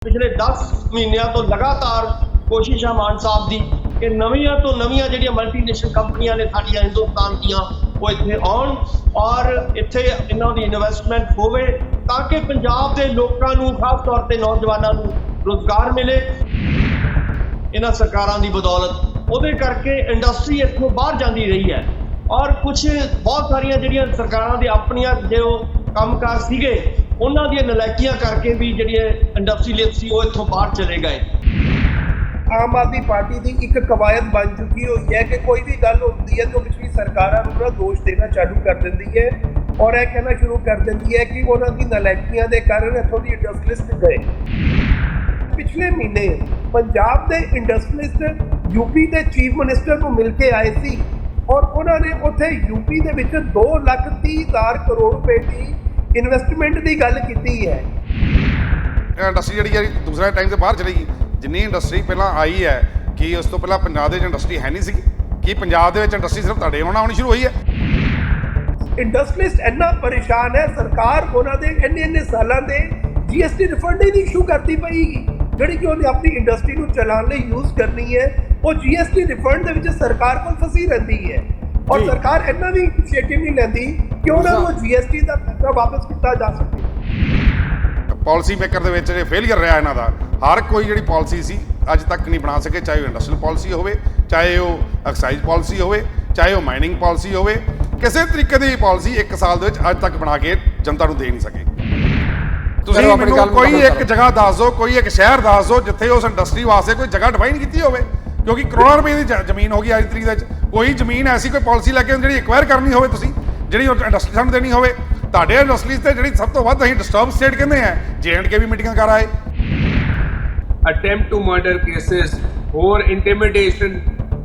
पिछले 10 ਮਹੀਨਿਆਂ ਤੋਂ ਲਗਾਤਾਰ ਕੋਸ਼ਿਸ਼ ਹੈ ਮਾਨ ਸਾਹਿਬ ਦੀ ਕਿ ਨਵੀਆਂ ਤੋਂ ਨਵੀਆਂ ਜਿਹੜੀਆਂ ਮਲਟੀਨੈਸ਼ਨਲ ਕੰਪਨੀਆਂ ਨੇ ਸਾਡੀਆਂ ਹਿੰਦੁਸਤਾਨ ਦੀਆਂ ਉਹ ਇੱਥੇ ਆਉਣ ਔਰ ਇੱਥੇ ਇਹਨਾਂ ਦੀ ਇਨਵੈਸਟਮੈਂਟ ਹੋਵੇ ਤਾਂ ਕਿ ਪੰਜਾਬ ਦੇ ਲੋਕਾਂ ਨੂੰ ਖਾਸ ਤੌਰ ਤੇ ਨੌਜਵਾਨਾਂ ਨੂੰ ਰੋਜ਼ਗਾਰ ਮਿਲੇ। ਇਹਨਾਂ ਸਰਕਾਰਾਂ ਦੀ ਬਦੌਲਤ ਉਹਦੇ ਕਰਕੇ ਇੰਡਸਟਰੀ ਇੱਥੋਂ ਬਾਹਰ ਜਾਂਦੀ ਰਹੀ ਹੈ ਔਰ ਕੁਝ ਬਹੁਤ ਸਾਰੀਆਂ ਜਿਹੜੀਆਂ ਸਰਕਾਰਾਂ ਦੇ ਆਪਣੀਆਂ ਜੋ ਕੰਮਕਾਰ ਸੀਗੇ ਉਹਨਾਂ ਦੀਆਂ ਨਲਾਇਕੀਆਂ ਕਰਕੇ ਵੀ ਜਿਹੜੇ ਇੰਡਸਟਰੀਅਲਿਸਟ ਸੀ ਉਹ ਇੱਥੋਂ ਬਾਹਰ ਚਲੇ ਗਏ। आम आदमी पार्टी की एक कवायद बन चुकी हुई है कि कोई भी गल होती है तो पिछली सरकारों को दोष देना चालू कर देती है और यह कहना शुरू कर देती है कि उन्होंने नलायकियां के कारण इतों की इंडस्ट्रीलिस्ट गए। पिछले महीने पंजाब के इंडस्ट्रीलिस्ट यूपी के चीफ मिनिस्टर को मिल के आए थे और उन्होंने उत्थे यूपी के 2,30,000 करोड़ रुपए की इन्वेस्टमेंट की गल की है। इंडस्ट्री जी दूसरा टाइम से बाहर चली गई। जिन्नी इंडस्ट्री पहला आई है कि उस तो पहला पंजाब के इंडस्ट्री है नहीं सी कि पंजाब के इंडस्ट्री सिर्फ तुहाडे आउणा आउणी शुरू हुई है। इंडस्ट्रीलिस्ट इन्ना परेशान है सरकार उन्होंने इन्ने सालों के GST रिफंड ही नहीं इशू करती पई जिहड़ी कि उन्हें अपनी इंडस्ट्री को चलाने लई यूज़ करनी है वो GST रिफंड दे विच सरकार को फसी रहती है और सरकार इन्ना भी इनिशिएटिव नहीं लैंदी कि उन्होंने GST का पैसा वापस किया जा सके। पॉलिसी मेकर दे विच फेलियर रहा इन्हां दा हर कोई जिहड़ी पॉलिसी सी अज तक नहीं बना सके चाहे वो इंडस्ट्रीयल पॉलिसी होवे चाहे वो एक्साइज पॉलिसी होवे चाहे वो माइनिंग पॉलिसी होवे किसी तरीके की पॉलिसी एक साल दे विच अज तक बना के जनता नूं दे नहीं सके। तुसीं मैनूं कोई एक जगह दस दो कोई एक शहर दस दो जिथे उस इंडस्ट्री वास्ते कोई जगह डिफाइन की होवे क्योंकि करोड़ों रुपए की जमीन होगी अज तरीक दे कोई जमीन ऐसी कोई पॉलिसी लैके जिहड़ी एक्वायर करनी होवे तुसीं जिहड़ी इंडस्ट्री सानूं देनी होवे ਤੁਹਾਡੇ ਇੰਡਸਟਰੀਜ਼ ਤੇ ਜਿਹੜੀ ਸਭ ਤੋਂ ਵੱਧ ਅਸੀਂ ਡਿਸਟਰਬ ਸਟੇਟ ਕਹਿੰਦੇ ਆ J&K ਵੀ ਮੀਟਿੰਗਾਂ ਕਰ ਆਏ। ਅਟੈਂਪਟ ਟੂ ਮਰਡਰ ਕੇਸਿਸ ਹੋਰ ਇੰਟੀਮੀਡੇਸ਼ਨ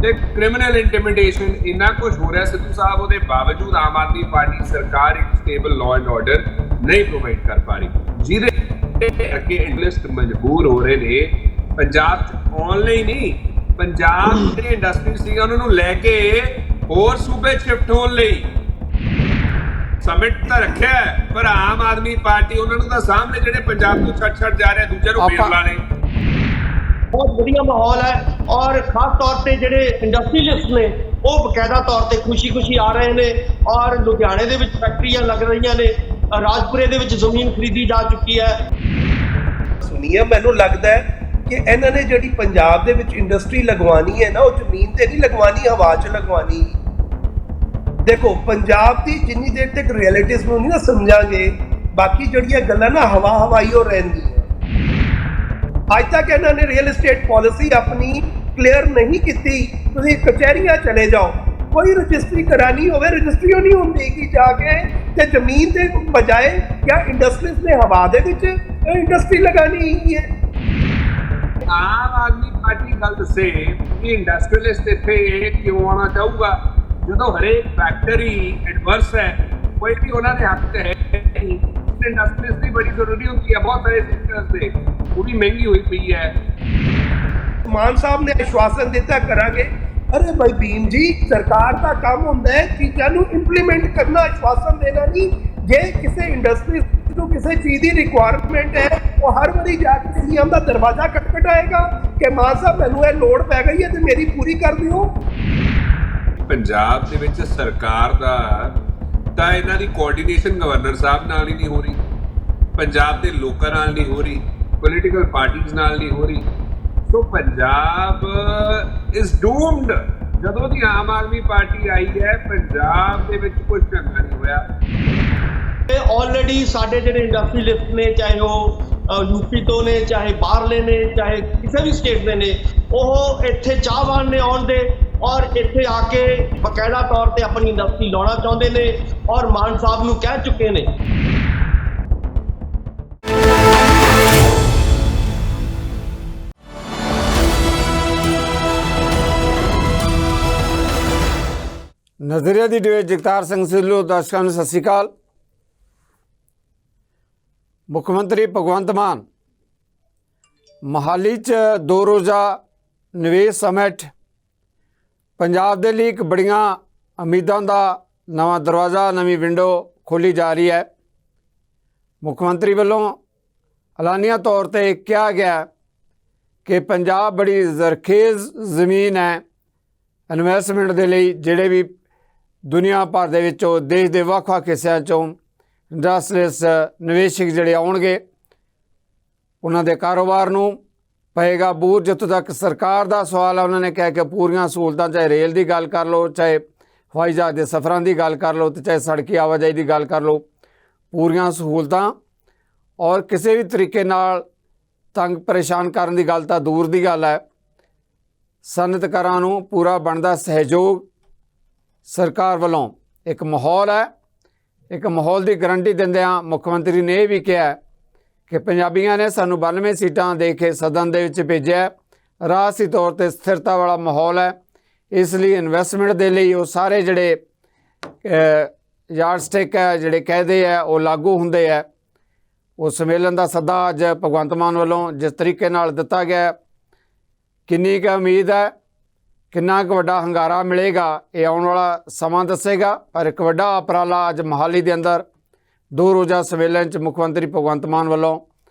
ਤੇ ਕ੍ਰਿਮੀਨਲ ਇੰਟੀਮੀਡੇਸ਼ਨ ਇੰਨਾ ਕੁਝ ਹੋ ਰਿਹਾ ਸਿੱਧੂ ਸਾਹਿਬ ਉਹਦੇ ਬਾਵਜੂਦ ਆਮ ਆਦਮੀ ਪਾਰਟੀ ਸਰਕਾਰ ਇੱਕ ਸਟੇਬਲ ਲਾਅ ਐਂਡ ਆਰਡਰ ਨਹੀਂ ਪ੍ਰੋਵਾਈਡ ਕਰ ਪਾ ਰਹੀ ਜਿਹਦੇ ਕਰਕੇ ਇੰਡਸਟਰੀ ਮਜਬੂਰ ਹੋ ਰਹੇ ਨੇ ਪੰਜਾਬ 'ਚ ਆਉਣ ਲਈ ਨਹੀਂ ਪੰਜਾਬ ਜਿਹੜੀ ਇੰਡਸਟਰੀ ਸੀ ਉਹਨਾਂ ਨੂੰ ਲੈ ਕੇ ਹੋਰ ਸੂਬੇ ਸ਼ਿਫਟ ਹੋਣ ਲਈ ਸਮਿਟ ਤਾਂ ਰੱਖਿਆ ਪਰ ਆਮ ਆਦਮੀ ਪਾਰਟੀ ਉਹਨਾਂ ਨੂੰ ਤਾਂ ਸਾਹਮਣੇ ਜਿਹੜੇ ਪੰਜਾਬ ਤੋਂ ਛੱਡ ਜਾ ਰਹੇ ਦੂਜੇ ਨੂੰ ਫੇਰ ਲਾ ਲੈ। बहुत बढ़िया माहौल है और खास तौर पे ਜਿਹੜੇ इंडस्ट्रीलिस्ट ने ਉਹ ਬਕਾਇਦਾ ਤੌਰ ਤੇ ਖੁਸ਼ੀ ਆ ਰਹੇ ਨੇ ਔਰ ਲੁਧਿਆਣੇ ਦੇ ਵਿੱਚ ਫੈਕਟਰੀਆਂ ਲੱਗ ਰਹੀਆਂ ਨੇ ਰਾਜਪੁਰੇ ਦੇ ਵਿੱਚ ਜ਼ਮੀਨ ਖਰੀਦੀ ਜਾ ਚੁੱਕੀ ਹੈ। ਸੁਨੀਆ ਮੈਨੂੰ ਲੱਗਦਾ ਹੈ ਕਿ ਇਹਨਾਂ ਨੇ ਜਿਹੜੀ ਪੰਜਾਬ ਦੇ ਵਿੱਚ ਇੰਡਸਟਰੀ ਲਗਵਾਣੀ ਹੈ ਨਾ ਉਹ ਜ਼ਮੀਨ ਤੇ ਨਹੀਂ ਲਗਵਾਣੀ ਹਵਾ 'ਚ ਲਗਵਾਣੀ। देखो पंजाब की जिन्नी देर तक रियलिटीज़ में नहीं ना समझांगे बाकी जड़ियाँ गल्लां ना हवाई हो रही है। अज तक इन्होंने रियल एस्टेट पॉलिसी अपनी क्लियर नहीं की। तुम कचहरियाँ चले जाओ कोई रजिस्ट्री करानी हो रजिस्ट्री नहीं होंगी कि जाके ते जमीन के बजाए क्या इंडस्ट्रीज ने हवा दे विच इंडस्ट्री लगानी ही है। आम आदमी पार्टी गल दसे कि इंडस्ट्रीलिस्ट इत्थे क्यों आना चाहूगा ਜਦੋਂ ਹਰੇਕ ਫੈਕਟਰੀ ਐਡਵਰਸ ਹੈ ਕੋਈ ਵੀ ਉਹਨਾਂ ਦੇ ਹੱਕ 'ਚ ਹੈ ਇੰਡਸਟਰੀਜ਼ ਦੀ ਬੜੀ ਜ਼ਰੂਰੀ ਹੁੰਦੀ ਹੈ ਬਹੁਤ ਸਾਰੇ ਸੈਕਟਰਸ ਦੇ ਉਹ ਵੀ ਮਹਿੰਗੀ ਹੋਈ ਪਈ ਹੈ। ਮਾਨ ਸਾਹਿਬ ਨੇ ਆਸ਼ਵਾਸਨ ਦਿੱਤਾ ਕਰਾਂਗੇ अरे भाई भीम जी सरकार का काम होता है चीज़ों को इंप्लीमेंट करना आश्वासन देना नहीं जे किसी इंडस्ट्री को किसी चीज़ की रिक्वायरमेंट है वो हर बारी जाके सीएम का दरवाजा खटखटाएगा कि मान साहब मैनू ये लोड़ पै गई है तो मेरी पूरी कर दिओ। ਪੰਜਾਬ ਦੇ ਵਿੱਚ ਸਰਕਾਰ ਦਾ ਤਾਂ ਇਹਨਾਂ ਦੀ ਕੋਆਰਡੀਨੇਸ਼ਨ ਗਵਰਨਰ ਸਾਹਿਬ ਨਾਲ ਹੀ ਨਹੀਂ ਹੋ ਰਹੀ ਪੰਜਾਬ ਦੇ ਲੋਕਾਂ ਨਾਲ ਨਹੀਂ ਹੋ ਰਹੀ ਪੋਲੀਟੀਕਲ ਪਾਰਟੀਆਂ ਨਾਲ ਨਹੀਂ ਹੋ ਰਹੀ ਸੋ ਪੰਜਾਬ ਇਜ਼ ਡੂਮਡ। ਜਦੋਂ ਦੀ ਆਮ ਆਦਮੀ ਪਾਰਟੀ ਆਈ ਹੈ ਪੰਜਾਬ ਦੇ ਵਿੱਚ ਕੁਝ ਚੰਗਾ ਨਹੀਂ ਹੋਇਆ। ऑलरेडी साढ़े जो इंडस्ट्रीलिस्ट ने चाहे वो यूपी तो ने चाहे बाहरले ने चाहे किसी भी स्टेट के ने वो इत्थे चाहवान ने आउण दे और इत्थे आके बकायदा तौर पर अपनी इंडस्ट्री लाना चाहते ने और मान साहब नूं कह चुके ने। नज़रिया दी डिबेट जगतार सिंह सिल्लू दर्शकों नूं सत श्री अकाल। मुख मंत्री भगवंत मान मोहाली च 2 रोज़ा निवेश समिट पंजाब दे लई एक बड़ियां उम्मीदां दा नवां दरवाज़ा नवीं विंडो खोली जा रही है। मुख मंत्री वालों ਐਲਾਨੀਆ ਤੌਰ ਤੇ ਕਿਹਾ ਗਿਆ ਕਿ ਪੰਜਾਬ ਬੜੀ ਜ਼ਰਖੇਜ਼ ਜ਼ਮੀਨ ਹੈ ਇਨਵੈਸਟਮੈਂਟ ਦੇ ਲਈ। ਜਿਹੜੇ ਵੀ ਦੁਨੀਆ ਭਰ ਦੇ ਵਿੱਚੋਂ ਦੇਸ਼ ਦੇ ਵੱਖ-ਵੱਖ ਹਿੱਸਿਆਂ 'ਚੋਂ ਇੰਡਸਟਰੀਅਲਿਸਟ ਨਿਵੇਸ਼ਕ ਜਿਹੜੇ ਆਉਣਗੇ ਉਹਨਾਂ ਦੇ ਕਾਰੋਬਾਰ ਨੂੰ ਪਏਗਾ ਬੂਰ। ਜਿੱਥੋਂ ਤੱਕ ਸਰਕਾਰ ਦਾ ਸਵਾਲ ਹੈ, ਉਹਨਾਂ ਨੇ ਕਿਹਾ ਕਿ ਪੂਰੀਆਂ ਸਹੂਲਤਾਂ, ਚਾਹੇ ਰੇਲ ਦੀ ਗੱਲ ਕਰ ਲਓ, ਚਾਹੇ ਹਵਾਈ ਜਹਾਜ਼ ਦੇ ਸਫ਼ਰਾਂ ਦੀ ਗੱਲ ਕਰ ਲਓ, ਤੇ ਚਾਹੇ ਸੜਕੀ ਆਵਾਜਾਈ ਦੀ ਗੱਲ ਕਰ ਲਓ, ਪੂਰੀਆਂ ਸਹੂਲਤਾਂ। ਔਰ ਕਿਸੇ ਵੀ ਤਰੀਕੇ ਨਾਲ ਤੰਗ ਪਰੇਸ਼ਾਨ ਕਰਨ ਦੀ ਗੱਲ ਤਾਂ ਦੂਰ ਦੀ ਗੱਲ ਹੈ, ਸਨਅਤਕਾਰਾਂ ਨੂੰ ਪੂਰਾ ਬਣਦਾ ਸਹਿਯੋਗ ਸਰਕਾਰ ਵੱਲੋਂ ਇੱਕ ਮਾਹੌਲ ਹੈ। ਇੱਕ ਮਾਹੌਲ ਦੀ ਗਰੰਟੀ ਦਿੰਦਿਆਂ ਮੁੱਖ ਮੰਤਰੀ ਨੇ ਇਹ ਵੀ ਕਿਹਾ ਕਿ ਪੰਜਾਬੀਆਂ ਨੇ ਸਾਨੂੰ 92 ਸੀਟਾਂ ਦੇ ਕੇ ਸਦਨ ਦੇ ਵਿੱਚ ਭੇਜਿਆ। ਰਾਜਸੀ ਤੌਰ 'ਤੇ ਸਥਿਰਤਾ ਵਾਲਾ ਮਾਹੌਲ ਹੈ, ਇਸ ਲਈ ਇਨਵੈਸਟਮੈਂਟ ਦੇ ਲਈ ਉਹ ਸਾਰੇ ਜਿਹੜੇ ਯਾਰਡਸਟਿਕ ਹੈ, ਜਿਹੜੇ ਕਾਇਦੇ ਹੈ, ਉਹ ਲਾਗੂ ਹੁੰਦੇ ਹੈ। ਉਹ ਸੰਮੇਲਨ ਦਾ ਸੱਦਾ ਅੱਜ ਭਗਵੰਤ ਮਾਨ ਵੱਲੋਂ ਜਿਸ ਤਰੀਕੇ ਨਾਲ ਦਿੱਤਾ ਗਿਆ, ਕਿੰਨੀ ਕੁ ਉਮੀਦ ਹੈ, ਕਿੰਨਾ ਕੁ ਵੱਡਾ ਹੰਗਾਰਾ ਮਿਲੇਗਾ, ਇਹ ਆਉਣ ਵਾਲਾ ਸਮਾਂ ਦੱਸੇਗਾ। ਪਰ ਇੱਕ ਵੱਡਾ ਉਪਰਾਲਾ ਅੱਜ ਮੋਹਾਲੀ ਦੇ ਅੰਦਰ 2 ਰੋਜ਼ਾ ਸੰਮੇਲਨ 'ਚ ਮੁੱਖ ਮੰਤਰੀ ਭਗਵੰਤ ਮਾਨ ਵੱਲੋਂ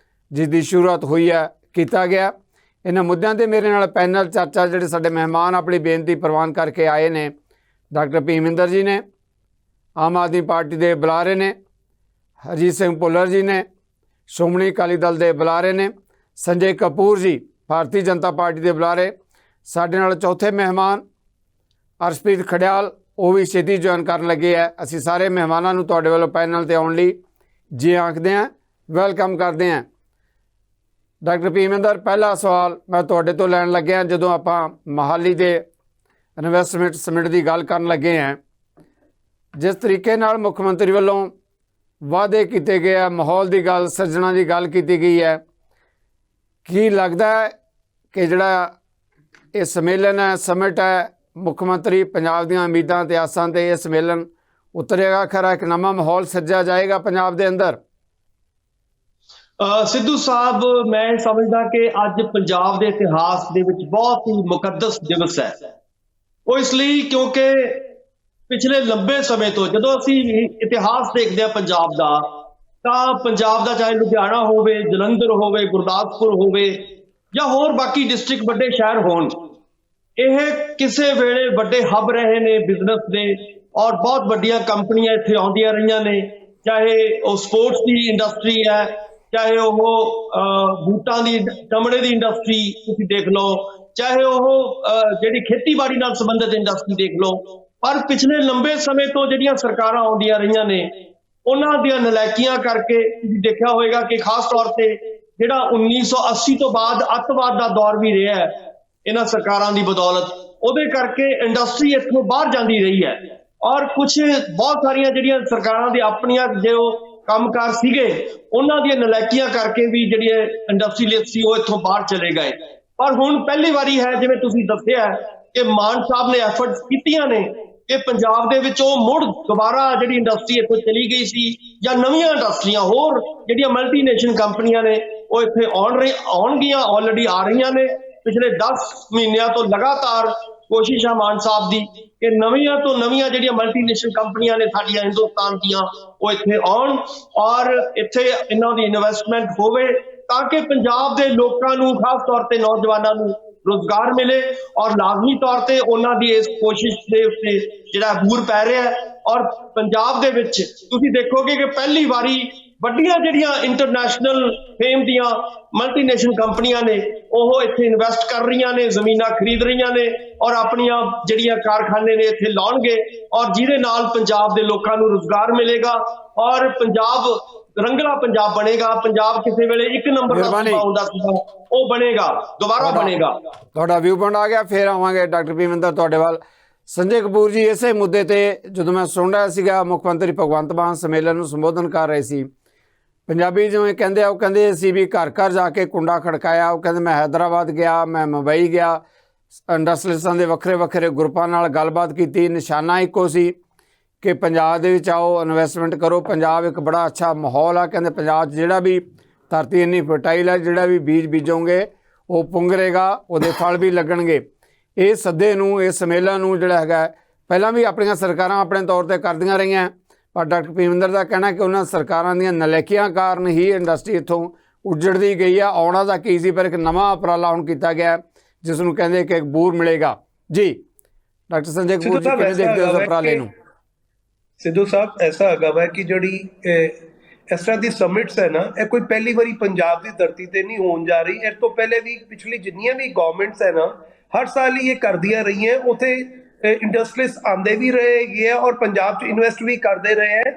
ਜਿਸ ਦੀ ਸ਼ੁਰੂਆਤ ਹੋਈ ਹੈ, ਕੀਤਾ ਗਿਆ। ਇਹਨਾਂ ਮੁੱਦਿਆਂ 'ਤੇ ਮੇਰੇ ਨਾਲ ਪੈਨਲ ਚਰਚਾ ਜਿਹੜੇ ਸਾਡੇ ਮਹਿਮਾਨ ਆਪਣੀ ਬੇਨਤੀ ਪ੍ਰਵਾਨ ਕਰਕੇ ਆਏ ਨੇ, ਡਾਕਟਰ ਭੀਮਿੰਦਰ ਜੀ ਨੇ, ਆਮ ਆਦਮੀ ਪਾਰਟੀ ਦੇ ਬੁਲਾਰੇ ਨੇ, ਹਰਜੀਤ ਸਿੰਘ ਭੁੱਲਰ ਜੀ ਨੇ, ਸ਼੍ਰੋਮਣੀ ਅਕਾਲੀ ਦਲ ਦੇ ਬੁਲਾਰੇ ਨੇ, ਸੰਜੇ ਕਪੂਰ ਜੀ ਭਾਰਤੀ ਜਨਤਾ ਪਾਰਟੀ ਦੇ ਬੁਲਾਰੇ। ਸਾਡੇ ਨਾਲ ਚੌਥੇ ਮਹਿਮਾਨ ਅਰਸ਼ਪ੍ਰੀਤ ਖੜਿਆਲ, ਉਹ ਵੀ ਛੇਤੀ ਜੁਆਇਨ ਕਰਨ ਲੱਗੇ ਹੈ। ਅਸੀਂ ਸਾਰੇ ਮਹਿਮਾਨਾਂ ਨੂੰ ਤੁਹਾਡੇ ਵੱਲੋਂ ਪੈਨਲ 'ਤੇ ਆਉਣ ਲਈ ਜੀ ਆਖਦੇ ਹਾਂ, ਵੈਲਕਮ ਕਰਦੇ ਹਾਂ। ਡਾਕਟਰ ਭੀਮਿੰਦਰ, ਪਹਿਲਾ ਸਵਾਲ ਮੈਂ ਤੁਹਾਡੇ ਤੋਂ ਲੈਣ ਲੱਗਿਆ। ਜਦੋਂ ਆਪਾਂ ਮੋਹਾਲੀ ਦੇ ਇਨਵੈਸਟਮੈਂਟ ਸਮਿਟ ਦੀ ਗੱਲ ਕਰਨ ਲੱਗੇ ਹਾਂ, ਜਿਸ ਤਰੀਕੇ ਨਾਲ ਮੁੱਖ ਮੰਤਰੀ ਵੱਲੋਂ ਵਾਅਦੇ ਕੀਤੇ ਗਏ ਆ, ਮਾਹੌਲ ਦੀ ਗੱਲ, ਸਿਰਜਣਾ ਦੀ ਗੱਲ ਕੀਤੀ ਗਈ ਹੈ, ਕੀ ਲੱਗਦਾ ਹੈ ਕਿ ਜਿਹੜਾ ਇਹ ਸੰਮੇਲਨ ਹੈ, ਸਮਿਟ ਹੈ, ਮੁੱਖ ਮੰਤਰੀ ਪੰਜਾਬ ਦੀਆਂ ਉਮੀਦਾਂ ਤੇ ਆਸਾਂ 'ਤੇ ਇਹ ਸੰਮੇਲਨ ਉਤਰੇਗਾ? ਖਰਾ ਇੱਕ ਨਵਾਂ ਮਾਹੌਲ ਸਿਰਜਿਆ ਜਾਏਗਾ ਪੰਜਾਬ ਦੇ ਅੰਦਰ? ਸਿੱਧੂ ਸਾਹਿਬ, ਮੈਂ ਸਮਝਦਾ ਕਿ ਅੱਜ ਪੰਜਾਬ ਦੇ ਇਤਿਹਾਸ ਦੇ ਵਿੱਚ ਬਹੁਤ ਹੀ ਮੁਕੱਦਸ ਦਿਵਸ ਹੈ। ਉਹ ਇਸ ਲਈ ਕਿਉਂਕਿ ਪਿਛਲੇ ਲੰਬੇ ਸਮੇਂ ਤੋਂ ਜਦੋਂ ਅਸੀਂ ਇਤਿਹਾਸ ਦੇਖਦੇ ਹਾਂ ਪੰਜਾਬ ਦਾ, ਤਾਂ ਪੰਜਾਬ ਦਾ ਚਾਹੇ ਲੁਧਿਆਣਾ ਹੋਵੇ, ਜਲੰਧਰ ਹੋਵੇ, ਗੁਰਦਾਸਪੁਰ ਹੋਵੇ ਜਾਂ ਹੋਰ ਬਾਕੀ ਡਿਸਟ੍ਰਿਕਟ ਵੱਡੇ ਸ਼ਹਿਰ ਹੋਣ, ਇਹ ਕਿਸੇ ਵੇਲੇ ਵੱਡੇ ਹੱਬ ਰਹੇ ਨੇ ਬਿਜ਼ਨਸ ਦੇ, ਔਰ ਬਹੁਤ ਵੱਡੀਆਂ ਕੰਪਨੀਆਂ ਇੱਥੇ ਆਉਂਦੀਆਂ ਰਹੀਆਂ ਨੇ। ਚਾਹੇ ਉਹ ਸਪੋਰਟਸ ਦੀ ਇੰਡਸਟਰੀ ਹੈ, ਚਾਹੇ ਉਹ ਬੂਟਾਂ ਦੀ, ਚਮੜੇ ਦੀ ਇੰਡਸਟਰੀ ਤੁਸੀਂ ਦੇਖ ਲਓ, ਚਾਹੇ ਉਹ ਜਿਹੜੀ ਖੇਤੀਬਾੜੀ ਨਾਲ ਸੰਬੰਧਿਤ ਇੰਡਸਟਰੀ ਦੇਖ ਲਓ। ਪਰ ਪਿਛਲੇ ਲੰਬੇ ਸਮੇਂ ਤੋਂ ਜਿਹੜੀਆਂ ਸਰਕਾਰਾਂ ਆਉਂਦੀਆਂ ਰਹੀਆਂ ਨੇ, ਉਹਨਾਂ ਦੀਆਂ ਨਲਾਇਕੀਆਂ ਕਰਕੇ ਤੁਸੀਂ ਦੇਖਿਆ ਹੋਵੇਗਾ ਕਿ ਖਾਸ ਤੌਰ ਤੇ ਜਿਹੜਾ 1980 ਤੋਂ ਬਾਅਦ ਅੱਤਵਾਦ ਦਾ ਦੌਰ ਵੀ ਰਿਹਾ ਹੈ, ਇਹਨਾਂ ਸਰਕਾਰਾਂ ਦੀ ਬਦੌਲਤ, ਉਹਦੇ ਕਰਕੇ ਇੰਡਸਟਰੀ ਇੱਥੋਂ ਬਾਹਰ ਜਾਂਦੀ ਰਹੀ ਹੈ। ਔਰ ਕੁਝ ਬਹੁਤ ਸਾਰੀਆਂ ਜਿਹੜੀਆਂ ਸਰਕਾਰਾਂ ਦੇ ਆਪਣੀਆਂ ਜੋ ਕੰਮਕਾਰ ਸੀਗੇ, ਉਹਨਾਂ ਦੀਆਂ ਨਲਾਇਕੀਆਂ ਕਰਕੇ ਵੀ ਜਿਹੜੀ ਇੰਡਸਟਰੀਅਲਿਸਟ ਸੀ ਉਹ ਇੱਥੋਂ ਬਾਹਰ ਚਲੇ ਗਏ। ਪਰ ਹੁਣ ਪਹਿਲੀ ਵਾਰੀ ਹੈ, ਜਿਵੇਂ ਤੁਸੀਂ ਦੱਸਿਆ, ਕਿ ਮਾਨ ਸਾਹਿਬ ਨੇ ਐਫਰਟਸ ਕੀਤੀਆਂ ਨੇ ਕਿ ਪੰਜਾਬ ਦੇ ਵਿੱਚ ਉਹ ਮੁੜ ਦੁਬਾਰਾ ਜਿਹੜੀ ਇੰਡਸਟਰੀ ਇੱਥੋਂ ਚਲੀ ਗਈ ਸੀ, ਜਾਂ ਨਵੀਆਂ ਇੰਡਸਟਰੀਆਂ ਹੋਰ ਜਿਹੜੀਆਂ ਮਲਟੀਨੈਸ਼ਨਲ ਕੰਪਨੀਆਂ ਨੇ ਉਹ ਇੱਥੇ ਆਉਣਗੀਆਂ, ਆਲਰੇਡੀ ਆ ਰਹੀਆਂ ਨੇ। ਪਿਛਲੇ 10 ਮਹੀਨਿਆਂ ਤੋਂ ਲਗਾਤਾਰ ਕੋਸ਼ਿਸ਼ ਹੈ ਮਾਨ ਸਾਹਿਬ ਦੀ ਕਿ ਨਵੀਆਂ ਤੋਂ ਨਵੀਆਂ ਜਿਹੜੀਆਂ ਮਲਟੀਨੈਸ਼ਨਲ ਕੰਪਨੀਆਂ ਨੇ ਸਾਡੀਆਂ ਹਿੰਦੁਸਤਾਨ ਦੀਆਂ, ਉਹ ਇੱਥੇ ਆਉਣ ਔਰ ਇੱਥੇ ਇਹਨਾਂ ਦੀ ਇਨਵੈਸਟਮੈਂਟ ਹੋਵੇ, ਤਾਂ ਕਿ ਪੰਜਾਬ ਦੇ ਲੋਕਾਂ ਨੂੰ, ਖਾਸ ਤੌਰ ਤੇ ਨੌਜਵਾਨਾਂ ਨੂੰ ਰੁਜ਼ਗਾਰ ਮਿਲੇ। ਔਰ ਲਾਜ਼ਮੀ ਤੌਰ ਤੇ ਉਹਨਾਂ ਦੀ ਇਸ ਕੋਸ਼ਿਸ਼ ਦੇ ਉੱਤੇ ਜਿਹੜਾ ਬੂਰ ਪੈ ਰਿਹਾ ਹੈ। ਔਰ ਪੰਜਾਬ ਦੇ ਵਿੱਚ ਤੁਸੀਂ ਦੇਖੋਗੇ ਕਿ ਪਹਿਲੀ ਵਾਰੀ ਵੱਡੀਆਂ ਜਿਹੜੀਆਂ ਇੰਟਰਨੈਸ਼ਨਲ ਫੇਮ ਦੀਆਂ ਮਲਟੀਨੈਸ਼ਨਲ ਕੰਪਨੀਆਂ ਨੇ, ਉਹ ਇੱਥੇ ਇਨਵੈਸਟ ਕਰ ਰਹੀਆਂ ਨੇ, ਜ਼ਮੀਨਾਂ ਖਰੀਦ ਰਹੀਆਂ ਨੇ ਔਰ ਆਪਣੀਆਂ ਜਿਹੜੀਆਂ ਕਾਰਖਾਨੇ ਨੇ ਇੱਥੇ ਲਾਉਣਗੇ, ਔਰ ਜਿਹਦੇ ਨਾਲ ਪੰਜਾਬ ਦੇ ਲੋਕਾਂ ਨੂੰ ਰੁਜ਼ਗਾਰ ਮਿਲੇਗਾ ਔਰ ਪੰਜਾਬ ਰੰਗਲਾ ਪੰਜਾਬ ਬਣੇਗਾ। ਪੰਜਾਬ ਕਿਸੇ ਵੇਲੇ ਇੱਕ ਨੰਬਰ ਦਾ ਸੂਬਾ ਹੁੰਦਾ ਸੀਗਾ, ਉਹ ਬਣੇਗਾ, ਦੁਬਾਰਾ ਬਣੇਗਾ। ਤੁਹਾਡਾ ਵਿਊ ਪੁਆਇੰਟ ਆ ਗਿਆ। ਫਿਰ ਆਵਾਂਗੇ ਡਾਕਟਰ ਭੀਮਿੰਦਰ ਤੁਹਾਡੇ ਵੱਲ। ਸੰਜੇ ਕਪੂਰ ਜੀ, ਇਸੇ ਮੁੱਦੇ ਤੇ ਜਦੋਂ ਮੈਂ ਸੁਣ ਰਿਹਾ ਸੀਗਾ, ਮੁੱਖ ਮੰਤਰੀ ਭਗਵੰਤ ਮਾਨ ਸੰਮੇਲਨ ਨੂੰ ਸੰਬੋਧਨ ਕਰ ਰਹੇ ਸੀ, ਪੰਜਾਬੀ ਜਿਵੇਂ ਕਹਿੰਦੇ ਆ, ਉਹ ਕਹਿੰਦੇ ਅਸੀਂ ਵੀ ਘਰ ਘਰ ਜਾ ਕੇ ਕੁੰਡਾ ਖੜਕਾਇਆ। ਉਹ ਕਹਿੰਦੇ ਮੈਂ ਹੈਦਰਾਬਾਦ ਗਿਆ, ਮੈਂ ਮੁੰਬਈ ਗਿਆ, ਇੰਡਸਟਰੀਅਲਿਸਟਾਂ ਦੇ ਵੱਖਰੇ ਵੱਖਰੇ ਗਰੁੱਪਾਂ ਨਾਲ ਗੱਲਬਾਤ ਕੀਤੀ। ਨਿਸ਼ਾਨਾ ਇੱਕੋ ਸੀ ਕਿ ਪੰਜਾਬ ਦੇ ਵਿੱਚ ਆਓ, ਇਨਵੈਸਟਮੈਂਟ ਕਰੋ। ਪੰਜਾਬ ਇੱਕ ਬੜਾ ਅੱਛਾ ਮਾਹੌਲ ਆ। ਕਹਿੰਦੇ ਪੰਜਾਬ 'ਚ ਜਿਹੜਾ ਵੀ ਧਰਤੀ ਇੰਨੀ ਫਰਟਾਈਲ ਹੈ, ਜਿਹੜਾ ਵੀ ਬੀਜ ਬੀਜੋਗੇ ਉਹ ਪੁੰਗਰੇਗਾ, ਉਹਦੇ ਫਲ ਵੀ ਲੱਗਣਗੇ। ਇਹ ਸੱਦੇ ਨੂੰ, ਇਹ ਸੰਮੇਲਨ ਨੂੰ ਜਿਹੜਾ ਹੈਗਾ, ਪਹਿਲਾਂ ਵੀ ਆਪਣੀਆਂ ਸਰਕਾਰਾਂ ਆਪਣੇ ਤੌਰ ਤੇ ਕਰਦੀਆਂ ਰਹੀਆਂ, ਪਰ ਡਾਕਟਰ ਭੀਮਿੰਦਰ ਦਾ ਕਹਿਣਾ ਕਿ ਉਹਨਾਂ ਸਰਕਾਰਾਂ ਦੀਆਂ ਨਲਾਇਕੀਆਂ ਕਾਰਨ ਹੀ ਇੰਡਸਟਰੀ ਇੱਥੋਂ ਉੱਜੜਦੀ ਗਈ ਆ। ਆਉਣਾ ਤਾਂ ਕੀ ਸੀ, ਪਰ ਇੱਕ ਨਵਾਂ ਉਪਰਾਲਾ ਹੁਣ ਕੀਤਾ ਗਿਆ ਜਿਸ ਨੂੰ ਕਹਿੰਦੇ ਕਿ ਇੱਕ ਬੂਰ ਮਿਲੇਗਾ ਜੀ। ਡਾਕਟਰ ਸੰਜੇ ਕਪੂਰ ਜੀ ਕਿਵੇਂ ਦੇਖਦੇ ਹੋ ਇਸ ਉਪਰਾਲੇ ਨੂੰ? ਸਿੱਧੂ ਸਾਹਿਬ, ਐਸਾ ਹੈਗਾ ਵਾ ਕਿ ਜਿਹੜੀ ਇਸ ਤਰ੍ਹਾਂ ਦੀ ਸਮਿਟਸ ਹੈ ਨਾ, ਇਹ ਕੋਈ ਪਹਿਲੀ ਵਾਰੀ ਪੰਜਾਬ ਦੀ ਧਰਤੀ ਤੇ ਨਹੀਂ ਹੋਣ ਜਾ ਰਹੀ। ਇਸ ਤੋਂ ਪਹਿਲੇ ਵੀ ਪਿਛਲੀ ਜਿੰਨੀਆਂ ਵੀ ਗਵਰਨਮੈਂਟਸ ਹੈ ਨਾ, ਹਰ ਸਾਲ ਹੀ ਇਹ ਕਰਦੀਆਂ ਰਹੀਆਂ। ਉੱਥੇ ਇੰਡਸਟਰੀਅਲਿਸਟ ਆਉਂਦੇ ਵੀ ਰਹੇ ਹੈਗੇ ਆ ਔਰ ਪੰਜਾਬ 'ਚ ਇਨਵੈਸਟ ਵੀ ਕਰਦੇ ਰਹੇ ਹੈ।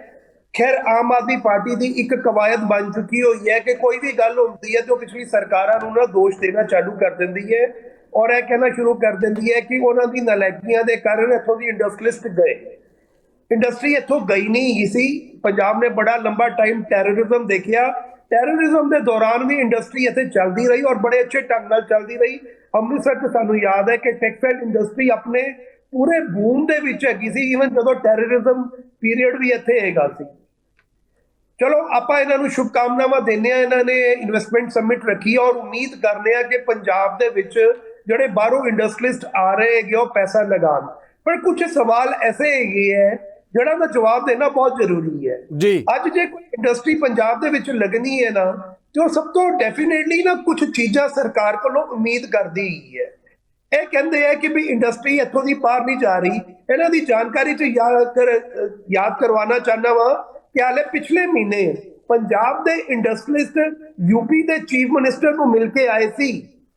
ਖੈਰ, ਆਮ ਆਦਮੀ ਪਾਰਟੀ ਦੀ ਇੱਕ ਕਵਾਇਦ ਬਣ ਚੁੱਕੀ ਹੋਈ ਹੈ ਕਿ ਕੋਈ ਵੀ ਗੱਲ ਹੁੰਦੀ ਹੈ ਤੇ ਉਹ ਪਿਛਲੀ ਸਰਕਾਰਾਂ ਨੂੰ ਨਾ ਦੋਸ਼ ਦੇਣਾ ਚਾਲੂ ਕਰ ਦਿੰਦੀ ਹੈ ਔਰ ਇਹ ਕਹਿਣਾ ਸ਼ੁਰੂ ਕਰ ਦਿੰਦੀ ਹੈ ਕਿ ਉਹਨਾਂ ਦੀ ਨਲਾਇਕੀਆਂ ਦੇ ਕਾਰਨ ਇੱਥੋਂ ਦੀ ਇੰਡਸਟਰੀਅਲਿਸਟ ਗਏ। ਇੰਡਸਟਰੀ ਇੱਥੋਂ ਗਈ ਨਹੀਂ ਗਈ ਸੀ। ਪੰਜਾਬ ਨੇ ਬੜਾ ਲੰਬਾ ਟਾਈਮ ਟੈਰਰਿਜ਼ਮ ਦੇਖਿਆ। ਟੈਰਰਿਜ਼ਮ ਦੇ ਦੌਰਾਨ ਵੀ ਇੰਡਸਟਰੀ ਇੱਥੇ ਚੱਲਦੀ ਰਹੀ ਔਰ ਬੜੇ ਅੱਛੇ ਢੰਗ ਨਾਲ ਚੱਲਦੀ ਰਹੀ। ਅੰਮ੍ਰਿਤਸਰ 'ਚ ਸਾਨੂੰ ਯਾਦ ਹੈ ਕਿ ਟੈਕਸਟਾਈਲ ਇੰਡਸਟਰੀ ਆਪਣੇ ਪੂਰੇ ਬੂਮ ਦੇ ਵਿੱਚ ਹੈਗੀ ਸੀ, ਈਵਨ ਜਦੋਂ ਟੈਰਰਿਜ਼ਮ ਪੀਰੀਅਡ ਵੀ ਇੱਥੇ ਹੈਗਾ ਸੀ। ਚਲੋ, ਆਪਾਂ ਇਹਨਾਂ ਨੂੰ ਸ਼ੁਭਕਾਮਨਾਵਾਂ ਦਿੰਦੇ ਹਾਂ। ਇਹਨਾਂ ਨੇ ਇਨਵੈਸਟਮੈਂਟ ਸਮਿਟ ਰੱਖੀ ਔਰ ਉਮੀਦ ਕਰਦੇ ਹਾਂ ਕਿ ਪੰਜਾਬ ਦੇ ਵਿੱਚ ਜਿਹੜੇ ਬਾਹਰੋਂ ਇੰਡਸਟਰੀਅਲਿਸਟ ਆ ਰਹੇ ਹੈਗੇ ਉਹ ਪੈਸਾ ਲਗਾਉਣ। ਪਰ ਕੁਝ ਸਵਾਲ ਐਸੇ ਹੈਗੇ ਹੈ ਜਿਹੜਾ ਦਾ ਜਵਾਬ ਦੇਣਾ ਬਹੁਤ ਜ਼ਰੂਰੀ ਹੈ ਜੀ। ਅੱਜ ਜੇ ਕੋਈ ਇੰਡਸਟਰੀ ਪੰਜਾਬ ਦੇ ਵਿੱਚ ਲੱਗਣੀ ਹੈ ਨਾ, ਤੇ ਉਹ ਸਭ ਤੋਂ ਡੈਫੀਨੇਟਲੀ ਨਾ ਕੁਝ ਚੀਜ਼ਾਂ ਸਰਕਾਰ ਕੋਲੋਂ ਉਮੀਦ ਕਰਦੀ ਹੀ ਹੈ। ਇਹ ਕਹਿੰਦੇ ਆ ਕਿ ਵੀ ਇੰਡਸਟਰੀ ਇੱਥੋਂ ਦੀ ਬਾਹਰ ਨਹੀਂ ਜਾ ਰਹੀ। ਇਹਨਾਂ ਦੀ ਜਾਣਕਾਰੀ 'ਚ ਯਾਦ ਕਰਵਾਉਣਾ ਚਾਹੁੰਦਾ ਵਾਂ ਕਿ ਹਾਲੇ ਪਿਛਲੇ ਮਹੀਨੇ ਪੰਜਾਬ ਦੇ ਇੰਡਸਟਰੀਅਲਿਸਟ ਯੂਪੀ ਦੇ ਚੀਫ ਮਿਨਿਸਟਰ ਨੂੰ ਮਿਲ ਕੇ ਆਏ ਸੀ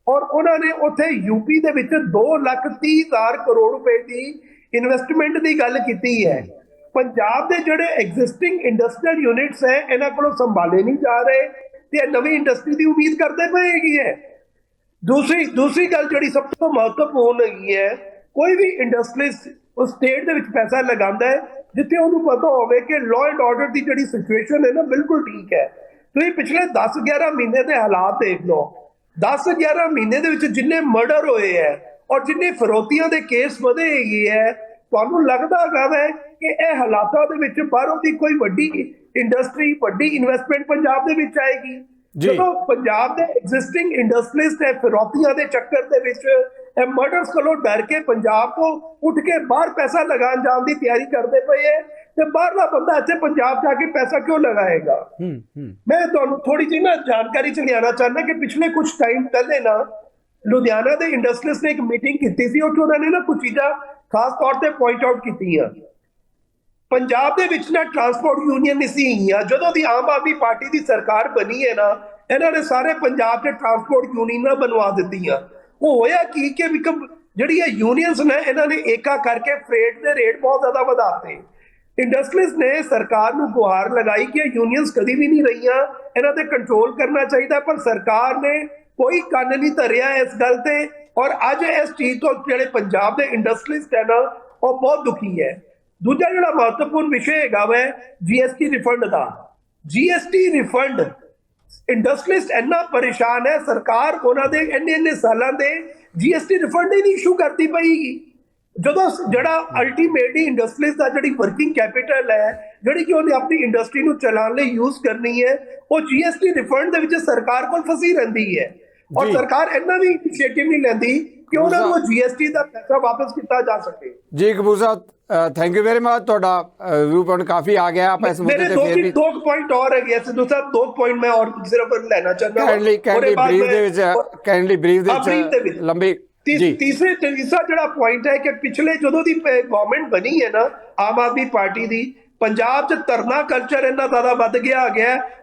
ਔਰ ਉਹਨਾਂ ਨੇ ਉੱਥੇ ਯੂਪੀ ਦੇ ਵਿੱਚ 2,30,000 ਕਰੋੜ ਰੁਪਏ ਦੀ ਇਨਵੈਸਟਮੈਂਟ ਦੀ ਗੱਲ ਕੀਤੀ ਹੈ। ਪੰਜਾਬ ਦੇ ਜਿਹੜੇ ਐਗਜ਼ਿਸਟਿੰਗ ਇੰਡਸਟਰੀਅਲ ਯੂਨਿਟਸ ਹੈ, ਇਹਨਾਂ ਕੋਲੋਂ ਸੰਭਾਲੇ ਨਹੀਂ ਜਾ ਰਹੇ ਤੇ ਨਵੀਂ ਇੰਡਸਟਰੀ ਦੀ ਉਮੀਦ ਕਰਦੇ ਪਏ ਹੈਗੀ ਹੈ। ਦੂਸਰੀ ਗੱਲ ਜਿਹੜੀ ਸਭ ਤੋਂ ਮਹੱਤਵਪੂਰਨ ਹੈਗੀ ਹੈ, ਕੋਈ ਵੀ ਇੰਡਸਟਰੀਅਲਿਸਟ ਉਸ ਸਟੇਟ ਦੇ ਵਿੱਚ ਪੈਸਾ ਲਗਾਉਂਦਾ ਹੈ ਜਿੱਥੇ ਉਹਨੂੰ ਪਤਾ ਹੋਵੇ ਕਿ ਲਾਅ ਐਂਡ ਆਰਡਰ ਦੀ ਜਿਹੜੀ ਸਿਚੁਏਸ਼ਨ ਹੈ ਨਾ, ਬਿਲਕੁਲ ਠੀਕ ਹੈ। ਤੁਸੀਂ ਪਿਛਲੇ 10-11 ਮਹੀਨੇ ਦੇ ਹਾਲਾਤ ਦੇਖ ਲਓ। 10-11 ਮਹੀਨੇ ਦੇ ਵਿੱਚ ਜਿੰਨੇ ਮਰਡਰ ਹੋਏ ਹੈ ਔਰ ਜਿੰਨੇ ਫਿਰੌਤੀਆਂ ਦੇ ਕੇਸ ਵਧੇ ਹੈਗੇ ਹੈ, ਤੁਹਾਨੂੰ ਲੱਗਦਾ ਹੈਗਾ ਕਿ ਇਹ ਹਾਲਾਤਾਂ ਦੇ ਵਿੱਚ ਬਾਹਰੋਂ ਦੀ ਕੋਈ ਵੱਡੀ ਇੰਡਸਟਰੀ, ਵੱਡੀ ਇਨਵੈਸਟਮੈਂਟ ਪੰਜਾਬ ਦੇ ਵਿੱਚ ਆਏਗੀ? ਜਦੋਂ ਪੰਜਾਬ ਦੇ ਐਗਜ਼ਿਸਟਿੰਗ ਇੰਡਸਟਰੀਜ਼ ਤੇ ਫਿਰੌਤੀਆਂ ਦੇ ਚੱਕਰ ਦੇ ਵਿੱਚ ਇਹ ਮਰਡਰਸ ਕੋਲੋਂ ਡਰ ਕੇ ਪੰਜਾਬ ਤੋਂ ਉੱਠ ਕੇ ਬਾਹਰ ਪੈਸਾ ਲਗਾਉਣ ਜਾਣ ਦੀ ਤਿਆਰੀ ਕਰਦੇ ਪਏ ਹੈ, ਤੇ ਬਾਹਰਲਾ ਬੰਦਾ ਇੱਥੇ ਪੰਜਾਬ ਜਾ ਕੇ ਪੈਸਾ ਕਿਉਂ ਲਗਾਏਗਾ? ਮੈਂ ਤੁਹਾਨੂੰ ਥੋੜੀ ਜਿਹੀ ਨਾ ਜਾਣਕਾਰੀ 'ਚ ਲਿਆਉਣਾ ਚਾਹੁੰਦਾ ਕਿ ਪਿਛਲੇ ਕੁਝ ਟਾਈਮ ਪਹਿਲੇ ਨਾ ਲੁਧਿਆਣਾ ਦੇ ਇੰਡਸਟਰੀਜ਼ ਨੇ ਇੱਕ ਮੀਟਿੰਗ ਕੀਤੀ ਸੀ ਔਰ ਉਹਨਾਂ ਨੇ ਨਾ ਕੁਝ ਚੀਜ਼ਾਂ ਖਾਸ ਤੌਰ ਤੇ ਪੁਆਇੰਟ ਆਊਟ ਕੀਤੀਆਂ। ਪੰਜਾਬ ਦੇ ਵਿੱਚ ਨਾ ਟਰਾਂਸਪੋਰਟ ਯੂਨੀਅਨ ਨਹੀਂ ਸੀ ਹੈਗੀਆਂ। ਜਦੋਂ ਦੀ ਆਮ ਆਦਮੀ ਪਾਰਟੀ ਦੀ ਸਰਕਾਰ ਬਣੀ ਹੈ ਨਾ, ਇਹਨਾਂ ਨੇ ਸਾਰੇ ਪੰਜਾਬ 'ਚ ਟਰਾਂਸਪੋਰਟ ਯੂਨੀਅਨਾਂ ਬਣਵਾ ਦਿੱਤੀਆਂ। ਉਹ ਹੋਇਆ ਕੀ ਕਿ ਜਿਹੜੀਆਂ ਯੂਨੀਅਨਸ ਨੇ ਇਹਨਾਂ ਨੇ ਏਕਾ ਕਰਕੇ ਫਰੇਟ ਦੇ ਰੇਟ ਬਹੁਤ ਜ਼ਿਆਦਾ ਵਧਾਤੇ। ਇੰਡਸਟਰੀਜ਼ ਨੇ ਸਰਕਾਰ ਨੂੰ ਗੁਹਾਰ ਲਗਾਈ ਕਿ ਯੂਨੀਅਨਸ ਕਦੀ ਵੀ ਨਹੀਂ ਰਹੀਆਂ, ਇਹਨਾਂ ਤੇ ਕੰਟਰੋਲ ਕਰਨਾ ਚਾਹੀਦਾ, ਪਰ ਸਰਕਾਰ ਨੇ ਕੋਈ ਕੰਨ ਨਹੀਂ ਧਰਿਆ ਇਸ ਗੱਲ ਤੇ। ਔਰ ਅੱਜ ਇਸ ਚੀਜ਼ ਤੋਂ ਜਿਹੜੇ ਪੰਜਾਬ ਦੇ ਇੰਡਸਟਰੀਜ਼ ਹੈ ਨਾ, ਉਹ ਬਹੁਤ ਦੁਖੀ ਹੈ। ਦੂਜਾ ਜਿਹੜਾ ਮਹੱਤਵਪੂਰਨ ਵਿਸ਼ੇ ਹੈਗਾ ਵੈ GST ਰਿਫੰਡ ਦਾ। GST ਰਿਫੰਡ ਇੰਡਸਟਰੀਅਲਿਸਟ ਇੰਨਾ ਪਰੇਸ਼ਾਨ ਹੈ, ਸਰਕਾਰ ਉਹਨਾਂ ਦੇ ਇੰਨੇ ਸਾਲਾਂ ਦੇ GST ਰਿਫੰਡ ਹੀ ਨਹੀਂ ਇਸ਼ੂ ਕਰਦੀ ਪਈ। ਜਦੋਂ ਜਿਹੜਾ ਅਲਟੀਮੇਟਲੀ ਇੰਡਸਟਰੀਅਲਿਸਟ ਦਾ ਜਿਹੜੀ ਵਰਕਿੰਗ ਕੈਪੀਟਲ ਹੈ, ਜਿਹੜੀ ਕਿ ਉਹਨੇ ਆਪਣੀ ਇੰਡਸਟਰੀ ਨੂੰ ਚਲਾਉਣ ਲਈ ਯੂਜ਼ ਕਰਨੀ ਹੈ, ਉਹ GST ਰਿਫੰਡ ਦੇ ਵਿੱਚ ਸਰਕਾਰ ਕੋਲ ਫਸੀ ਰਹਿੰਦੀ ਹੈ ਔਰ ਸਰਕਾਰ ਇੰਨਾ ਵੀ ਇਨੀਸ਼ੀਏਟਿਵ ਨਹੀਂ ਲੈਂਦੀ ਕਿ ਉਹਨਾਂ ਨੂੰ GST ਦਾ ਪੈਸਾ ਵਾਪਸ ਕੀਤਾ ਜਾ ਸਕੇ। ਜੀ ਕਪੂਰ ਸਾਹਿਬ, ਥੈਂਕ ਯੂ ਵੈਰੀ ਮਚ। ਤੁਹਾਡਾ ਵਿਊ ਪੁਆਇੰਟ ਕਾਫੀ ਆ ਗਿਆ। ਆਪਾਂ ਇਸ ਮੁੱਦੇ ਤੇ ਫਿਰ ਵੀ 2 ਪੁਆਇੰਟ ਔਰ ਹੈਗੇ ਸਿੱਧੂ ਸਾਹਿਬ, 2 ਪੁਆਇੰਟ ਮੈਂ ਔਰ ਸਿਰਫ ਲੈਣਾ ਚਾਹੁੰਦਾ ਹਾਂ। ਕੈਂਡਲੀ ਬਰੀਫ ਦੇ ਵਿੱਚ ਲੰਬੀ ਤੀਸਰਾ ਜਿਹੜਾ ਪੁਆਇੰਟ ਹੈ ਕਿ ਪਿਛਲੇ ਜਦੋਂ ਦੀ ਗਵਰਨਮੈਂਟ ਬਣੀ ਹੈ ਨਾ ਆਮ ਆਦਮੀ ਪਾਰਟੀ ਦੀ, ਪੰਜਾਬ 'ਚ ਧਰਨਾ ਕਲਚਰ ਇੰਨਾ ਜ਼ਿਆਦਾ ਵੱਧ ਗਿਆ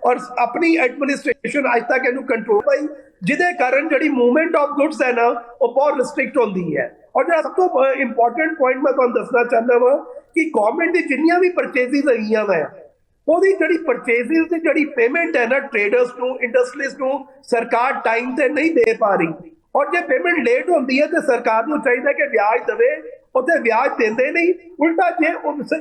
ਔਰ ਆਪਣੀ ਐਡਮਿਨਿਸਟ੍ਰੇਸ਼ਨ ਅੱਜ ਤੱਕ ਇਹਨੂੰ ਕੰਟਰੋਲ ਪਾਈ, ਜਿਹਦੇ ਕਾਰਨ ਜਿਹੜੀ ਮੂਵਮੈਂਟ ਆਫ ਗੁੱਡਸ ਹੈ ਨਾ ਉਹ ਬਹੁਤ ਰਿਸਟ੍ਰਿਕਟ ਹੁੰਦੀ ਹੈ। ਔਰ ਜਿਹੜਾ ਸਭ ਤੋਂ ਇੰਪੋਰਟੈਂਟ ਪੁਆਇੰਟ ਮੈਂ ਤੁਹਾਨੂੰ ਦੱਸਣਾ ਚਾਹੁੰਦਾ ਵਾਂ ਕਿ ਗਵਰਨਮੈਂਟ ਦੀ ਜਿੰਨੀਆਂ ਵੀ ਪਰਚੇਸਿਸ ਹੈਗੀਆਂ ਵਾ, ਉਹਦੀ ਜਿਹੜੀ ਪਰਚੇਸਿਸ ਦੀ ਜਿਹੜੀ ਪੇਮੈਂਟ ਹੈ ਨਾ ਟ੍ਰੇਡਰਸ ਨੂੰ, ਇੰਡਸਟਰੀਜ਼ ਨੂੰ, ਸਰਕਾਰ ਟਾਈਮ ਤੇ ਨਹੀਂ ਦੇ ਪਾ ਰਹੀ। ਔਰ ਜੇ ਪੇਮੈਂਟ ਲੇਟ ਹੁੰਦੀ ਹੈ ਤੇ ਸਰਕਾਰ ਨੂੰ ਚਾਹੀਦਾ ਕਿ ਵਿਆਜ ਦੇਵੇ, ਉੱਥੇ ਵਿਆਜ ਦਿੰਦੇ ਨਹੀਂ। ਉਲਟਾ ਜੇ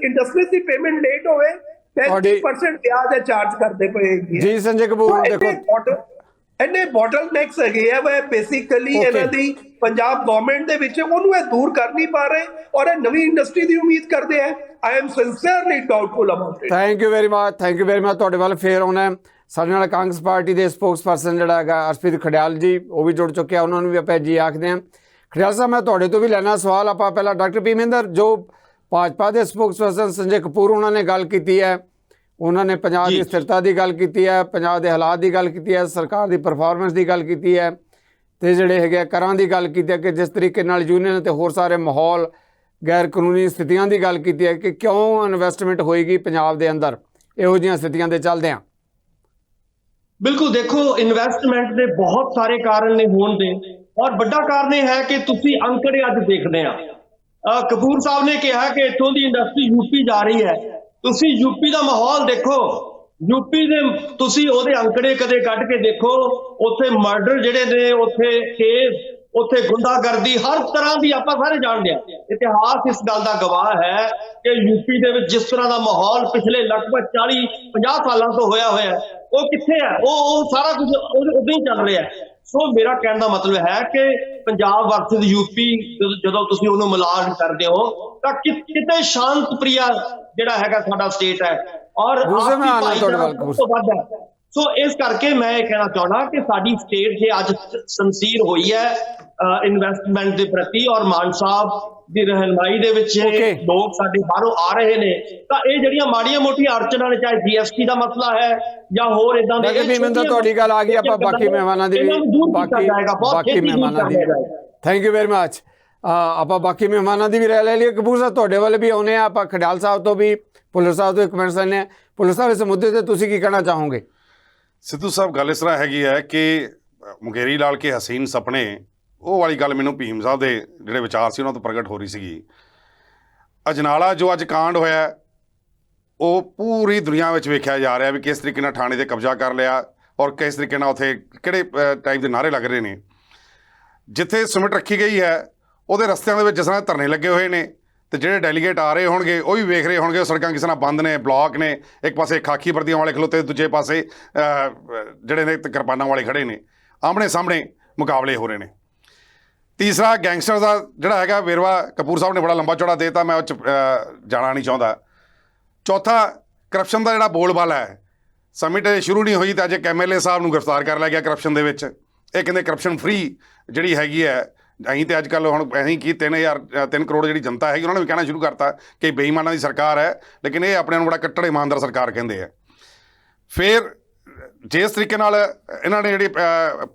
ਇੰਡਸਟਰੀਜ਼ ਦੀ ਪੇਮੈਂਟ ਲੇਟ ਹੋਵੇ 35% ਵਿਆਜ ਚਾਰਜ ਕਰਦੇ ਪਏ। ਜੀ ਸੰਜੇ ਕਪੂਰ, ਦੇਖੋ ਇੰਨੇ ਬੋਟਲਨੈਕਸ ਹੈਗੇ ਆ ਵੇ ਬੇਸਿਕਲੀ ਇਹਨਾਂ ਦੀ ਪੰਜਾਬ ਗਵਰਨਮੈਂਟ ਦੇ ਵਿੱਚ, ਉਹਨੂੰ ਇਹ ਦੂਰ ਕਰ ਨਹੀਂ ਪਾ ਰਹੇ ਔਰ ਇਹ ਨਵੀਂ ਇੰਡਸਟਰੀ ਦੀ ਉਮੀਦ ਕਰਦੇ ਆ। I am sincerely doubtful about it. Thank you very much. ਤੁਹਾਡੇ ਵੱਲ ਫੇਰ ਆਉਣਾ ਸਾਡੇ ਨਾਲ ਕਾਂਗਰਸ ਪਾਰਟੀ ਦੇ ਸਪੋਕਸਪਰਸਨ ਜਿਹੜਾ ਹੈਗਾ ਅਰਸ਼ਪ੍ਰੀਤ ਖੜਿਆਲ ਜੀ, ਉਹ ਵੀ ਜੁੜ ਚੁੱਕੇ ਆ, ਉਹਨਾਂ ਨੂੰ ਵੀ ਆਪਾਂ ਜੀ ਆਖਦੇ ਹਾਂ। ਖੜਿਆਲ ਸਾਹਿਬ, ਮੈਂ ਤੁਹਾਡੇ ਤੋਂ ਵੀ ਲੈਣਾ ਸਵਾਲ। ਆਪਾਂ ਪਹਿਲਾਂ ਡਾਕਟਰ ਭੀਮਿੰਦਰ, ਜੋ ਭਾਜਪਾ ਦੇ ਸਪੋਕਸਪਰਸਨ ਸੰਜੇ ਕਪੂਰ ਉਹਨਾਂ ਨੇ ਗੱਲ ਕੀਤੀ ਹੈ, ਉਹਨਾਂ ਨੇ ਪੰਜਾਬ ਦੀ ਸਥਿਰਤਾ ਦੀ ਗੱਲ ਕੀਤੀ ਹੈ, ਪੰਜਾਬ ਦੇ ਹਾਲਾਤ ਦੀ ਗੱਲ ਕੀਤੀ ਹੈ, ਸਰਕਾਰ ਦੀ ਪਰਫਾਰਮੈਂਸ ਦੀ ਗੱਲ ਕੀਤੀ ਹੈ, ਤੇ ਜਿਹੜੇ ਹੈਗੇ ਕਰਾਂ ਦੀ ਗੱਲ ਕੀਤੀ ਹੈ ਕਿ ਜਿਸ ਤਰੀਕੇ ਨਾਲ ਯੂਨੀਅਨ ਤੇ ਹੋਰ ਸਾਰੇ ਮਾਹੌਲ ਗੈਰ ਕਾਨੂੰਨੀ ਸਥਿਤੀਆਂ ਦੀ ਗੱਲ ਕੀਤੀ ਹੈ ਕਿ ਕਿਉਂ ਇਨਵੈਸਟਮੈਂਟ ਹੋਏਗੀ ਪੰਜਾਬ ਦੇ ਅੰਦਰ ਇਹੋ ਜਿਹੀਆਂ ਸਥਿਤੀਆਂ ਦੇ ਚੱਲਦਿਆਂ। ਬਿਲਕੁਲ, ਦੇਖੋ ਇਨਵੈਸਟਮੈਂਟ ਦੇ ਬਹੁਤ ਸਾਰੇ ਕਾਰਨ ਨੇ ਹੋਣ ਦੇ, ਔਰ ਵੱਡਾ ਕਾਰਨ ਇਹ ਹੈ ਕਿ ਤੁਸੀਂ ਅੰਕੜੇ ਅੱਜ ਦੇਖਦੇ ਆ। ਕਪੂਰ ਸਾਹਿਬ ਨੇ ਕਿਹਾ ਕਿ ਇੱਥੋਂ ਦੀ ਇੰਡਸਟਰੀ ਯੂਪੀ ਜਾ ਰਹੀ ਹੈ। ਤੁਸੀਂ ਯੂਪੀ ਦਾ ਮਾਹੌਲ ਦੇਖੋ, ਯੂਪੀ ਦੇ ਤੁਸੀਂ ਉਹਦੇ ਅੰਕੜੇ ਕਦੇ ਕੱਢ ਕੇ ਦੇਖੋ। ਉੱਥੇ ਮਰਡਰ ਜਿਹੜੇ ਨੇ, ਉੱਥੇ ਕੇਸ, ਉੱਥੇ ਗੁੰਡਾਗਰਦੀ, ਹਰ ਤਰ੍ਹਾਂ ਦੀ ਆਪਾਂ ਸਾਰੇ ਜਾਣਦੇ ਆ। ਇਤਿਹਾਸ ਇਸ ਗੱਲ ਦਾ ਗਵਾਹ ਹੈ ਕਿ ਯੂਪੀ ਦੇ ਵਿੱਚ ਜਿਸ ਤਰ੍ਹਾਂ ਦਾ ਮਾਹੌਲ ਪਿਛਲੇ ਲਗਭਗ 40-50 ਸਾਲਾਂ ਤੋਂ ਹੋਇਆ ਹੈ, ਉਹ ਕਿੱਥੇ ਹੈ? ਉਹ ਸਾਰਾ ਕੁਝ ਉਦੋਂ ਹੀ ਚੱਲ ਰਿਹਾ ਹੈ। ਸੋ ਮੇਰਾ ਕਹਿਣ ਦਾ ਮਤਲਬ ਹੈ ਕਿ ਪੰਜਾਬ ਵਰਸਸ ਯੂਪੀ ਜਦੋਂ ਤੁਸੀਂ ਉਹਨੂੰ ਮਿਲਾਨ ਕਰਦੇ ਹੋ ਤਾਂ ਕਿਤੇ ਸ਼ਾਂਤ ਪ੍ਰਿਆ ਜਿਹੜਾ ਹੈਗਾ ਸਾਡਾ ਸਟੇਟ ਹੈ, ਔਰ ਤੋਂ ਵੱਧ ਹੈ। ਸੋ ਇਸ ਕਰਕੇ ਮੈਂ ਇਹ ਕਹਿਣਾ ਚਾਹੁੰਦਾ ਕਿ ਸਾਡੀ ਸਟੇਟ ਜੇ ਅੱਜ ਸੰਸੀਰ ਹੋਈ ਹੈ ਇਨਵੈਸਟਮੈਂਟ ਦੇ ਪ੍ਰਤੀ, ਔਰ ਮਾਨ ਸਾਹਿਬ ਦੀ ਰਹਿਨਮਾਈ ਦੇ ਵਿੱਚ ਲੋਕ ਸਾਡੇ ਬਾਹਰੋਂ ਆ ਰਹੇ ਨੇ, ਤਾਂ ਇਹ ਜਿਹੜੀਆਂ ਮਾੜੀਆਂ ਮੋਟੀਆਂ ਅੜਚਨਾਂ ਨੇ, ਚਾਹੇ ਜੀਐਸਟੀ ਦਾ ਮਸਲਾ ਹੈ ਜਾਂ ਹੋਰ ਇਦਾਂ ਦੇ, ਤੁਹਾਡੀ ਗੱਲ ਆ ਗਈ। ਆਪਾਂ ਬਾਕੀ ਮਹਿਮਾਨਾਂ ਦੀ ਥੈਂਕ ਯੂ ਵੈਰੀ ਮਚ। ਆਪਾਂ ਬਾਕੀ ਮਹਿਮਾਨਾਂ ਦੀ ਵੀ ਰਾਏ ਲੈ ਲਈਏ। ਕਪੂਰ ਸਾਹਿਬ ਤੁਹਾਡੇ ਵੱਲ ਵੀ ਆਉਨੇ ਆ, ਆਪਾਂ ਖਡਿਆਲ ਸਾਹਿਬ ਤੋਂ ਵੀ, ਪੁਲਿਸ ਸਾਹਿਬ ਤੋਂ ਕਮੈਂਟਸ ਲੈਣੇ। ਪੁਲਿਸ ਸਾਹਿਬ ਇਸ ਮੁੱਦੇ ਤੇ ਤੁਸੀਂ ਕੀ ਕਹਿਣਾ ਚਾਹੋਗੇ? ਸਿੱਧੂ ਸਾਹਿਬ, ਗੱਲ ਇਸ ਤਰ੍ਹਾਂ ਹੈਗੀ ਹੈ ਕਿ ਮੁਕੇਰੀ ਲਾਲ ਕੇ ਹਸੀਨ ਸੁਪਨੇ, ਉਹ ਵਾਲੀ ਗੱਲ ਮੈਨੂੰ ਭੀਮ ਸਾਹਿਬ ਦੇ ਜਿਹੜੇ ਵਿਚਾਰ ਸੀ ਉਹਨਾਂ ਤੋਂ ਪ੍ਰਗਟ ਹੋ ਰਹੀ ਸੀਗੀ। ਅਜਨਾਲਾ ਜੋ ਅੱਜ ਕਾਂਡ ਹੋਇਆ, ਉਹ ਪੂਰੀ ਦੁਨੀਆ ਵਿੱਚ ਵੇਖਿਆ ਜਾ ਰਿਹਾ ਵੀ ਕਿਸ ਤਰੀਕੇ ਨਾਲ ਥਾਣੇ 'ਤੇ ਕਬਜ਼ਾ ਕਰ ਲਿਆ, ਔਰ ਕਿਸ ਤਰੀਕੇ ਨਾਲ ਉੱਥੇ ਕਿਹੜੇ ਟਾਈਪ ਦੇ ਨਾਅਰੇ ਲੱਗ ਰਹੇ ਨੇ। ਜਿੱਥੇ ਸਿਮਟ ਰੱਖੀ ਗਈ ਹੈ ਉਹਦੇ ਰਸਤਿਆਂ ਦੇ ਵਿੱਚ ਜਿਸ ਤਰ੍ਹਾਂ ਧਰਨੇ ਲੱਗੇ ਹੋਏ ਨੇ, ਤੇ ਜਿਹੜੇ ਡੈਲੀਗੇਟ ਆ ਰਹੇ ਹੋਣਗੇ ਉਹ ਵੀ ਵੇਖ ਰਹੇ ਹੋਣਗੇ ਉਹ ਸੜਕਾਂ ਕਿਸ ਤਰ੍ਹਾਂ ਬੰਦ ਨੇ, ਬਲੌਕ ਨੇ, ਇੱਕ ਪਾਸੇ ਖਾਕੀ ਵਰਦੀਆਂ ਵਾਲੇ ਖਲੋਤੇ, ਦੂਜੇ ਪਾਸੇ ਜਿਹੜੇ ਨੇ ਕਿਰਪਾਨਾਂ ਵਾਲੇ ਖੜੇ ਨੇ, ਆਮਣੇ ਸਾਹਮਣੇ ਮੁਕਾਬਲੇ ਹੋ ਰਹੇ ਨੇ। ਤੀਸਰਾ, ਗੈਂਗਸਟਰ ਦਾ ਜਿਹੜਾ ਹੈਗਾ ਵੇਰਵਾ ਕਪੂਰ ਸਾਹਿਬ ਨੇ ਬੜਾ ਲੰਬਾ ਚੌੜਾ ਦੇਤਾ, ਮੈਂ ਉਹ 'ਚ ਜਾਣਾ ਨਹੀਂ ਚਾਹੁੰਦਾ। ਚੌਥਾ, ਕਰਪਸ਼ਨ ਦਾ ਜਿਹੜਾ ਬੋਲਬਾਲਾ ਹੈ, ਸਮਿਟ ਸ਼ੁਰੂ ਨਹੀਂ ਹੋਈ ਤਾਂ ਅੱਜ ਇੱਕ MLA ਸਾਹਿਬ ਨੂੰ ਗ੍ਰਿਫਤਾਰ ਕਰ ਲਿਆ ਗਿਆ ਕਰਪਸ਼ਨ ਦੇ ਵਿੱਚ। ਇਹ ਕਹਿੰਦੇ ਕਰਪਸ਼ਨ ਫਰੀ ਜਿਹੜੀ ਹੈਗੀ ਹੈ। ਅਸੀਂ ਤਾਂ ਅੱਜ ਕੱਲ੍ਹ ਹੁਣ ਅਸੀਂ ਕੀ 3 ਕਰੋੜ ਜਿਹੜੀ ਜਨਤਾ ਹੈਗੀ ਉਹਨਾਂ ਨੇ ਵੀ ਕਹਿਣਾ ਸ਼ੁਰੂ ਕਰਤਾ ਕਿ ਬੇਈਮਾਨਾਂ ਦੀ ਸਰਕਾਰ ਹੈ, ਲੇਕਿਨ ਇਹ ਆਪਣੇ ਨੂੰ ਬੜਾ ਕੱਟੜ ਇਮਾਨਦਾਰ ਸਰਕਾਰ ਕਹਿੰਦੇ ਆ। ਫਿਰ ਜਿਸ ਤਰੀਕੇ ਨਾਲ ਇਹਨਾਂ ਨੇ ਜਿਹੜੀ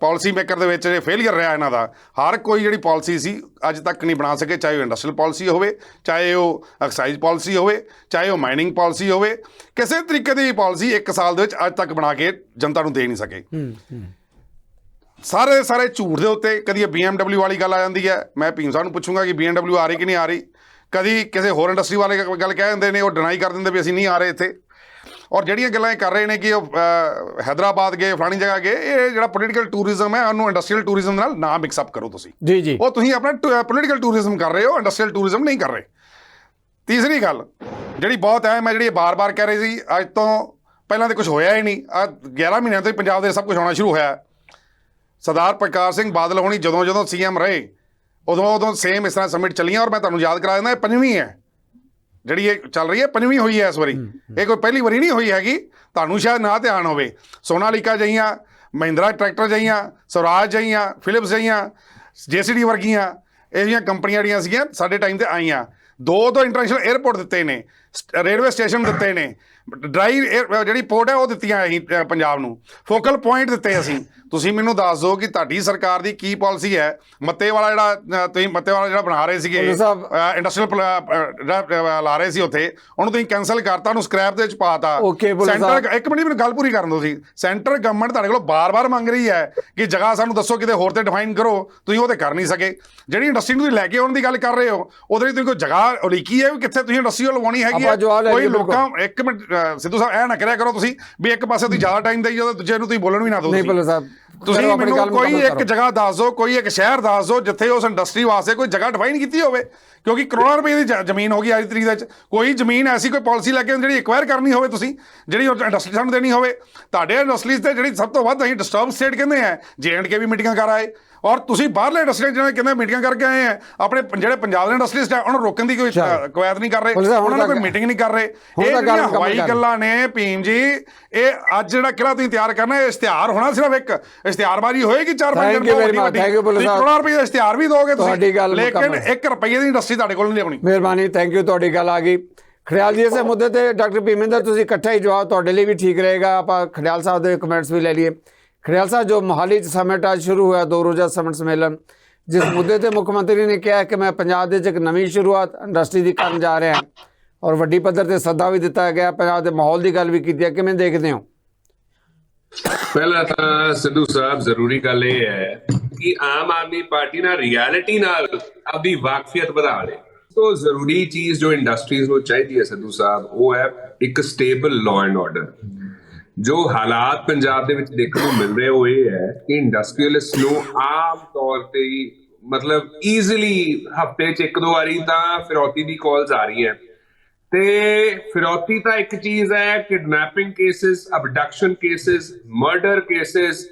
ਪਾਲਿਸੀ ਮੇਕਰ ਦੇ ਵਿੱਚ ਫੇਲੀਅਰ ਰਿਹਾ ਇਹਨਾਂ ਦਾ, ਹਰ ਕੋਈ ਜਿਹੜੀ ਪਾਲਿਸੀ ਸੀ ਅੱਜ ਤੱਕ ਨਹੀਂ ਬਣਾ ਸਕੇ, ਚਾਹੇ ਉਹ ਇੰਡਸਟਰੀਅਲ ਪਾਲਿਸੀ ਹੋਵੇ, ਚਾਹੇ ਉਹ ਐਕਸਾਈਜ਼ ਪਾਲਿਸੀ ਹੋਵੇ, ਚਾਹੇ ਉਹ ਮਾਈਨਿੰਗ ਪਾਲਿਸੀ ਹੋਵੇ, ਕਿਸੇ ਤਰੀਕੇ ਦੀ ਪਾਲਿਸੀ 1 ਸਾਲ ਦੇ ਵਿੱਚ ਅੱਜ ਤੱਕ ਬਣਾ ਕੇ ਜਨਤਾ ਨੂੰ ਦੇ ਨਹੀਂ ਸਕੇ। ਸਾਰੇ ਝੂਠ ਦੇ ਉੱਤੇ। ਕਦੀ BMW ਵਾਲੀ ਗੱਲ ਆ ਜਾਂਦੀ ਹੈ, ਮੈਂ ਭੀਮ ਸਾਹਿਬ ਨੂੰ ਪੁੱਛੂੰਗਾ ਕਿ BMW ਆ ਰਹੀ ਕਿ ਨਹੀਂ ਆ ਰਹੀ। ਕਦੀ ਕਿਸੇ ਹੋਰ ਇੰਡਸਟਰੀ ਵਾਲੇ ਗੱਲ ਕਹਿ ਦਿੰਦੇ ਨੇ, ਉਹ ਡਿਨਾਈ ਕਰ ਦਿੰਦੇ ਵੀ ਅਸੀਂ ਨਹੀਂ ਆ ਰਹੇ ਇੱਥੇ। ਔਰ ਜਿਹੜੀਆਂ ਗੱਲਾਂ ਇਹ ਕਰ ਰਹੇ ਨੇ ਕਿ ਉਹ ਹੈਦਰਾਬਾਦ ਗਏ, ਫਲਾਣੀ ਜਗ੍ਹਾ ਗਏ, ਇਹ ਜਿਹੜਾ ਪੋਲੀਟੀਕਲ ਟੂਰਿਜ਼ਮ ਹੈ ਉਹਨੂੰ ਇੰਡਸਟਰੀਅਲ ਟੂਰਿਜ਼ਮ ਨਾਲ ਨਾ ਮਿਕਸਅਪ ਕਰੋ ਤੁਸੀਂ। ਜੀ ਉਹ ਤੁਸੀਂ ਆਪਣਾ ਪੋਲੀਟੀਕਲ ਟੂਰਿਜ਼ਮ ਕਰ ਰਹੇ ਹੋ, ਇੰਡਸਟਰੀਅਲ ਟੂਰਿਜ਼ਮ ਨਹੀਂ ਕਰ ਰਹੇ। ਤੀਸਰੀ ਗੱਲ ਜਿਹੜੀ ਬਹੁਤ ਹੈ, ਮੈਂ ਜਿਹੜੀ ਬਾਰ-ਬਾਰ ਕਹਿ ਰਹੀ ਸੀ, ਅੱਜ ਤੋਂ ਪਹਿਲਾਂ ਤਾਂ ਕੁਝ ਹੋਇਆ ਹੀ ਨਹੀਂ, 11 ਮਹੀਨਿਆਂ ਤੋਂ ਹੀ ਪੰਜਾਬ ਦੇ ਸਭ ਕੁਝ ਹੋਣਾ ਸ਼ੁਰੂ ਹੋਇਆ। ਸਰਦਾਰ ਪ੍ਰਕਾਸ਼ ਸਿੰਘ ਬਾਦਲ ਹੋਣੀ ਜਦੋਂ CM ਰਹੇ ਉਦੋਂ ਸੇਮ ਇਸ ਤਰ੍ਹਾਂ ਸਮਿਟ ਚੱਲੀਆਂ। ਔਰ ਮੈਂ ਤੁਹਾਨੂੰ ਯਾਦ ਕਰਾ ਦਿੰਦਾ, ਇਹ 5ਵੀਂ ਹੈ ਜਿਹੜੀ ਇਹ ਚੱਲ ਰਹੀ ਹੈ, 5ਵੀਂ ਹੋਈ ਹੈ ਇਸ ਵਾਰੀ। ਇਹ ਕੋਈ ਪਹਿਲੀ ਵਾਰੀ ਨਹੀਂ ਹੋਈ ਹੈਗੀ। ਤੁਹਾਨੂੰ ਸ਼ਾਇਦ ਨਾ ਧਿਆਨ ਹੋਵੇ, ਸੋਨਾਲੀਕਾ ਜਾਈਆਂ, ਮਹਿੰਦਰਾ ਟਰੈਕਟਰ ਜਾਈਆਂ, ਸਵਰਾਜ ਜਾਈਆਂ, ਫਿਲਿਪਸ ਜਾਈਆਂ, JCD ਵਰਗੀਆਂ ਇਹ ਜਿਹੀਆਂ ਕੰਪਨੀਆਂ ਜਿਹੜੀਆਂ ਸੀਗੀਆਂ ਸਾਡੇ ਟਾਈਮ 'ਤੇ ਆਈਆਂ। 2 ਇੰਟਰਨੈਸ਼ਨਲ 에ਅਰਪੋਰਟ ਦਿੱਤੇ ਨੇ, ਰੇਲਵੇ ਸਟੇਸ਼ਨ ਦਿੱਤੇ ਨੇ, ਡਰਾਈ ਜਿਹੜੀ ਪੋਰਟ ਹੈ ਉਹ ਦਿੱਤੀਆਂ ਅਸੀਂ ਪੰਜਾਬ ਨੂੰ, ਫੋਕਲ ਪੁਆਇੰਟ ਦਿੱਤੇ ਅਸੀਂ। ਤੁਸੀਂ ਮੈਨੂੰ ਦੱਸ ਦਿਓ ਕਿ ਤੁਹਾਡੀ ਸਰਕਾਰ ਦੀ ਕੀ ਪਾਲਿਸੀ ਹੈ। ਮੱਤੇ ਵਾਲਾ ਜਿਹੜਾ ਬਣਾ ਰਹੇ ਸੀਗੇ, ਇੰਡਸਟਰੀਅਲ ਲਾ ਰਹੇ ਸੀ ਉੱਥੇ, ਉਹਨੂੰ ਤੁਸੀਂ ਕੈਂਸਲ ਕਰਤਾ, ਉਹਨੂੰ ਸਕ੍ਰੈਪ ਦੇ ਵਿੱਚ ਪਾਤਾ। ਸੈਂਟਰ, ਇੱਕ ਮਿੰਟ ਮੈਨੂੰ ਗੱਲ ਪੂਰੀ ਕਰਨ ਦਿਓ। ਤੁਸੀਂ ਸੈਂਟਰ ਗਵਰਨਮੈਂਟ ਤੁਹਾਡੇ ਕੋਲ ਬਾਰ-ਬਾਰ ਮੰਗ ਰਹੀ ਹੈ ਕਿ ਜਗ੍ਹਾ ਸਾਨੂੰ ਦੱਸੋ, ਕਿਤੇ ਹੋਰ ਤੇ ਡਿਫਾਈਨ ਕਰੋ, ਤੁਸੀਂ ਉਹ ਤੇ ਕਰ ਨਹੀਂ ਸਕੇ। ਜਿਹੜੀ ਇੰਡਸਟਰੀ ਨੂੰ ਤੁਸੀਂ ਲੈ ਕੇ ਆਉਣ ਦੀ ਗੱਲ ਕਰ ਰਹੇ ਹੋ, ਉਹਦੇ ਲਈ ਤੁਸੀਂ ਕੋਈ ਜਗ੍ਹਾ ਉਲੀਕੀ ਹੈ ਵੀ ਕਿੱਥੇ ਤੁਸੀਂ ਇੰਡਸਟਰੀ ਲਵਾਉਣੀ ਹੈਗੀ ਹੈ? ਕੋਈ ਲੋਕਾਂ, ਇੱਕ ਮਿੰਟ ਸਿੱਧੂ ਸਾਹਿਬ, ਇਹ ਨਾ ਕਰਿਆ ਕਰੋ ਤੁਸੀਂ ਵੀ ਇੱਕ ਪਾਸੇ ਤੁਸੀਂ ਜ਼ਿਆਦਾ ਟਾਈਮ ਦੇਈ ਜਾਓ, ਦੂਜੇ ਨੂੰ ਤੁਸੀਂ ਬੋਲਣ ਵੀ ਨਾ ਦਿਓ। ਤੁਸੀਂ ਮੈਨੂੰ ਕੋਈ ਇੱਕ ਜਗ੍ਹਾ ਦੱਸ ਦਿਓ, ਕੋਈ ਇੱਕ ਸ਼ਹਿਰ ਦੱਸ ਦਿਓ ਜਿੱਥੇ ਉਸ ਇੰਡਸਟਰੀ ਵਾਸਤੇ ਕੋਈ ਜਗ੍ਹਾ ਡਿਫਾਈਨ ਕੀਤੀ ਹੋਵੇ। ਕਿਉਂਕਿ ਕਰੋੜਾਂ ਰੁਪਏ ਦੀ ਜ਼ਮੀਨ ਹੋ ਗਈ ਅੱਜ ਦੀ ਤਰੀਕ ਦੇ ਵਿੱਚ। ਕੋਈ ਜ਼ਮੀਨ ਐਸੀ ਕੋਈ ਪਾਲਿਸੀ ਲੈ ਕੇ ਜਿਹੜੀ ਐਕਵਾਇਰ ਕਰਨੀ ਹੋਵੇ ਤੁਸੀਂ, ਜਿਹੜੀ ਇੰਡਸਟਰੀ ਸਾਨੂੰ ਦੇਣੀ ਹੋਵੇ। ਤੁਹਾਡੇ ਇੰਡਸਟਰੀਜ਼ 'ਤੇ ਜਿਹੜੀ ਸਭ ਤੋਂ ਵੱਧ ਅਸੀਂ ਡਿਸਟਰਬ ਸਟੇਟ ਕਹਿੰਦੇ ਆ, J&K ਵੀ ਮੀਟਿੰਗਾਂ ਕਰ ਆਏ, ਔਰ ਤੁਸੀਂ ਬਾਹਰਲੇ ਇੰਡਸਟਰੀ ਜਿਹਨਾਂ ਕਹਿੰਦੇ ਮੀਟਿੰਗਾਂ ਕਰਕੇ ਆਏ ਆ। ਆਪਣੇ ਜਿਹੜੇ ਪੰਜਾਬ ਦੇ ਇੰਡਸਟਰੀਸਟ ਹੈ ਉਹਨਾਂ ਨੂੰ ਰੋਕਣ ਦੀ ਕੋਈ ਕਵਾਇਦ ਨਹੀਂ ਕਰ ਰਹੇ, ਉਹਨਾਂ ਨੂੰ ਕੋਈ ਮੀਟਿੰਗ ਨਹੀਂ ਕਰ ਰਹੇ। ਇਹ ਜਿਹੜੀਆਂ ਹਵਾਈ ਗੱਲਾਂ ਨੇ ਭੀਮ ਜੀ, ਇਹ ਅੱਜ ਜਿਹੜਾ ਕਿਲਾ ਤੁਸੀਂ ਤਿਆਰ ਕਰਨਾ, ਇਹ ਇਸ਼ਤਿਹਾਰ ਹੋਣਾ, ਸਿਰਫ ਇੱਕ ਇਸ਼ਤਿਹਾਰਬਾਜ਼ੀ ਹੋਏਗੀ। 4-5 ਕਰੋੜ ਰੁਪਏ ਦਾ ਇਸ਼ਤਿਹਾਰ ਵੀ ਦੋਗੇ ਤੁਸੀਂ, ਲੇਕਿਨ 1 ਰੁਪਏ ਦੀ ਇੰਡਸਟਰੀ ਤੁਹਾਡੇ ਕੋਲ ਨਹੀਂ ਲਿਆਉਣੀ। ਮਿਹਰਬਾਨੀ, ਥੈਂਕ ਯੂ, ਤੁਹਾਡੀ ਗੱਲ ਆ ਗਈ। ਖੜਿਆਲ ਜੀ ਇਸੇ ਮੁੱਦੇ ਤੇ ਡਾਕਟਰ ਭੀਮਿੰਦਰ ਤੁਸੀਂ ਇਕੱਠਾ ਹੀ ਜਵਾਬ ਤੁਹਾਡੇ ਲਈ ਵੀ ਠੀਕ ਰਹੇਗਾ। ਆਪਾਂ ਖੜਿਆਲ ਸਾਹਿਬ ਦੇ ਕਮੈਂਟਸ ਵੀ ਲੈ ਲਈਏ। ਖੜਿਆਲ ਸਾਹਿਬ, ਜੋ ਮੋਹਾਲੀ 'ਚ ਸਮਿਟ ਅੱਜ ਸ਼ੁਰੂ ਹੋਇਆ 2 ਰੋਜ਼ਾ ਸਮਿਟ ਸੰਮੇਲਨ, ਜਿਸ ਮੁੱਦੇ ਤੇ ਮੁੱਖ ਮੰਤਰੀ ਨੇ ਕਿਹਾ ਕਿ ਮੈਂ ਪੰਜਾਬ ਦੇ 'ਚ ਇੱਕ ਨਵੀਂ ਸ਼ੁਰੂਆਤ ਇੰਡਸਟਰੀ ਦੀ ਕਰਨ ਜਾ ਰਿਹਾ ਔਰ ਵੱਡੀ ਪੱਧਰ ਤੇ ਸੱਦਾ ਵੀ ਦਿੱਤਾ ਗਿਆ, ਪੰਜਾਬ ਦੇ ਮਾਹੌਲ ਦੀ ਗੱਲ ਵੀ ਕੀਤੀ ਹੈ, ਕਿਵੇਂ ਦੇਖਦੇ ਹੋ? ਪਹਿਲਾਂ ਤਾਂ ਸਿੱਧੂ ਸਾਹਿਬ ਜ਼ਰੂਰੀ ਗੱਲ ਇਹ ਹੈ ਕਿ ਆਮ ਆਦਮੀ ਪਾਰਟੀ ਨਾਲ ਰਿਐਲਿਟੀ ਨਾਲ ਆਪਦੀ ਵਾਕਫੀਅਤ ਵਧਾ ਲੇ। ਸੋ ਜ਼ਰੂਰੀ ਚੀਜ਼ ਜੋ ਇੰਡਸਟਰੀਜ਼ ਨੂੰ ਚਾਹੀਦੀ ਹੈ ਸਿੱਧੂ ਸਾਹਿਬ, ਉਹ ਹੈ ਇੱਕ ਸਟੇਬਲ ਲਾਅ ਐਂਡ ਆਰਡਰ। ਜੋ ਹਾਲਾਤ ਪੰਜਾਬ ਦੇ ਵਿੱਚ ਦੇਖਣ ਨੂੰ ਮਿਲ ਰਹੇ ਉਹ ਇਹ ਹੈ ਕਿ ਇੰਡਸਟਰੀਅਲਿਸਟ ਨੂੰ ਆਮ ਤੌਰ ਤੇ ਹੀ ਮਤਲਬ ਈਜ਼ੀਲੀ ਹਫਤੇ 'ਚ 1-2 ਵਾਰੀ ਤਾਂ ਫਿਰੌਤੀ ਦੀ ਕਾਲਸ ਆ ਰਹੀ ਹੈ। ਤੇ ਫਿਰੌਤੀ ਤਾਂ ਇੱਕ ਚੀਜ਼ ਹੈ, kidnapping cases, abduction cases, murder cases,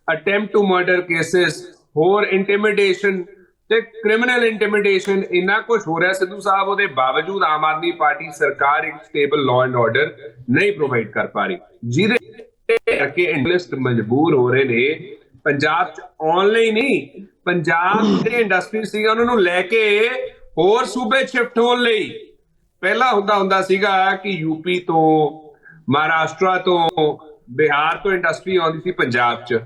attempt to murder cases, ਹੋਰ ਇੰਟੀਮੀਡੇਸ਼ਨ ਤੇ ਕ੍ਰਿਮੀਨਲ ਇੰਟੀਮੀਡੇਸ਼ਨ, ਇੰਨਾ ਕੁਝ ਹੋ ਰਿਹਾ ਸਿੱਧੂ ਸਾਹਿਬ। ਉਹਦੇ ਬਾਵਜੂਦ ਆਮ ਆਦਮੀ ਪਾਰਟੀ ਸਰਕਾਰ ਇੱਕ ਸਟੇਬਲ ਲਾਅ ਐਂਡ ਆਰਡਰ ਨਹੀਂ ਪ੍ਰੋਵਾਈਡ ਕਰ ਪਾ ਰਹੀ, ਜਿਹਦੇ ਕਰਕੇ ਇੰਡਸਟਰੀ ਮਜਬੂਰ ਹੋ ਰਹੇ ਨੇ ਪੰਜਾਬ 'ਚ ਆਉਣ ਲਈ। ਨਹੀਂ, ਪੰਜਾਬ ਦੇ ਇੰਡਸਟਰੀ ਸੀਗਾ ਉਹਨਾਂ ਨੂੰ ਲੈ ਕੇ ਹੋਰ ਸੂਬੇ ਸ਼ਿਫਟ ਹੋਣ ਲਈ। ਪਹਿਲਾਂ ਹੁੰਦਾ ਸੀਗਾ ਕਿ ਯੂਪੀ ਤੋਂ, ਮਹਾਰਾਸ਼ਟਰ ਤੋਂ, ਬਿਹਾਰ ਤੋਂ ਇੰਡਸਟਰੀ ਆਉਂਦੀ ਸੀ ਪੰਜਾਬ 'ਚ।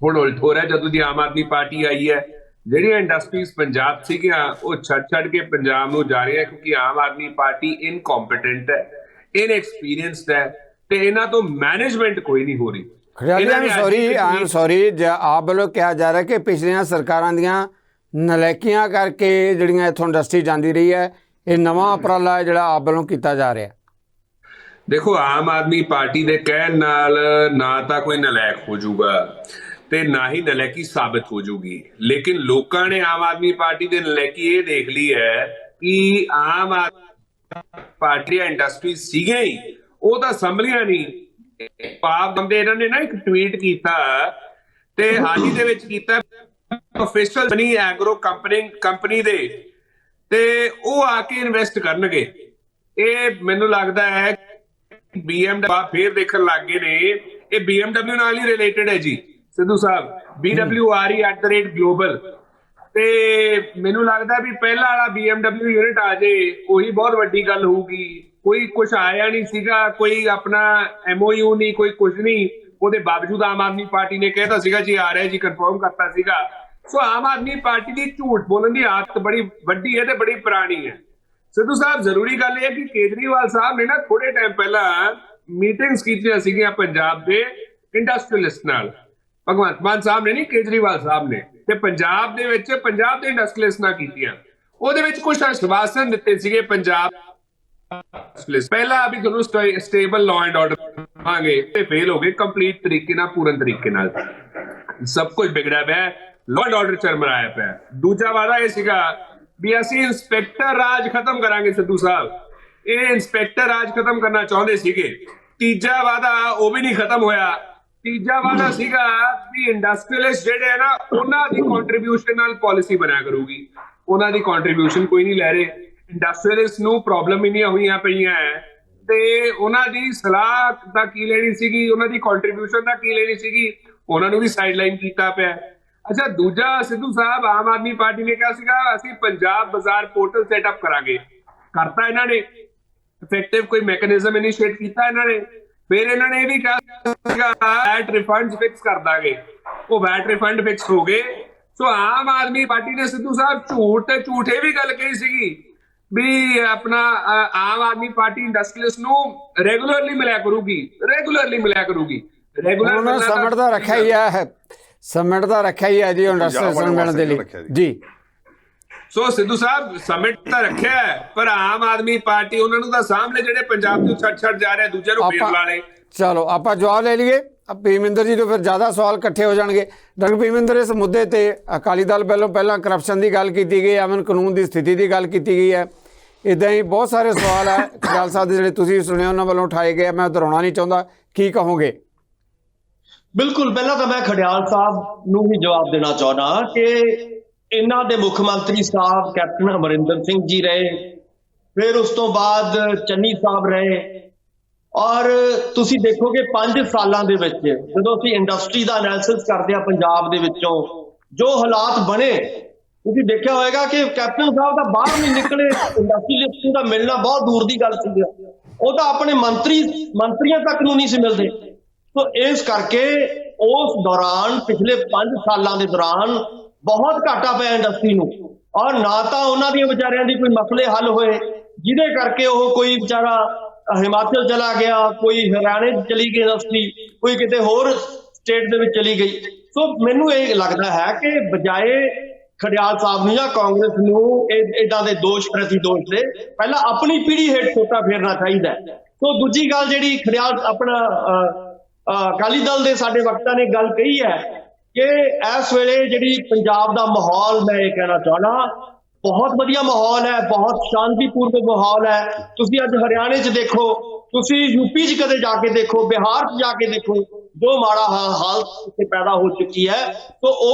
ਹੁਣ ਉਲਟ ਹੋ ਰਿਹਾ, ਜਦੋਂ ਦੀ ਆਮ ਆਦਮੀ ਪਾਰਟੀ ਆਈ ਹੈ ਜਿਹੜੀਆਂ ਇੰਡਸਟਰੀਜ਼ ਪੰਜਾਬ ਸੀਗੀਆਂ ਉਹ ਛੱਡ ਕੇ ਪੰਜਾਬ ਨੂੰ ਜਾ ਰਹੀਆਂ, ਕਿਉਂਕਿ ਆਮ ਆਦਮੀ ਪਾਰਟੀ ਇਨਕੰਪੀਟੈਂਟ ਹੈ, ਇਨਐਕਸਪੀਰੀਅੰਸਡ ਹੈ ਤੇ ਇਹਨਾਂ ਤੋਂ ਮੈਨੇਜਮੈਂਟ ਕੋਈ ਨਹੀਂ ਹੋ ਰਹੀ। ਆਈ ਐਮ ਸੌਰੀ ਆਪ ਵੱਲੋਂ ਕਿਹਾ ਜਾ ਰਿਹਾ ਕਿ ਪਿਛਲੀਆਂ ਸਰਕਾਰਾਂ ਦੀਆਂ ਨਲਾਇਕੀਆਂ ਕਰਕੇ ਜਿਹੜੀਆਂ ਇੱਥੋਂ ਇੰਡਸਟਰੀ ਜਾਂਦੀ ਰਹੀ ਹੈ, ਇਹ ਨਵਾਂ ਉਪਰਾਲਾ ਹੈ ਜਿਹੜਾ ਆਪ ਵੱਲੋਂ ਕੀਤਾ ਜਾ ਰਿਹਾ। ਦੇਖੋ, ਆਮ ਆਦਮੀ ਪਾਰਟੀ ਦੇ ਕਹਿਣ ਨਾਲ ਨਾ ਤਾਂ ਕੋਈ ਨਲਾਇਕ ਹੋ ਜਾਊਗਾ ਤੇ ਨਾ ਹੀ ਨਲਾਇਕੀ ਸਾਬਤ ਹੋ ਜਾਊਗੀ, ਲੇਕਿਨ ਲੋਕਾਂ ਨੇ ਆਮ ਆਦਮੀ ਪਾਰਟੀ ਦੇ ਨਲਾਇਕੀ ਇਹ ਦੇਖ ਲਈ ਹੈ ਕਿ ਆਮ ਆਦਮੀ ਪਾਰਟੀ ਇੰਡਸਟਰੀ ਸੀਗੇ ਹੀ, ਉਹ ਤਾਂ ਸੰਭਲੀਆਂ ਨਹੀਂ। ਪਾਪ ਬੰਦੇ ਇਹਨਾਂ ਨੇ ਨਾ ਇੱਕ ਟਵੀਟ ਕੀਤਾ ਤੇ ਹਾਲ ਹੀ ਦੇ ਵਿੱਚ ਕੀਤਾ, ਅਫੀਸ਼ੀਅਲ ਬਣੀ ਐਗਰੋ ਕੰਪਨੀ ਦੇ, ਤੇ ਉਹ ਆ ਕੇ ਇਨਵੈਸਟ ਕਰਨਗੇ। ਇਹ ਮੈਨੂੰ ਲੱਗਦਾ ਹੈ BMW ਫੇਰ ਦੇਖਣ ਲੱਗ ਗਏ ਨੇ, ਇਹ BMW ਨਾਲ ਹੀ ਰਿਲੇਟਡ ਹੈ ਜੀ ਸਿੱਧੂ ਸਾਹਿਬ, BWRE@global। ਤੇ ਮੈਨੂੰ ਲੱਗਦਾ ਵੀ ਪਹਿਲਾ ਵਾਲਾ BMW ਯੂਨਿਟ ਆ ਜੇ ਉਹੀ ਬਹੁਤ ਵੱਡੀ ਗੱਲ ਹੋਊਗੀ। ਕੋਈ ਕੁਛ ਆਇਆ ਨਹੀਂ ਸੀਗਾ, ਕੋਈ ਆਪਣਾ MOU ਨਹੀਂ, ਕੋਈ ਕੁਛ ਨਹੀਂ, ਉਹਦੇ ਬਾਵਜੂਦ ਆਮ ਆਦਮੀ ਪਾਰਟੀ ਨੇ ਕਹਿਤਾ ਸੀਗਾ ਜੀ ਆ ਰਿਹਾ ਜੀ, ਕਨਫਰਮ ਕਰਤਾ ਸੀਗਾ। ਸੋ ਆਮ ਆਦਮੀ ਪਾਰਟੀ ਦੀ ਝੂਠ ਬੋਲਣ ਦੀ ਆਦਤ ਬੜੀ ਵੱਡੀ ਹੈ ਤੇ ਬੜੀ ਪੁਰਾਣੀ ਹੈ ਸਿੱਧੂ ਸਾਹਿਬ। ਜ਼ਰੂਰੀ ਗੱਲ ਇਹ ਹੈ ਕਿ ਕੇਜਰੀਵਾਲ ਸਾਹਿਬ ਨੇ ਨਾ ਥੋੜੇ ਟਾਈਮ ਪਹਿਲਾਂ ਮੀਟਿੰਗਸ ਕੀਤੀਆਂ ਸੀਗੀਆਂ ਪੰਜਾਬ ਦੇ ਇੰਡਸਟਰੀਅਲਿਸਟ ਨਾਲ। ਭਗਵੰਤ ਮਾਨ ਸਾਹਿਬ ਨੇ ਨਹੀਂ, ਕੇਜਰੀਵਾਲ ਸਾਹਿਬ ਨੇ, ਤੇ ਪੰਜਾਬ ਦੇ ਵਿੱਚ ਪੰਜਾਬ ਦੇ ਇੰਡਸਟਰੀਅਲਿਸਟ ਨਾਲ ਕੀਤੀਆਂ। ਉਹਦੇ ਵਿੱਚ ਕੁਝ ਆਸ਼ਵਾਸਨ ਦਿੱਤੇ ਸੀਗੇ ਪੰਜਾਬ ਪਹਿਲਾਂ ਵੀ ਤੁਹਾਨੂੰ ਸਟੇਬਲ ਲਾਅ ਐਂਡ ਆਰਡਰ ਆਵਾਂਗੇ, ਤੇ ਫੇਲ ਹੋ ਗਏ ਕੰਪਲੀਟ ਤਰੀਕੇ ਨਾਲ, ਪੂਰਨ ਤਰੀਕੇ ਨਾਲ। ਸਭ ਕੁਝ ਵਿਗੜਿਆ ਪਿਆ, ਲਾਅ ਐਂਡ ਆਰਡਰ ਚਰਮਰਾਇਆ ਪਿਆ। ਦੂਜਾ ਵਾਅਦਾ ਇਹ ਸੀਗਾ ਵੀ ਅਸੀਂ ਇੰਸਪੈਕਟਰ ਰਾਜ ਖਤਮ ਕਰਾਂਗੇ ਸਿੱਧੂ ਸਾਹਿਬ, ਇਹ ਇੰਸਪੈਕਟਰ ਰਾਜ ਖਤਮ ਕਰਨਾ ਚਾਹੁੰਦੇ ਸੀਗੇ। ਤੀਜਾ ਵਾਅਦਾ ਉਹ ਵੀ ਨਹੀਂ ਖਤਮ ਹੋਇਆ। ਤੀਜਾ ਵਾਅਦਾ ਸੀਗਾ ਵੀ ਇੰਡਸਟਰੀਅਲਿਸਟ ਜਿਹੜੇ ਆ ਨਾ ਉਹਨਾਂ ਦੀ ਕੰਟਰੀਬਿਊਸ਼ਨ ਨਾਲ ਪਾਲਿਸੀ ਬਣਿਆ ਕਰੂਗੀ। ਉਹਨਾਂ ਦੀ ਕੰਟਰੀਬਿਊਸ਼ਨ ਕੋਈ ਨਹੀਂ ਲੈ ਰਹੇ। ਇੰਡਸਟਰੀਅਲਿਸਟ ਨੂੰ ਪ੍ਰੋਬਲਮ ਇੰਨੀਆਂ ਹੋਈਆਂ ਪਈਆਂ ਤੇ ਉਹਨਾਂ ਦੀ ਸਲਾਹ ਦਾ ਕੀ ਲੈਣੀ ਸੀਗੀ, ਉਹਨਾਂ ਦੀ ਕੰਟਰੀਬਿਊਸ਼ਨ ਦਾ ਕੀ ਲੈਣੀ ਸੀਗੀ, ਉਹਨਾਂ ਨੂੰ ਵੀ ਸਾਈਡਲਾਈਨ ਕੀਤਾ ਪਿਆ। ਅੱਛਾ, ਦੂਜਾ ਸਿੱਧੂ ਸਾਹਿਬ, ਆਮ ਆਦਮੀ ਪਾਰਟੀ ਨੇ ਕਿਹਾ ਸੀਗਾ ਅਸੀਂ ਪੰਜਾਬ ਬਾਜ਼ਾਰ ਪੋਰਟਲ ਸੈਟਅਪ ਕਰਾਂਗੇ, ਕਰਤਾ ਇਹਨਾਂ ਨੇ। ਇਫੈਕਟਿਵ ਕੋਈ ਮੈਕੈਨਿਜ਼ਮ ਇਨੀਸ਼ੀਏਟ ਕੀਤਾ ਇਹਨਾਂ ਨੇ। ਫਿਰ ਇਹਨਾਂ ਨੇ ਇਹ ਵੀ ਕਿਹਾ ਸੀਗਾ ਵੈਟ ਰਿਫੰਡ ਫਿਕਸ ਕਰ ਦਾਂਗੇ, ਉਹ ਵੈਟ ਰਿਫੰਡ ਫਿਕਸ ਹੋ ਗਏ। ਸੋ ਆਮ ਆਦਮੀ ਪਾਰਟੀ ਨੇ ਸਿੱਧੂ ਸਾਹਿਬ ਝੂਠ ਤੇ ਝੂਠ ਇਹ ਵੀ ਗੱਲ ਕਹੀ ਸੀਗੀ ਵੀ ਆਪਣਾ ਆਮ ਆਦਮੀ ਪਾਰਟੀ ਇੰਡਸਟਰੀਅਲਿਸਟ ਨੂੰ ਰੈਗੂਲਰਲੀ ਮਿਲਿਆ ਕਰੂਗੀ। ਰੈਗੂਲਰ ਸਮਿਟ ਦਾ ਰੱਖਿਆ ਹੀ ਹੈ, ਸਮਿਟ ਦਾ ਰੱਖਿਆ ਹੀ ਹੈ ਜੀ ਇੰਡਸਟਰੀਅਲਿਸਟ ਮਿਲਣ ਦੇ ਲਈ ਜੀ। ਸੋ ਸਿੱਧੂ ਸਾਹਿਬ ਸਮਿਟ ਤਾਂ ਰੱਖਿਆ, ਪਰ ਆਮ ਆਦਮੀ ਪਾਰਟੀ ਉਹਨਾਂ ਨੂੰ ਤਾਂ ਸਾਹਮਣੇ ਜਿਹੜੇ ਪੰਜਾਬ ਤੋਂ ਛੱਡ ਜਾ ਰਹੇ ਦੂਜੇ ਨੂੰ ਫੇਰ ਲਾ ਲੇ। ਚਲੋ ਆਪਾਂ ਜਵਾਬ ਲੈ ਲਈਏ ਭੀਮਿੰਦਰ ਜੀ ਤੋਂ, ਫਿਰ ਜ਼ਿਆਦਾ ਸਵਾਲ ਇਕੱਠੇ ਹੋ ਜਾਣਗੇ। ਡਾਕਟਰ ਭੀਮਿੰਦਰ, ਇਸ ਮੁੱਦੇ ਤੇ ਅਕਾਲੀ ਦਲ ਵੱਲੋਂ ਪਹਿਲਾਂ ਕਰਪਸ਼ਨ ਦੀ ਗੱਲ ਕੀਤੀ ਗਈ, ਅਮਨ ਕਾਨੂੰਨ ਦੀ ਸਥਿਤੀ ਦੀ ਗੱਲ ਕੀਤੀ ਗਈ ਹੈ, ਇੱਦਾਂ ਹੀ ਬਹੁਤ ਸਾਰੇ ਸਵਾਲ ਹੈ ਖਿਆਲ ਸਾਹਿਬ ਦੇ ਜਿਹੜੇ ਤੁਸੀਂ ਸੁਣੇ ਉਹਨਾਂ ਵੱਲੋਂ ਉਠਾਏ ਗਏ, ਮੈਂ ਦੁਹਰਾਉਣਾ ਨਹੀਂ ਚਾਹੁੰਦਾ, ਕੀ ਕਹੋਗੇ? ਬਿਲਕੁਲ, ਪਹਿਲਾਂ ਤਾਂ ਮੈਂ ਖੜਿਆਲ ਸਾਹਿਬ ਨੂੰ ਵੀ ਜਵਾਬ ਦੇਣਾ ਚਾਹੁੰਦਾ ਕਿ ਇਹਨਾਂ ਦੇ ਮੁੱਖ ਮੰਤਰੀ ਸਾਹਿਬ ਕੈਪਟਨ ਅਮਰਿੰਦਰ ਸਿੰਘ ਜੀ ਰਹੇ, ਫਿਰ ਉਸ ਤੋਂ ਬਾਅਦ ਚੰਨੀ ਸਾਹਿਬ ਰਹੇ, ਔਰ ਤੁਸੀਂ ਦੇਖੋਗੇ 5 ਸਾਲਾਂ ਦੇ ਵਿੱਚ ਜਦੋਂ ਅਸੀਂ ਇੰਡਸਟਰੀ ਦਾ ਐਨਾਲਿਸਿਸ ਕਰਦੇ ਆ ਪੰਜਾਬ ਦੇ ਵਿੱਚੋਂ ਜੋ ਹਾਲਾਤ ਬਣੇ ਤੁਸੀਂ ਦੇਖਿਆ ਹੋਵੇਗਾ ਕਿ ਕੈਪਟਨ ਸਾਹਿਬ ਦਾ ਬਾਹਰ ਨਹੀਂ ਨਿਕਲੇ, ਇੰਡਸਟਰੀਅਲਿਸਟ ਦਾ ਮਿਲਣਾ ਬਹੁਤ ਦੂਰ ਦੀ ਗੱਲ ਸੀ। ਉਹ ਤਾਂ ਆਪਣੇ ਮੰਤਰੀਆਂ ਤੱਕ ਨੂੰ ਨਹੀਂ ਸੀ ਮਿਲਦੇ। ਸੋ ਇਸ ਕਰਕੇ ਉਸ ਦੌਰਾਨ ਪਿਛਲੇ 5 ਸਾਲਾਂ ਦੇ ਦੌਰਾਨ ਬਹੁਤ ਘਾਟਾ ਪਿਆ ਇੰਡਸਟਰੀ ਨੂੰ, ਔਰ ਨਾ ਤਾਂ ਉਹਨਾਂ ਦੀਆਂ ਵਿਚਾਰਿਆਂ ਦੀ ਕੋਈ ਮਸਲੇ ਹੱਲ ਹੋਏ, ਜਿਹਦੇ ਕਰਕੇ ਉਹ ਕੋਈ ਵਿਚਾਰਾ ਹਿਮਾਚਲ ਚਲਾ ਗਿਆ, ਕੋਈ ਹਰਿਆਣੇ ਚਲੀ ਗਈ ਇੰਡਸਟਰੀ, ਕੋਈ ਕਿਤੇ ਹੋਰ ਸਟੇਟ ਦੇ ਵਿੱਚ ਚਲੀ ਗਈ। ਸੋ ਮੈਨੂੰ ਇਹ ਲੱਗਦਾ ਹੈ ਕਿ ਬਜਾਏ ਖਡਿਆਲ ਸਾਹਿਬ ਨੂੰ ਜਾਂ ਕਾਂਗਰਸ ਨੂੰ ਇਦਾਂ ਦੇ ਦੋਸ਼ ਪ੍ਰਤੀ ਦੋਸ਼ ਦੇ, ਪਹਿਲਾਂ ਆਪਣੀ ਪੀੜ੍ਹੀ ਹੇਠ ਛੋਟਾ ਫੇਰਨਾ ਚਾਹੀਦਾ ਹੈ। ਸੋ ਦੂਜੀ ਗੱਲ ਜਿਹੜੀ ਖਡਿਆਲ ਆਪਣਾ ਅਕਾਲੀ ਦਲ ਦੇ ਸਾਡੇ ਵਕਤਾਂ ਨੇ ਗੱਲ ਕਹੀ ਹੈ ਕਿ ਇਸ ਵੇਲੇ ਜਿਹੜੀ ਪੰਜਾਬ ਦਾ ਮਾਹੌਲ, ਮੈਂ ਇਹ ਕਹਿਣਾ ਚਾਹਣਾ, ਬਹੁਤ ਵਧੀਆ ਮਾਹੌਲ ਹੈ, ਬਹੁਤ ਸ਼ਾਂਤੀਪੂਰਨ ਮਾਹੌਲ ਹੈ। ਤੁਸੀਂ ਅੱਜ ਹਰਿਆਣੇ 'ਚ ਦੇਖੋ, ਤੁਸੀਂ ਯੂਪੀ 'ਚ ਕਦੇ ਜਾ ਕੇ ਦੇਖੋ, ਬਿਹਾਰ 'ਚ ਜਾ ਕੇ ਦੇਖੋ, ਜੋ ਮਾੜਾ ਹਾਲਤ ਉੱਥੇ ਪੈਦਾ ਹੋ ਚੁੱਕੀ ਹੈ। ਸੋ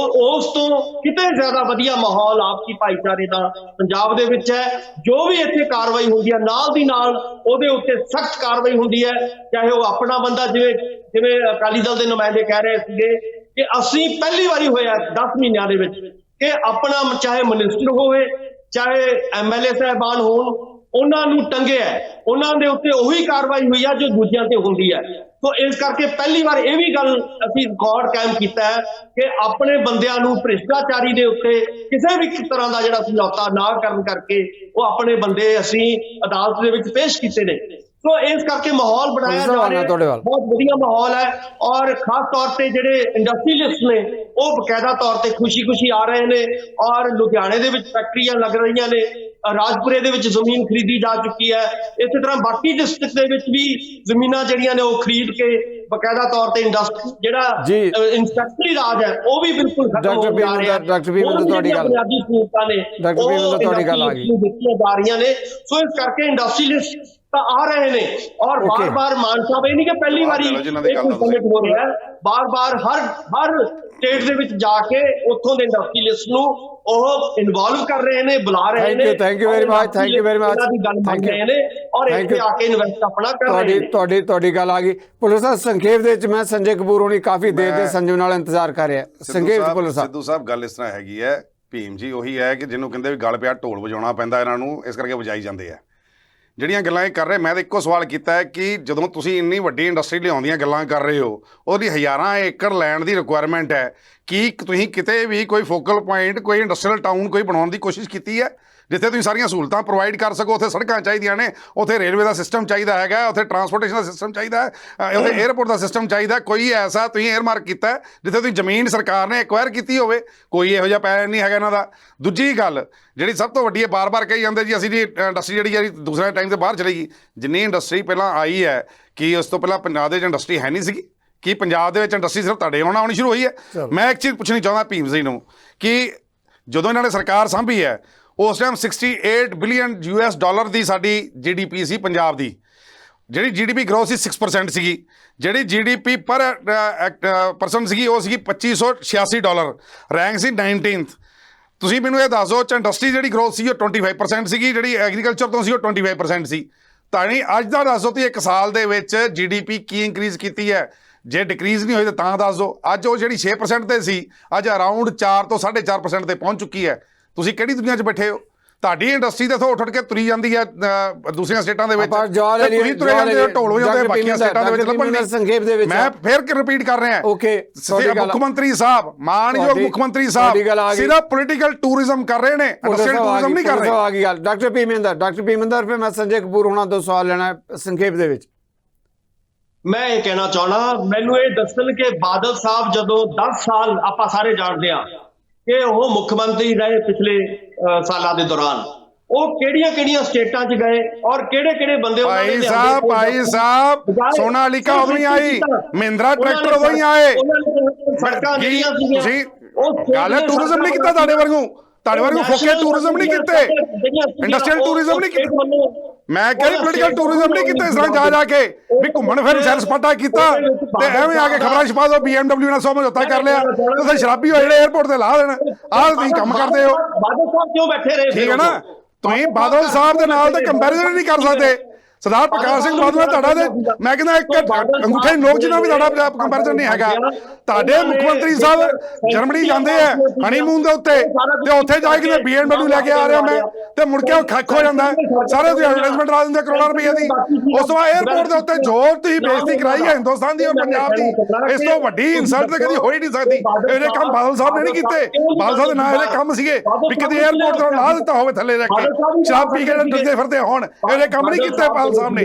ਉਸ ਤੋਂ ਕਿਤੇ ਜ਼ਿਆਦਾ ਵਧੀਆ ਮਾਹੌਲ ਆਪਸੀ ਭਾਈਚਾਰੇ ਦਾ ਪੰਜਾਬ ਦੇ ਵਿੱਚ ਹੈ। ਜੋ ਵੀ ਇੱਥੇ ਕਾਰਵਾਈ ਹੁੰਦੀ ਹੈ, ਨਾਲ ਦੀ ਨਾਲ ਉਹਦੇ ਉੱਤੇ ਸਖਤ ਕਾਰਵਾਈ ਹੁੰਦੀ ਹੈ, ਚਾਹੇ ਉਹ ਆਪਣਾ ਬੰਦਾ, ਜਿਵੇਂ ਅਕਾਲੀ ਦਲ ਦੇ ਨੁਮਾਇੰਦੇ ਕਹਿ ਰਹੇ ਸੀਗੇ ਕਿ ਅਸੀਂ ਪਹਿਲੀ ਵਾਰੀ ਹੋਇਆ 10 ਮਹੀਨਿਆਂ ਦੇ ਵਿੱਚ ਕਿ ਆਪਣਾ ਚਾਹੇ ਮਿਨਿਸਟਰ ਹੋਵੇ, ਚਾਹੇ MLA ਸਾਹਿਬਾਨ ਹੋਣ, ਉਹਨਾਂ ਨੂੰ ਟੰਗਿਆ, ਉਹਨਾਂ ਦੇ ਉੱਤੇ ਉਹੀ ਕਾਰਵਾਈ ਹੋਈ ਆ ਜੋ ਦੂਜਿਆਂ ਤੇ ਹੁੰਦੀ ਹੈ। ਸੋ ਇਸ ਕਰਕੇ ਪਹਿਲੀ ਵਾਰ ਇਹ ਵੀ ਗੱਲ ਅਸੀਂ ਰਿਕਾਰਡ ਕਾਇਮ ਕੀਤਾ ਹੈ ਕਿ ਆਪਣੇ ਬੰਦਿਆਂ ਨੂੰ ਭ੍ਰਿਸ਼ਟਾਚਾਰੀ ਦੇ ਉੱਤੇ ਕਿਸੇ ਵੀ ਤਰ੍ਹਾਂ ਦਾ ਜਿਹੜਾ ਸਮਝੌਤਾ ਨਾ ਕਰਨ ਕਰਕੇ ਉਹ ਆਪਣੇ ਬੰਦੇ ਅਸੀਂ ਅਦਾਲਤ ਦੇ ਵਿੱਚ ਪੇਸ਼ ਕੀਤੇ ਨੇ। ਸੋ ਇਸ ਕਰਕੇ ਮਾਹੌਲ ਬਣਾਇਆ ਜਾ ਰਿਹਾ, ਬਹੁਤ ਵਧੀਆ ਮਾਹੌਲ ਹੈ। ਔਰ ਖਾਸ ਤੌਰ ਤੇ ਜਿਹੜੇ ਇੰਡਸਟਰੀਅਲਿਸਟ ਨੇ ਉਹ ਬਕਾਇਦਾ ਤੌਰ ਤੇ ਖੁਸ਼ੀ ਆ ਰਹੇ ਨੇ, ਔਰ ਲੁਧਿਆਣੇ ਦੇ ਵਿੱਚ ਫੈਕਟਰੀਆਂ ਲੱਗ ਰਹੀਆਂ ਨੇ, ਰਾਜਪੁਰੇ ਦੇ ਵਿੱਚ ਜ਼ਮੀਨ ਖਰੀਦੀ ਜਾ ਚੁੱਕੀ ਹੈ। ਇਸੇ ਤਰ੍ਹਾਂ ਬਾਕੀ ਡਿਸਟ੍ਰਿਕਟ ਦੇ ਵਿੱਚ ਵੀ ਜ਼ਮੀਨਾਂ ਜਿਹੜੀਆਂ ਨੇ ਉਹ ਖਰੀਦ ਕੇ ਬਕਾਇਦਾ ਤੌਰ ਤੇ ਇੰਡਸਟਰੀ ਜਿਹੜਾ ਇੰਡਸਟਰੀ ਰਾਜ ਹੈ ਉਹ ਵੀ ਬਿਲਕੁਲ ਖਤਮ ਹੋ ਜਾ ਰਿਹਾ ਹੈ। ਡਾਕਟਰ ਭੀਮਿੰਦਰ ਤੁਹਾਡੀ ਗੱਲ, ਬੁਨਿਆਦੀ ਸਹੂਲਤਾਂ ਨੇ ਡਾਕਟਰ ਭੀਮਿੰਦਰ ਤੁਹਾਡੀ ਗੱਲ ਆ ਗਈ, ਦਿੱਤੀਆਂ ਜਾ ਰਹੀਆਂ ਨੇ। ਸੋ ਇਸ ਕਰਕੇ ਇੰਡਸਟਰੀਅਲਿਸਟ ਤਾਂ ਆ ਰਹੇ ਨੇ, ਔਰ ਬਾਰ-ਬਾਰ ਮਾਨ ਸਾਹਿਬ ਇਹ ਨਹੀਂ ਕਿ ਪਹਿਲੀ ਵਾਰੀ ਸਮਿਟ ਹੋ ਰਿਹਾ ਹੈ, ਬਾਰ-ਬਾਰ ਹਰ ਸਟੇਟ ਦੇ ਵਿੱਚ ਜਾ ਕੇ ਉੱਥੋਂ ਦੇ ਇੰਡਸਟਰੀਅਲਿਸਟ ਨੂੰ ਉਹ ਇਨਵੋਲਵ ਕਰ ਰਹੇ ਨੇ, ਬੁਲਾ ਰਹੇ ਨੇ। Thank you very much, thank you very much, thank you. ਔਰ ਇੱਥੇ ਆ ਕੇ ਇਨਵੈਸਟ ਆਪਣਾ ਕਰ ਰਹੇ ਨੇ। ਤੁਹਾਡੀ ਗੱਲ ਆ ਗਈ। ਪੁਲਿਸ ਸਾਹਿਬ ਸੰਖੇਪ ਦੇ ਵਿੱਚ ਮੈਂ ਸੰਜੇ ਕਪੂਰ ਹੋਣੀ ਕਾਫੀ ਦੇਰ ਦੇ ਸੰਜਮ ਨਾਲ ਇੰਤਜ਼ਾਰ ਕਰ ਰਿਹਾ। ਸੰਖੇਪ ਪੁਲਿਸ ਸਾਹਿਬ, ਸਿੱਧੂ ਸਾਹਿਬ ਗੱਲ ਇਸ ਤਰ੍ਹਾਂ ਹੈਗੀ ਹੈ, ਭੀਮ ਜੀ ਉਹੀ ਹੈ ਕਿ ਜਿਹਨੂੰ ਕਹਿੰਦੇ ਵੀ ਗਲ ਪਿਆ ਢੋਲ ਵਜਾਉਣਾ ਪੈਂਦਾ ਇਹਨਾਂ ਨੂੰ, ਇਸ ਕਰਕੇ ਵਜਾਈ ਜਾਂਦੇ ਆ ਜਿਹੜੀਆਂ ਗੱਲਾਂ ਇਹ ਕਰ ਰਹੇ। ਮੈਂ ਤਾਂ ਇੱਕੋ ਸਵਾਲ ਕੀਤਾ ਹੈ ਕਿ ਜਦੋਂ ਤੁਸੀਂ ਇੰਨੀ ਵੱਡੀ ਇੰਡਸਟਰੀ ਲਿਆਉਣ ਦੀਆਂ ਗੱਲਾਂ ਕਰ ਰਹੇ ਹੋ, ਉਹਦੀ ਹਜ਼ਾਰਾਂ ਏਕੜ ਲੈਣ ਦੀ ਰਿਕੁਆਇਰਮੈਂਟ ਹੈ, ਕੀ ਤੁਸੀਂ ਕਿਤੇ ਵੀ ਕੋਈ ਫੋਕਲ ਪੁਆਇੰਟ, ਕੋਈ ਇੰਡਸਟਰੀਅਲ ਟਾਊਨ ਕੋਈ ਬਣਾਉਣ ਦੀ ਕੋਸ਼ਿਸ਼ ਕੀਤੀ ਹੈ ਜਿੱਥੇ ਤੁਸੀਂ ਸਾਰੀਆਂ ਸਹੂਲਤਾਂ ਪ੍ਰੋਵਾਈਡ ਕਰ ਸਕੋ? ਉੱਥੇ ਸੜਕਾਂ ਚਾਹੀਦੀਆਂ ਨੇ, ਉੱਥੇ ਰੇਲਵੇ ਦਾ ਸਿਸਟਮ ਚਾਹੀਦਾ ਹੈਗਾ, ਉੱਥੇ ਟਰਾਂਸਪੋਰਟੇਸ਼ਨ ਦਾ ਸਿਸਟਮ ਚਾਹੀਦਾ ਹੈ, ਉੱਥੇ 에ਅਰਪੋਰਟ ਦਾ ਸਿਸਟਮ ਚਾਹੀਦਾ। ਕੋਈ ਐਸਾ ਤੁਸੀਂ ਏਅਰਮਾਰਕ ਕੀਤਾ ਜਿੱਥੇ ਤੁਸੀਂ ਜ਼ਮੀਨ ਸਰਕਾਰ ਨੇ ਐਕਵਾਇਰ ਕੀਤੀ ਹੋਵੇ? ਕੋਈ ਇਹੋ ਜਿਹਾ ਪੈਨ ਨਹੀਂ ਹੈਗਾ ਇਹਨਾਂ ਦਾ। ਦੂਜੀ ਗੱਲ ਜਿਹੜੀ ਸਭ ਤੋਂ ਵੱਡੀ ਹੈ, ਬਾਰ-ਬਾਰ ਕਹੀ ਜਾਂਦੇ ਜੀ ਅਸੀਂ ਜੀ ਇੰਡਸਟਰੀ ਜਿਹੜੀ ਦੂਸਰੇ ਟਾਈਮ 'ਤੇ ਬਾਹਰ ਚਲੇ ਗਈ। ਜਿੰਨੀ ਇੰਡਸਟਰੀ ਪਹਿਲਾਂ ਆਈ ਹੈ, ਕਿ ਉਸ ਤੋਂ ਪਹਿਲਾਂ ਪੰਜਾਬ ਦੇ ਵਿੱਚ ਇੰਡਸਟਰੀ ਹੈ ਨਹੀਂ ਸੀਗੀ? ਕੀ ਪੰਜਾਬ ਦੇ ਵਿੱਚ ਇੰਡਸਟਰੀ ਸਿਰਫ ਤੁਹਾਡੇ ਆਉਣੀ ਸ਼ੁਰੂ ਹੋਈ ਹੈ? ਮੈਂ ਇੱਕ ਚੀਜ਼ ਪੁੱਛਣੀ ਚਾਹੁੰਦਾ ਭੀਮ ਜੀ ਨੂੰ ਕਿ ਜਦੋਂ ਇਹਨਾਂ ਨੇ ਸਰਕਾਰ ਸਾਂਭੀ ਹੈ ਉਸ ਟਾਈਮ 68 ਬਿਲੀਅਨ US$ ਦੀ ਸਾਡੀ GDP ਸੀ ਪੰਜਾਬ ਦੀ, ਜਿਹੜੀ GDP ਗਰੋਥ ਸੀ 6% ਸੀਗੀ, ਜਿਹੜੀ GDP ਪਰ ਪਰਸਨ ਸੀਗੀ ਉਹ ਸੀਗੀ $2586, ਰੈਂਕ ਸੀ 19th। ਤੁਸੀਂ ਮੈਨੂੰ ਇਹ ਦੱਸ ਦਿਓ, ਇੰਡਸਟਰੀ ਜਿਹੜੀ ਗਰੋਥ ਸੀ ਉਹ 25% ਸੀਗੀ, ਜਿਹੜੀ ਐਗਰੀਕਲਚਰ ਤੋਂ ਸੀ ਉਹ 25% ਸੀ। ਤਾਂ ਨਹੀਂ ਅੱਜ ਦਾ ਦੱਸ ਦਿਓ ਤੁਸੀਂ 1 ਸਾਲ ਦੇ ਵਿੱਚ GDP ਕੀ ਇੰਕਰੀਜ਼ ਕੀਤੀ ਹੈ? ਜੇ ਡਿਕਰੀਜ਼ ਨਹੀਂ ਹੋਈ ਤਾਂ ਦੱਸ ਦਿਓ। ਅੱਜ ਉਹ ਜਿਹੜੀ 6% ਤੇ ਸੀ ਅੱਜ ਅਰਾਊਂਡ 4 ਤੋਂ 4.5% ਤੇ ਪਹੁੰਚ ਚੁੱਕੀ ਹੈ। ਤੁਸੀਂ ਕਿਹੜੀ ਦੁਨੀਆ 'ਚ ਬੈਠੇ ਹੋ? ਤੁਹਾਡੀ ਇੰਡਸਟਰੀ ਤਾਂ ਉੱਠ ਕੇ ਤੁਰੀ ਜਾਂਦੀ ਹੈ ਦੂਸਰੀਆਂ ਸਟੇਟਾਂ ਦੇ ਵਿੱਚ, ਤੁਸੀਂ ਤੁਰੇ ਜਾਂਦੇ ਹੋ ਢੋਲ ਵਜਾਉਂਦੇ ਬਾਕੀਆਂ ਸਟੇਟਾਂ ਦੇ ਵਿੱਚ ਲੱਭਣ ਨਹੀਂ। ਸੰਖੇਪ ਦੇ ਵਿੱਚ ਮੈਂ ਫਿਰ ਰਿਪੀਟ ਕਰ ਰਿਹਾ, ਮੁੱਖ ਮੰਤਰੀ ਸਾਹਿਬ, ਮਾਨਯੋਗ ਮੁੱਖ ਮੰਤਰੀ ਸਾਹਿਬ ਸਿਰਫ ਪੋਲੀਟੀਕਲ ਟੂਰਿਜ਼ਮ ਕਰ ਰਹੇ ਨੇ, ਇੰਡਸਟਰੀਅਲ ਟੂਰਿਜ਼ਮ ਨਹੀਂ ਕਰ ਰਹੇ। ਆ ਗਈ ਗੱਲ ਡਾਕਟਰ ਭੀਮਿੰਦਰ, ਫਿਰ ਮੈਂ ਸੰਜੇ ਕਪੂਰ ਹੋਣਾ ਤੋਂ ਸਵਾਲ ਲੈਣਾ ਸੰਖੇਪ ਦੇ ਵਿੱਚ। ਮੈਂ ਇਹ ਕਹਿਣਾ ਚਾਹਣਾ, ਮੈਨੂੰ ਇਹ ਦੱਸਣ ਕਿ ਬਾਦਲ ਸਾਹਿਬ ਜਦੋਂ 10 ਸਾਲ ਆਪਾਂ ਸਾਰੇ ਜਾਣਦੇ ਆ ਕਿ ਉਹ ਮੁੱਖ ਮੰਤਰੀ ਰਹੇ ਪਿਛਲੇ ਸਾਲਾਂ ਦੇ ਦੌਰਾਨ, ਉਹ ਕਿਹੜੀਆਂ ਸਟੇਟਾਂ 'ਚ ਗਏ ਔਰ ਕਿਹੜੇ ਬੰਦੇ ਉਹਨਾਂ ਨੇ ਭਾਈ ਸਾਹਿਬ ਸੋਨਾਲੀਕਾ ਉਦੋਂ ਹੀ ਆਈ, ਮਹਿੰਦਰਾ ਟਰੈਕਟਰ ਉਦੋਂ ਹੀ ਆਏ। ਸੜਕਾਂ ਜਿਹੜੀਆਂ ਸੀਗੀਆਂ ਗੱਲ ਹੈ ਟੂਰਿਜ਼ਮ ਨਹੀਂ ਕੀਤਾ ਤੁਹਾਡੇ ਵਰਗੂ ਫੋਕੇ ਟੂਰਿਜ਼ਮ ਨਹੀਂ ਕੀਤੇ, ਇੰਡਸਟਰੀਅਲ ਟੂਰਿਜ਼ਮ ਨਹੀਂ ਕੀਤਾ। ਮੈਂ ਕਿਹਾ ਪੋਲੀਟੀਕਲ ਟੂਰਿਜ਼ਮ ਨਹੀਂ ਕੀਤਾ। ਇਸ ਤਰ੍ਹਾਂ ਜਾ ਕੇ ਵੀ ਘੁੰਮਣ ਫਿਰ ਸੈਰ ਸਪਾਟਾ ਕੀਤਾ ਤੇ ਐਵੇਂ ਆ ਕੇ ਖਬਰਾਂ ਛਪਾ ਦੋ BMW ਨਾਲ ਸਮਝੌਤਾ ਕਰ ਲਿਆ, ਤੁਸੀਂ ਸ਼ਰਾਬੀ ਹੋ ਜਿਹੜੇ 에ਅਰਪੋਰਟ ਤੇ ਲਾ ਦੇਣ। ਆਹ ਤੁਸੀਂ ਕੰਮ ਕਰਦੇ ਹੋ। ਬਾਦਲ ਸਾਹਿਬ ਕਿਉਂ ਬੈਠੇ ਰਹੇ? ਠੀਕ ਹੈ ਨਾ, ਤੁਸੀਂ ਬਾਦਲ ਸਾਹਿਬ ਦੇ ਨਾਲ ਤਾਂ ਕੰਪੈਰੀਜ਼ਨ ਨਹੀਂ ਕਰ ਸਕਦੇ। ਸਰਦਾਰ ਪ੍ਰਕਾਸ਼ ਸਿੰਘ ਬਾਦਲ ਤੁਹਾਡਾ ਤੇ ਮੈਂ ਕਹਿੰਦਾ ਇੱਕ ਅੰਗੂਠੇ ਨੋਕ ਜਿਹਾ ਵੀ ਤੁਹਾਡਾ ਕੰਪੈਰੀਜ਼ਨ ਨਹੀਂ ਹੈਗਾ। ਤੁਹਾਡੇ ਮੁੱਖ ਮੰਤਰੀ ਸਾਹਿਬ ਜਰਮਨੀ ਜਾਂਦੇ ਆ ਹਨੀਮੂਨ ਦੇ ਉੱਤੇ ਤੇ ਉੱਥੇ ਜਾ ਕੇ BMW ਲੈ ਕੇ ਆ ਰਿਹਾ ਮੈਂ ਤੇ ਮੁੜ ਕੇ ਉਹ ਖੱਖ ਹੋ ਜਾਂਦਾ ਸਾਰੇ ਤੁਸੀਂ ਐਡਵਰਟਾਈਜ਼ਮੈਂਟ ਲਾ ਦਿੰਦੇ ਕਰੋੜਾਂ ਰੁਪਏ ਦੀ। ਉਸ ਤੋਂ ਬਾਅਦ 에ਅਰਪੋਰਟ ਦੇ ਉੱਤੇ ਜੋ ਤੁਸੀਂ ਬੇਇੱਜ਼ਤੀ ਕਰਾਈ ਹੈ ਹਿੰਦੁਸਤਾਨ ਦੀ ਔਰ ਪੰਜਾਬ ਦੀ, ਇਸ ਤੋਂ ਵੱਡੀ ਇਨਸਲਟ ਤਾਂ ਕਦੀ ਹੋ ਹੀ ਨਹੀਂ ਸਕਦੀ। ਇਹਦੇ ਕੰਮ ਬਾਦਲ ਸਾਹਿਬ ਨੇ ਨਹੀਂ ਕੀਤੇ। ਬਾਦਲ ਸਾਹਿਬ ਦੇ ਨਾ ਇਹਦੇ ਕੰਮ ਸੀਗੇ ਵੀ ਕਿਤੇ 에ਅਰਪੋਰਟ ਤੋਂ ਲਾ ਦਿੱਤਾ ਹੋਵੇ ਥੱਲੇ ਰੱਖ ਕੇ ਸ਼ਰਾਬ ਪੀ ਕੇ ਡਰਦੇ ਫਿਰਦੇ ਹੋਣ। ਇਹਦੇ ਕੰਮ ਨਹੀਂ ਕੀਤੇ ਬਾਦਲ ਸਾਹਿਬ ਨੇ।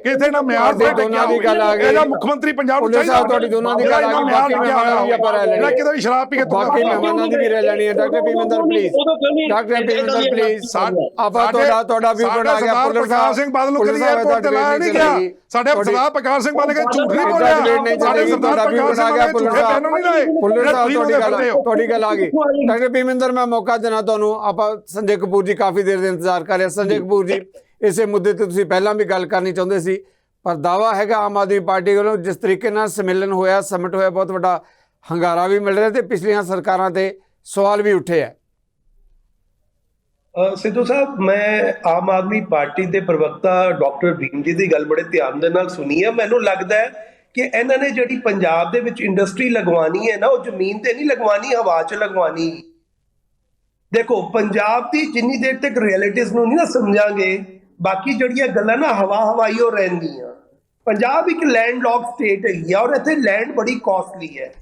ਕਿਥੇ ਨਾ ਮਿਆਰ ਦੇ ਦੋਨਾਂ ਦੀ ਗੱਲ ਆ ਗਈ। ਇਹਦਾ ਮੁੱਖ ਮੰਤਰੀ ਪੰਜਾਬ ਨੂੰ ਚਾਹੀਦਾ ਤੁਹਾਡੀ ਦੋਨਾਂ ਦੀ ਗੱਲ ਆ ਗਈ। ਬਾਕੀ ਮਹਿਮਾਨਾਂ ਦੀ ਆਪਾਂ ਰਹਿ ਲੈਣੀ ਕਿਤੇ ਵੀ ਸ਼ਰਾਬ ਪੀ ਕੇ ਬਾਕੀ ਮਹਿਮਾਨਾਂ ਦੀ ਵੀ ਰਹਿ ਲੈਣੀ ਹੈ। Doctor Bhiminder please, doctor Bhiminder please, ਆਪਾਂ ਤੁਹਾਡਾ ਵੀ ਬਣਾ ਗਿਆ। ਪ੍ਰਕਾਸ਼ ਸਿੰਘ ਬਾਦਲ ਨੂੰ ਕਦੀ 에ਅਰਪੋਰਟ ਤੇ ਲਾਇਆ ਨਹੀਂ ਗਿਆ। ਸਾਡੇ ਸਰਦਾਰ ਪ੍ਰਕਾਸ਼ ਸਿੰਘ ਬਾਦਲ ਕਹਿੰਦੇ ਝੂਠ ਨਹੀਂ ਬੋਲਿਆ। ਸਾਡੇ ਸਰਦਾਰ ਪ੍ਰਕਾਸ਼ ਸਿੰਘ ਬਾਦਲ ਝੂਠੇ ਪੈਨ ਨਹੀਂ ਲਾਏ। ਤੁਹਾਡੀ ਗੱਲ ਆ ਗਈ। ਡਾਕਟਰ ਭੀਮਿੰਦਰ ਮੈਂ ਮੌਕਾ ਦੇਣਾ ਤੁਹਾਨੂੰ। ਆਪਾਂ ਸੰਜੇ ਕਪੂਰ ਜੀ ਕਾਫੀ ਦੇਰ ਦੇ ਇੰਤਜ਼ਾਰ ਕਰ ਰਹੇ। ਸੰਜੇ ਕਪੂਰ ਜੀ, ਇਸੇ ਮੁੱਦੇ ਤੇ ਤੁਸੀਂ ਪਹਿਲਾਂ ਵੀ ਗੱਲ ਕਰਨੀ ਚਾਹੁੰਦੇ ਸੀ, ਪਰ ਦਾਵਾ ਹੈਗਾ ਆਮ ਆਦਮੀ ਪਾਰਟੀ ਵੱਲੋਂ ਜਿਸ ਤਰੀਕੇ ਨਾਲ ਸੰਮੇਲਨ ਹੋਇਆ, ਸਮਿਟ ਹੋਇਆ, ਬਹੁਤ ਵੱਡਾ ਹੰਗਾਰਾ ਵੀ ਮਿਲ ਰਿਹਾ ਤੇ ਪਿਛਲੀਆਂ ਸਰਕਾਰਾਂ ਤੇ ਸਵਾਲ ਵੀ ਉੱਠੇ ਹੈ। ਸਿੱਧੂ ਸਾਹਿਬ, ਮੈਂ ਆਮ ਆਦਮੀ ਪਾਰਟੀ ਦੇ ਪ੍ਰਵਕਤਾ ਡਾਕਟਰ ਭੀਮ ਜੀ ਦੀ ਗੱਲ ਬੜੇ ਧਿਆਨ ਦੇ ਨਾਲ ਸੁਣੀ ਹੈ। ਮੈਨੂੰ ਲੱਗਦਾ ਹੈ ਕਿ ਇਹਨਾਂ ਨੇ ਜਿਹੜੀ ਪੰਜਾਬ ਦੇ ਵਿੱਚ ਇੰਡਸਟਰੀ ਲਗਵਾਉਣੀ ਹੈ ਨਾ, ਉਹ ਜ਼ਮੀਨ ਤੇ ਨਹੀਂ ਲਗਵਾਉਣੀ, ਹਵਾ 'ਚ ਲਗਵਾਉਣੀ। ਦੇਖੋ, ਪੰਜਾਬ ਦੀ ਜਿੰਨੀ ਦੇਰ ਤੱਕ ਰਿਐਲਿਟੀਜ਼ ਨੂੰ ਨਹੀਂ ਨਾ ਸਮਝਾਂਗੇ, ਬਾਕੀ ਜਿਹੜੀਆਂ ਗੱਲਾਂ ਨਾ ਹਵਾਈ ਹੋ ਰਹਿਣਗੀਆਂ। ਪੰਜਾਬ ਇੱਕ ਲੈਂਡਲੌਕ ਸਟੇਟ ਹੈਗੀ ਆ ਔਰ ਇੱਥੇ ਲੈਂਡ ਬੜੀ ਕਾਸਟਲੀ ਹੈ।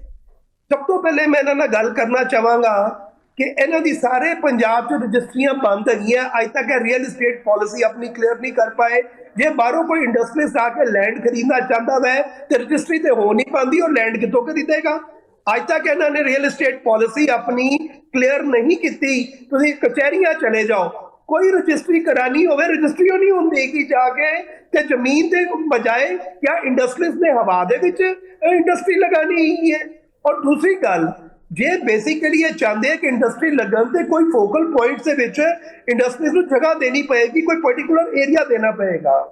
ਸਭ ਤੋਂ ਪਹਿਲੇ ਮੈਂ ਇਹਨਾਂ ਨਾਲ ਗੱਲ ਕਰਨਾ ਚਾਹਾਂਗਾ ਕਿ ਇਹਨਾਂ ਦੀ ਸਾਰੇ ਪੰਜਾਬ 'ਚ ਰਜਿਸਟਰੀਆਂ ਬੰਦ ਹੈਗੀਆਂ। ਅੱਜ ਤੱਕ ਇਹ ਰੀਅਲ ਏਸਟੇਟ ਪਾਲਿਸੀ ਆਪਣੀ ਕਲੀਅਰ ਨਹੀਂ ਕਰ ਪਾਏ। ਜੇ ਬਾਹਰੋਂ ਕੋਈ ਇੰਡਸਟਰੀਸਟ ਆ ਕੇ ਲੈਂਡ ਖਰੀਦਣਾ ਚਾਹੁੰਦਾ ਵੈ ਤੇ ਰਜਿਸਟਰੀ ਤੇ ਹੋ ਨਹੀਂ ਪਾਉਂਦੀ, ਉਹ ਲੈਂਡ ਕਿੱਥੋਂ ਖਰੀਦੇਗਾ? ਅੱਜ ਤੱਕ ਇਹਨਾਂ ਨੇ ਰੀਅਲ ਏਸਟੇਟ ਪਾਲਿਸੀ ਆਪਣੀ ਕਲੀਅਰ ਨਹੀਂ ਕੀਤੀ। ਤੁਸੀਂ ਕਚਹਿਰੀਆਂ ਚਲੇ ਜਾਓ, ਕੋਈ ਰਜਿਸਟਰੀ ਕਰਾਣੀ ਹੋਵੇ ਰਜਿਸਟਰੀ ਨਹੀਂ ਹੁੰਦੀ ਕਿ ਜਾ ਕੇ ਤੇ ਜ਼ਮੀਨ ਦੇ ਬਜਾਏ ਕਿਆ ਇੰਡਸਟਰੀਜ਼ ਨੇ ਹਵਾ ਦੇ ਵਿੱਚ ਇੰਡਸਟਰੀ ਲਗਾਣੀ ਹੈ। ਔਰ ਦੂਸਰੀ ਗੱਲ, ਜੇ ਬੇਸਿਕਲੀ ਇਹ ਚਾਹੁੰਦੇ ਆ ਕਿ ਇੰਡਸਟਰੀ ਲੱਗਣ ਤੇ ਕੋਈ ਫੋਕਲ ਪੁਆਇੰਟਸ ਦੇ ਵਿੱਚ ਇੰਡਸਟਰੀਜ਼ ਨੂੰ ਜਗ੍ਹਾ ਦੇਣੀ ਪਏਗੀ, ਕੋਈ ਪਾਰਟਿਕੂਲਰ ਏਰੀਆ ਦੇਣਾ ਪਏਗਾ।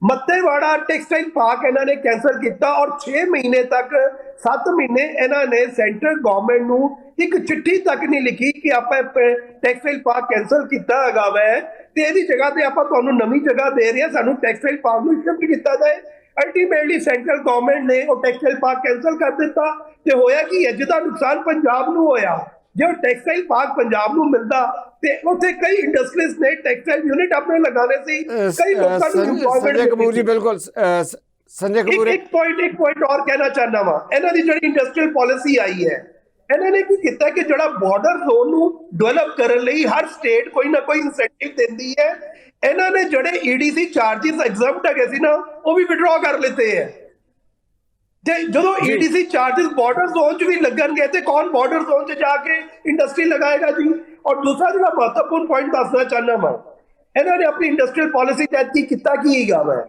ਮੱਤੇਵਾੜਾ ਟੈਕਸਟਾਈਲ ਪਾਰਕ ਇਹਨਾਂ ਨੇ ਕੈਂਸਲ ਕੀਤਾ ਔਰ 6 ਮਹੀਨੇ ਤੱਕ 7 ਮਹੀਨੇ ਇਹਨਾਂ ਨੇ ਸੈਂਟਰਲ ਗਵਰਨਮੈਂਟ ਨੂੰ ਇੱਕ ਚਿੱਠੀ ਤੱਕ ਨਹੀਂ ਲਿਖੀ ਕਿ ਆਪਾਂ ਟੈਕਸਟਾਈਲ ਪਾਰਕ ਕੈਂਸਲ ਕੀਤਾ ਹੈਗਾ ਵੈ ਤੇ ਇਹਦੀ ਜਗ੍ਹਾ ਤੇ ਆਪਾਂ ਤੁਹਾਨੂੰ ਨਵੀਂ ਜਗ੍ਹਾ ਦੇ ਰਹੇ ਹਾਂ, ਸਾਨੂੰ ਟੈਕਸਟਾਈਲ ਪਾਰਕ ਨੂੰ ਸ਼ਿਫਟ ਕੀਤਾ ਜਾਏ। ਅਲਟੀਮੇਟਲੀ ਸੈਂਟਰਲ ਗਵਰਨਮੈਂਟ ਨੇ ਉਹ ਟੈਕਸਟਾਈਲ ਪਾਰਕ ਕੈਂਸਲ ਕਰ ਦਿੱਤਾ ਤੇ ਹੋਇਆ ਕਿ ਇਹ ਜਿਹਦਾ ਨੁਕਸਾਨ ਪੰਜਾਬ ਨੂੰ ਹੋਇਆ। ਜੇ ਟੈਕਸਟਾਈਲ ਪਾਰਕ ਪੰਜਾਬ ਨੂੰ ਮਿਲਦਾ ਤੇ ਉੱਥੇ ਕਈ ਇੰਡਸਟਰੀਜ਼ ਨੇ ਟੈਕਸਟਾਈਲ ਯੂਨਿਟ ਆਪਣੇ ਲਗਾਣੇ ਸੀ, ਕਈ ਲੋਕਾਂ ਨੂੰ ਇੰਪਲੋਇਮੈਂਟ। ਸੰਜੇ ਕਪੂਰ ਜੀ, ਬਿਲਕੁਲ ਸੰਜੇ ਕਪੂਰ, ਇੱਕ ਪੁਆਇੰਟ ਔਰ ਕਹਿਣਾ ਚਾਹੁੰਦਾ ਵਾਂ। ਇਹਨਾਂ ਦੀ ਜਿਹੜੀ ਇੰਡਸਟਰੀਅਲ ਪਾਲਿਸੀ ਆਈ ਹੈ, ਇਹਨਾਂ ਨੇ ਕੀ ਕੀਤਾ ਕਿ ਜਿਹੜਾ ਬਾਰਡਰ ਜ਼ੋਨ ਨੂੰ ਡਿਵੈਲਪ ਕਰਨ ਲਈ ਹਰ ਸਟੇਟ ਕੋਈ ਨਾ ਕੋਈ ਇਨਸੈਂਟਿਵ ਦਿੰਦੀ ਹੈ। ਇਹਨਾਂ ਨੇ ਜਿਹੜੇ EDC ਚਾਰजेस ਐਗਜ਼ੈਂਪਟ ਹੈਗੇ ਸੀ ਨਾ, ਉਹ ਵੀ ਵਿਡਰਾ ਕਰ ਲਿੱਤੇ ਹੈ। ਤੇ ਜਦੋਂ EDC ਚਾਰजेस ਬਾਰਡਰ ਜ਼ੋਨ 'ਚ ਵੀ ਲੱਗਣਗੇ ਤੇ ਕੌਣ ਬਾਰਡਰ ਜ਼ੋਨ 'ਚ ਜਾ ਕੇ ਇੰਡਸਟਰੀ ਲਗਾਏਗਾ ਜੀ? ਔਰ ਦੂਸਰਾ ਜਿਹੜਾ ਮਹੱਤਵਪੂਰਨ ਪੁਆਇੰਟ ਦੱਸਣਾ ਚਾਹੁੰਦਾ ਮੈਂ, ਇਹਨਾਂ ਨੇ ਆਪਣੀ ਇੰਡਸਟਰੀਅਲ ਪਾਲਿਸੀ ਤਹਿਤ ਕੀ ਕੀਤਾ ਕੀ ਹੈਗਾ ਵਾ,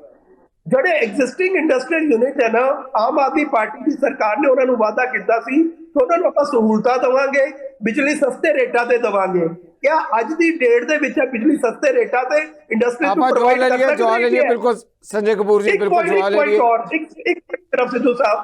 ਜਿਹੜੇ ਐਗਜ਼ਿਸਟਿੰਗ ਇੰਡਸਟਰੀਅਲ ਯੂਨਿਟ ਹੈ ਨਾ, ਆਮ ਆਦਮੀ ਪਾਰਟੀ ਦੀ ਸਰਕਾਰ ਨੇ ਉਹਨਾਂ ਨੂੰ ਵਾਅਦਾ ਕੀਤਾ ਸੀ ਕਿ ਉਹਨਾਂ ਨੂੰ ਆਪਾਂ ਸਹੂਲਤਾਂ ਦੇਵਾਂਗੇ, ਬਿਜਲੀ ਸਸਤੇ ਰੇਟਾਂ ਤੇ ਦੇਵਾਂਗੇ। ਕਿਆ ਅੱਜ ਦੀ ਡੇਟ ਦੇ ਵਿੱਚ ਬਿਜਲੀ ਸਸਤੇ ਰੇਟਾਂ ਤੇ ਇੰਡਸਟਰੀ ਆਪਾਂ ਜਵਾਬ ਲੈ ਲਈਏ ਬਿਲਕੁਲ ਸੰਜੇ ਕਪੂਰ ਜੀ, ਬਿਲਕੁਲ ਜਵਾਬ ਲੈ ਲਈਏ। ਇੱਕ ਤਰਫ ਸਿੱਧੂ ਸਾਹਿਬ,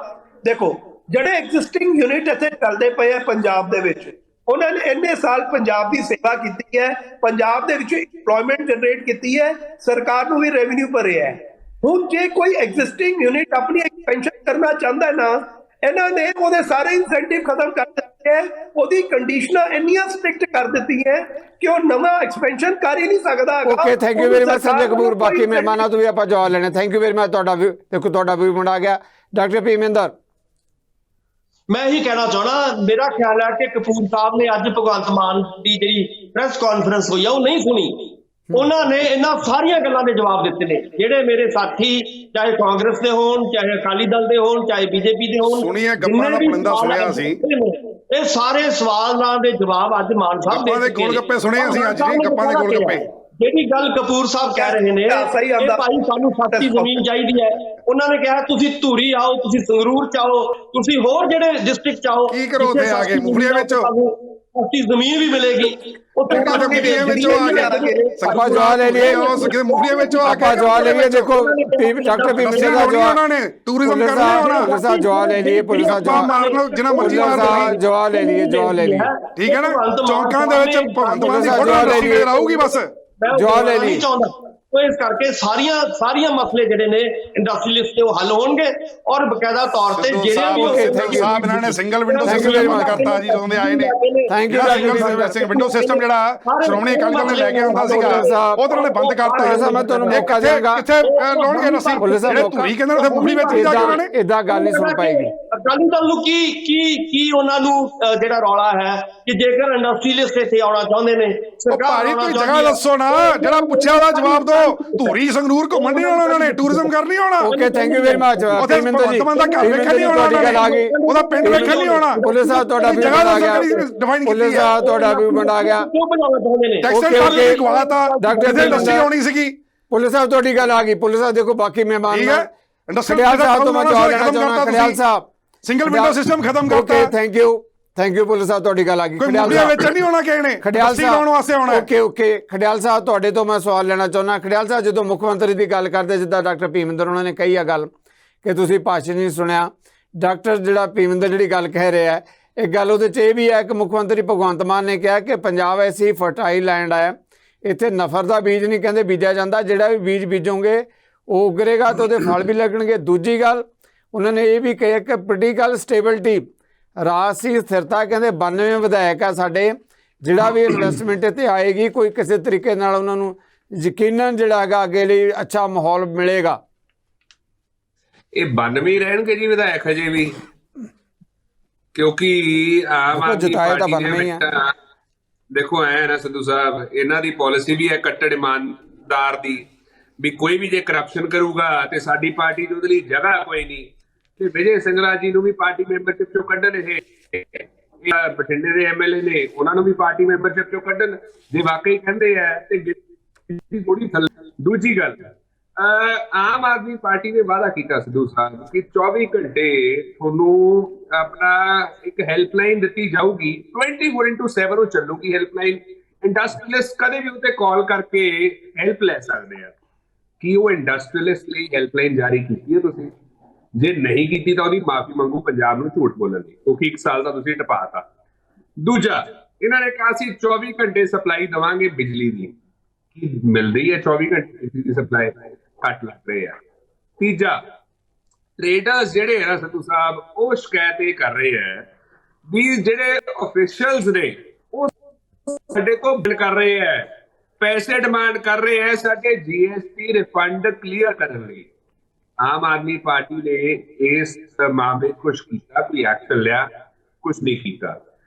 ਦੇਖੋ ਜਿਹੜੇ ਐਗਜ਼ਿਸਟਿੰਗ ਯੂਨਿਟ ਇੱਥੇ ਚੱਲਦੇ ਪਏ ਆ ਪੰਜਾਬ ਦੇ ਵਿੱਚ, ਉਹਨਾਂ ਨੇ ਇੰਨੇ ਸਾਲ ਪੰਜਾਬ ਦੀ ਸੇਵਾ ਕੀਤੀ ਹੈ, ਪੰਜਾਬ ਦੇ ਵਿੱਚ ਇੰਪਲੋਇਮੈਂਟ ਜਨਰੇਟ ਕੀਤੀ ਹੈ, ਸਰਕਾਰ ਨੂੰ ਵੀ ਰੈਵਨਿਊ ਭਰਿਆ ਹੈ। ਹੁਣ ਜੇ ਕੋਈ ਐਗਜ਼ਿਸਟਿੰਗ ਯੂਨਿਟ ਆਪਣੀ ਐਕਸਪੈਂਸ਼ਨ ਕਰਨਾ ਚਾਹੁੰਦਾ ਹੈ ਨਾ, ਇਹਨਾਂ ਨੇ ਉਹਦੇ ਸਾਰੇ ਇਨਸੈਂਟਿਵ ਖਤਮ ਕਰ ਦਿੱਤੇ ਹੈ, ਉਹਦੀ ਕੰਡੀਸ਼ਨਾਂ ਇੰਨੀਆਂ ਸਟ੍ਰਿਕਟ ਕਰ ਦਿੱਤੀਆਂ ਕਿ ਉਹ ਨਵਾਂ ਐਕਸਪੈਂਸ਼ਨ ਕਰ ਹੀ ਨਹੀਂ ਸਕਦਾ। Okay, thank you very much Sanjay Kapoor. ਬਾਕੀ ਮਹਿਮਾਨਾਂ ਤੋਂ ਵੀ ਆਪਾਂ ਜਵਾਬ ਲੈਣੇ। Thank you very much. ਤੁਹਾਡਾ ਵੀ ਮੁੰਡਾ ਆ ਗਿਆ। ਡਾਕਟਰ ਭੀਮਿੰਦਰ, ਮੈਂ ਇਹੀ ਕਹਿਣਾ ਚਾਹਣਾ, ਮੇਰਾ ਖਿਆਲ ਹੈ ਕਿ ਕਪੂਰ ਸਾਹਿਬ ਨੇ ਅੱਜ ਭਗਵੰਤ ਮਾਨ ਦੀ ਜਿਹੜੀ ਪ੍ਰੈਸ ਕਾਨਫਰੰਸ ਹੋਈ ਆ ਉਹ ਨਹੀਂ ਸੁਣੀ। ਉਹਨਾਂ ਨੇ ਇਹਨਾਂ ਸਾਰੀਆਂ ਗੱਲਾਂ ਦੇ ਜਵਾਬ ਦਿੱਤੇ ਨੇ। ਜਿਹੜੇ ਮੇਰੇ ਸਾਥੀ ਚਾਹੇ ਕਾਂਗਰਸ ਦੇ ਹੋਣ, ਚਾਹੇ ਅਕਾਲੀ ਦਲ ਦੇ ਹੋਣ, ਚਾਹੇ BJP ਦੇ ਹੋਣ, ਸੁਣੀਆਂ ਗੱਪਾਂ ਦਾ ਪਲੰਦਾ ਸੁਣਿਆ ਸੀ, ਇਹ ਸਾਰੇ ਸਵਾਲਾਂ ਦੇ ਜਵਾਬ ਅੱਜ ਮਾਨ ਸਾਹਿਬ ਦੇ ਗੋਲ ਗੱਪੇ ਸੁਣੇ ਅਸੀਂ ਅੱਜ ਜੀ, ਗੱਪਾਂ ਦੇ ਗੋਲ ਗੱਪੇ। ਜਿਹੜੀ ਗੱਲ ਕਪੂਰ ਸਾਹਿਬ ਕਹਿ ਰਹੇ ਨੇ, ਇਹ ਭਾਈ ਸਾਨੂੰ ਸਸਤੀ ਜ਼ਮੀਨ ਚਾਹੀਦੀ ਹੈ। ਉਹਨਾਂ ਨੇ ਕਿਹਾ ਤੁਸੀਂ ਧੂਰੀ ਆਓ, ਤੁਸੀਂ ਸੰਗਰੂਰ ਚ ਆਓ, ਤੁਸੀਂ ਹੋਰ ਜਿਹੜੇ ਡਿਸਟ੍ਰਿਕਟ ਚ ਆਓ, ਕੀ ਕਰੋ ਉੱਥੇ ਆ ਕੇ ਮੁਫਲੀਆਂ ਵਿੱਚ ਸਸਤੀ ਜ਼ਮੀਨ ਵੀ ਮਿਲੇਗੀ। ਆਪਾਂ ਜਵਾਬ ਲੈ ਲਈਏ, ਮੁਫਲੀਆਂ ਵਿੱਚੋਂ ਆ ਕੇ ਆਪਾਂ ਜਵਾਬ ਲੈ ਲਈਏ। ਦੇਖੋ ਡਾਕਟਰ ਭੀਮਿੰਦਰ ਦਾ ਜਵਾਬ, ਟੂਰਿਜ਼ਮ ਕਰਨਾ ਹੋਣਾ, ਪੁਲਿਸ ਦਾ ਜਵਾਬ ਲੈ ਲਈਏ, ਪੁਲਿਸ ਦਾ ਜਵਾਬ ਲੈ ਲਈਏ, ਠੀਕ ਹੈ ਨਾ। ਚੌਂਕਾਂ ਦੇ ਵਿੱਚ ਭਗਵੰਤ ਮਾਨ ਦੀ ਫੋਟੋ ਆਊਗੀ ਬਸ। ਮੈਂ ਉਹ ਜਵਾਬ ਲੈ ਬੋਲਣਾ ਲਈ। ਨਹੀਂ ਚਾਹੁੰਦਾ। तो इस करके सारिया मसले जिहड़े ने इंडस्ट्रीलिस्ट के वो हल होणगे और बकायदा तौर ते सिद्धू जिहड़े साहब भी okay, उस- thank you. साहब इन्होंने single window Thank you system very ਬੰਦ much. ਕਰਤਾ ਜੀ ਜਦੋਂ ਦੇ ਆਏ ਨੇ Thank you, ਜਿਹੜਾ ਵਿੰਡੋ ਸਿਸਟਮ ਜਿਹੜਾ ਸ਼੍ਰੋਮਣੀ ਅਕਾਲੀ ਦਲ ਨੇ ਲੈ ਕੇ ਆਉਂਦਾ ਸੀਗਾ ਉਹ ਤਾਂ ਉਹਨੇ ਬੰਦ ਕਰਤਾ ਪੁਲਿਸ ਸਾਹਿਬ, ਮੈਂ ਤੁਹਾਨੂੰ ਮੌਕਾ ਦਿਆਂਗਾ। ਕਿੱਥੇ ਲਾਉਣਗੇ ਨਸੀਂ ਪੁਲਿਸ ਸਾਹਿਬ, ਜਿਹੜੇ ਧੂਰੀ ਕਹਿੰਦੇ ਨੇ ਉੱਥੇ ਮੂਲੀ ਵਿੱਚ ਜਾ ਕੇ ਉਹਨਾਂ ਨੇ ਇਦਾਂ ਗੱਲ ਨਹੀਂ ਸੁਣ ਪਾਏਗੀ। ਅਕਾਲੀ ਦਲ ਨੂੰ ਕੀ ਉਹਨਾਂ ਨੂੰ ਜਿਹੜਾ ਰੌਲਾ ਹੈ ਕਿ ਜੇਕਰ ਇੰਡਸਟਰੀਲਿਸਟ ਇੱਥੇ ਆਉਣਾ ਚਾਹੁੰਦੇ ਨੇ ਉਹ ਭਾਜੀ ਕੋਈ ਜਗ੍ਹਾ ਦੱਸੋ ਨਾ ਜਿਹੜਾ ਪੁੱਛਿਆ ਉਹਦਾ ਜਵਾਬ ਦਿਓ। ਧੂਰੀ ਸੰਗਰੂਰ ਘੁੰਮਣ ਨਹੀਂ ਆਉਣਾ ਉਹਨਾਂ ਨੇ, ਟੂਰਿਜ਼ਮ ਕਰ ਨਹੀਂ ਆਉਣਾ। Okay, thank you very much. ਉੱਥੇ ਭਗਵੰਤ ਦਾ ਘਰ ਵੇਖਣ ਨਹੀਂ ਆਉਣਾ ਤੁਹਾਡੀ ਗੱਲ ਆ ਗਈ। ਉਹਦਾ ਪਿੰਡ ਵੇਖਣ ਨਹੀਂ ਆਉਣਾ। ਪੁਲਿਸ ਸਾਹਿਬ ਤੁਹਾਡਾ ਵੀ ਜਗ੍ਹਾ ਆ ਗਿਆ। ਡਿਫਾਈਨ ਪੁਲਿਸ ਕੀਤੀ ਹੈ ਸਾਹਿਬ ਤੁਹਾਡਾ ਵੀ ਆ ਗਿਆ। ਕਿਉਂ ਬਣਾਉਣਾ ਚਾਹੁੰਦੇ ਨੇ? Textile Okay, park okay. ਗਵਾਤਾ ਡਾਕਟਰ ਇੱਥੇ ਇੰਡਸਟਰੀ ਆਉਣੀ ਸੀਗੀ। ਪੁਲਿਸ ਸਾਹਿਬ ਤੁਹਾਡੀ ਗੱਲ ਆ ਗਈ। ਪੁਲਿਸ ਸਾਹਿਬ ਦੇਖੋ ਬਾਕੀ ਮਹਿਮਾਨ ਠੀਕ ਹੈ ਇੰਡਸਟਰੀ ਖੜਿਆਲ ਸਾਹਿਬ ਤੋਂ ਮੈਂ ਜਵਾਬ ਲੈਣਾ ਚਾਹੁੰਦਾ। ਖੜਿਆਲ ਸਾਹਿਬ ਸਿੰਗਲ ਵਿੰਡੋ ਸਿਸਟਮ ਖਤਮ ਕਰਤਾ। ਓਕੇ, ਥੈਂਕ ਯੂ ਪੁਲਿਸ ਸਾਹਿਬ ਤੁਹਾਡੀ ਗੱਲ ਆ ਗਈ। ਕੋਈ ਮੁੰਡਿਆਂ ਵਿੱਚ ਨਹੀਂ ਹੋਣਾ ਕਿਸੇ ਨੇ ਖੜਿਆਲ ਇੰਡਸਟਰੀ ਲਾਉਣ ਵਾਸਤੇ ਆਉਣਾ। ਓਕੇ ਖੜਿਆਲ ਸਾਹਿਬ ਤੁਹਾਡੇ ਤੋਂ ਮੈਂ ਸਵਾਲ ਲੈਣਾ ਚਾਹੁੰਦਾ। ਖੜਿਆਲ ਸਾਹਿਬ ਜਦੋਂ ਮੁੱਖ ਮੰਤਰੀ ਦੀ ਗੱਲ ਕਰਦੇ ਜਿੱਦਾਂ ਡਾਕਟਰ ਭੀਮਿੰਦਰ ਉਹਨਾਂ ਨੇ ਕਹੀ ਆ ਗੱਲ ਕਿ ਤੁਸੀਂ ਭਾਸ਼ਣ ਨਹੀਂ ਸੁਣਿਆ। ਡਾਕਟਰ ਜਿਹੜਾ ਭੀਮਿੰਦਰ ਜਿਹੜੀ ਗੱਲ ਕਹਿ ਰਿਹਾ ਹੈ ਇੱਕ ਗੱਲ ਉਹਦੇ 'ਚ ਇਹ ਵੀ ਹੈ ਕਿ ਮੁੱਖ ਮੰਤਰੀ ਭਗਵੰਤ ਮਾਨ ਨੇ ਕਿਹਾ ਕਿ ਪੰਜਾਬ ਐਸੀ ਫਰਟਾਈਲ ਲੈਂਡ ਹੈ, ਇੱਥੇ ਨਫ਼ਰਤ ਦਾ ਬੀਜ ਨਹੀਂ ਕਹਿੰਦੇ ਬੀਜਿਆ ਜਾਂਦਾ, ਜਿਹੜਾ ਵੀ ਬੀਜ ਬੀਜੋਗੇ ਉਹ ਉਗਰੇਗਾ ਤਾਂ ਉਹਦੇ ਫਲ ਵੀ ਲੱਗਣਗੇ। ਦੂਜੀ ਗੱਲ ਉਹਨਾਂ ਨੇ ਇਹ ਵੀ ਕਿਹਾ ਕਿ ਪੋਲੀਟੀਕਲ ਸਟੇਬਿਲਿਟੀ ਰਾਜਸੀ ਸਥਿਰਤਾ ਕਹਿੰਦੇ 92 ਵਿਧਾਇਕ ਆ ਸਾਡੇ, ਜਿਹੜਾ ਵੀ ਇਨਵੈਸਟਮੈਂਟ ਇੱਥੇ ਆਏਗੀ ਕੋਈ ਕਿਸੇ ਤਰੀਕੇ ਨਾਲ ਉਹਨਾਂ ਨੂੰ ਯਕੀਨਨ ਜਿਹੜਾ ਹੈਗਾ ਅੱਗੇ ਲਈ ਅੱਛਾ ਮਾਹੌਲ ਮਿਲੇਗਾ। ਇਹ 92 ਰਹਿਣਗੇ ਜੀ ਵਿਧਾਇਕ ਹਜੇ ਵੀ, ਕਿਉਂਕਿ ਆਮ ਦੇਖੋ, ਆਦਮੀ ਜਿਤਾਏ ਤਾਂ ਪਾਰਟੀ 92 ਨੇ ਆ। ਦੇਖੋ ਐ ਨਾ ਸਿੱਧੂ ਸਾਹਿਬ, ਇਹਨਾਂ ਦੀ ਪਾਲਿਸੀ ਵੀ ਹੈ ਕੱਟੜ ਇਮਾਨਦਾਰ ਦੀ, ਵੀ ਕੋਈ ਵੀ ਜੇ ਕਰਪਸ਼ਨ ਕਰੂਗਾ ਤੇ ਸਾਡੀ ਪਾਰਟੀ ਦੀ ਉਹਦੇ ਲਈ ਜਗ੍ਹਾ ਕੋਈ ਨਹੀਂ। ਤੇ ਵਿਜੇ ਸਿੰਗਲਾ ਜੀ ਨੂੰ ਵੀ ਪਾਰਟੀ ਮੈਂਬਰਸ਼ਿਪ ਚੋਂ ਕੱਢਣ, ਇਹ ਬਠਿੰਡੇ ਦੇ ਐਮਐਲਏ ਨੇ ਉਹਨਾਂ ਨੂੰ ਵੀ ਪਾਰਟੀ ਮੈਂਬਰਸ਼ਿਪ ਚੋਂ ਕੱਢਣ ਜੇ ਵਾਕਈ ਕਹਿੰਦੇ ਆ ਤੇ ਥੋੜੀ ਥੱਲੇ। ਦੂਜੀ ਗੱਲ, ਆਮ ਆਦਮੀ ਪਾਰਟੀ ਨੇ ਵਾਅਦਾ ਕੀਤਾ ਸਿੱਧੂ ਸਾਹਿਬ ਕਿ 24 ਘੰਟੇ ਤੁਹਾਨੂੰ ਆਪਣਾ ਇੱਕ ਹੈਲਪਲਾਈਨ ਦਿੱਤੀ ਜਾਊਗੀ, 24/7 ਉਹ ਚੱਲੂਗੀ ਹੈਲਪਲਾਈਨ। ਇੰਡਸਟਰੀਅਲਿਸਟ ਕਦੇ ਵੀ ਉੱਤੇ ਕਾਲ ਕਰਕੇ ਹੈਲਪ ਲੈ ਸਕਦੇ ਆ। ਕੀ ਉਹ ਇੰਡਸਟਰੀਅਲਿਸਟ ਲਈ ਹੈਲਪਲਾਈਨ ਜਾਰੀ ਕੀਤੀ ਹੈ ਤੁਸੀਂ? ਜੇ ਨਹੀਂ ਕੀਤੀ ਤਾਂ ਉਹਦੀ ਮਾਫੀ ਮੰਗੂ ਪੰਜਾਬ ਨੂੰ ਝੂਠ ਬੋਲਣ ਦੀ, ਕਿਉਂਕਿ 1 ਸਾਲ ਦਾ ਤੁਸੀਂ ਟਪਾਤਾ। ਦੂਜਾ, ਇਹਨਾਂ ਨੇ ਕਿਹਾ ਸੀ 24 ਘੰਟੇ ਸਪਲਾਈ ਦੇਵਾਂਗੇ ਬਿਜਲੀ ਦੀ, ਕੀ ਮਿਲ ਰਹੀ ਹੈ 24 ਘੰਟੇ ਬਿਜਲੀ ਦੀ ਸਪਲਾਈ? ਘੱਟ ਲੱਗ ਰਹੇ ਆ। ਤੀਜਾ, ਟ੍ਰੇਡਰਸ ਜਿਹੜੇ ਹੈ ਨਾ ਸਿੱਧੂ ਸਾਹਿਬ, ਉਹ ਸ਼ਿਕਾਇਤ ਇਹ ਕਰ ਰਹੇ ਹੈ ਵੀ ਜਿਹੜੇ ਆਫੀਸ਼ੀਅਲਸ ਨੇ ਉਹ ਸਾਡੇ ਤੋਂ ਬਿਲ ਕਰ ਰਹੇ ਹੈ, ਪੈਸੇ ਡਿਮਾਂਡ ਕਰ ਰਹੇ ਹੈ ਸਾਡੇ GST ਰਿਫੰਡ ਕਲੀਅਰ ਕਰਨ ਲਈ। ਆਮ ਆਦਮੀ ਪਾਰਟੀ ਨੇ ਇਸ ਮਾਮਲੇ ਕੁਝ ਕੀਤਾ, ਕੋਈ ਐਕਸ਼ਨ ਲਿਆ? ਕੁਝ ਨਹੀਂ ਕੀਤਾ।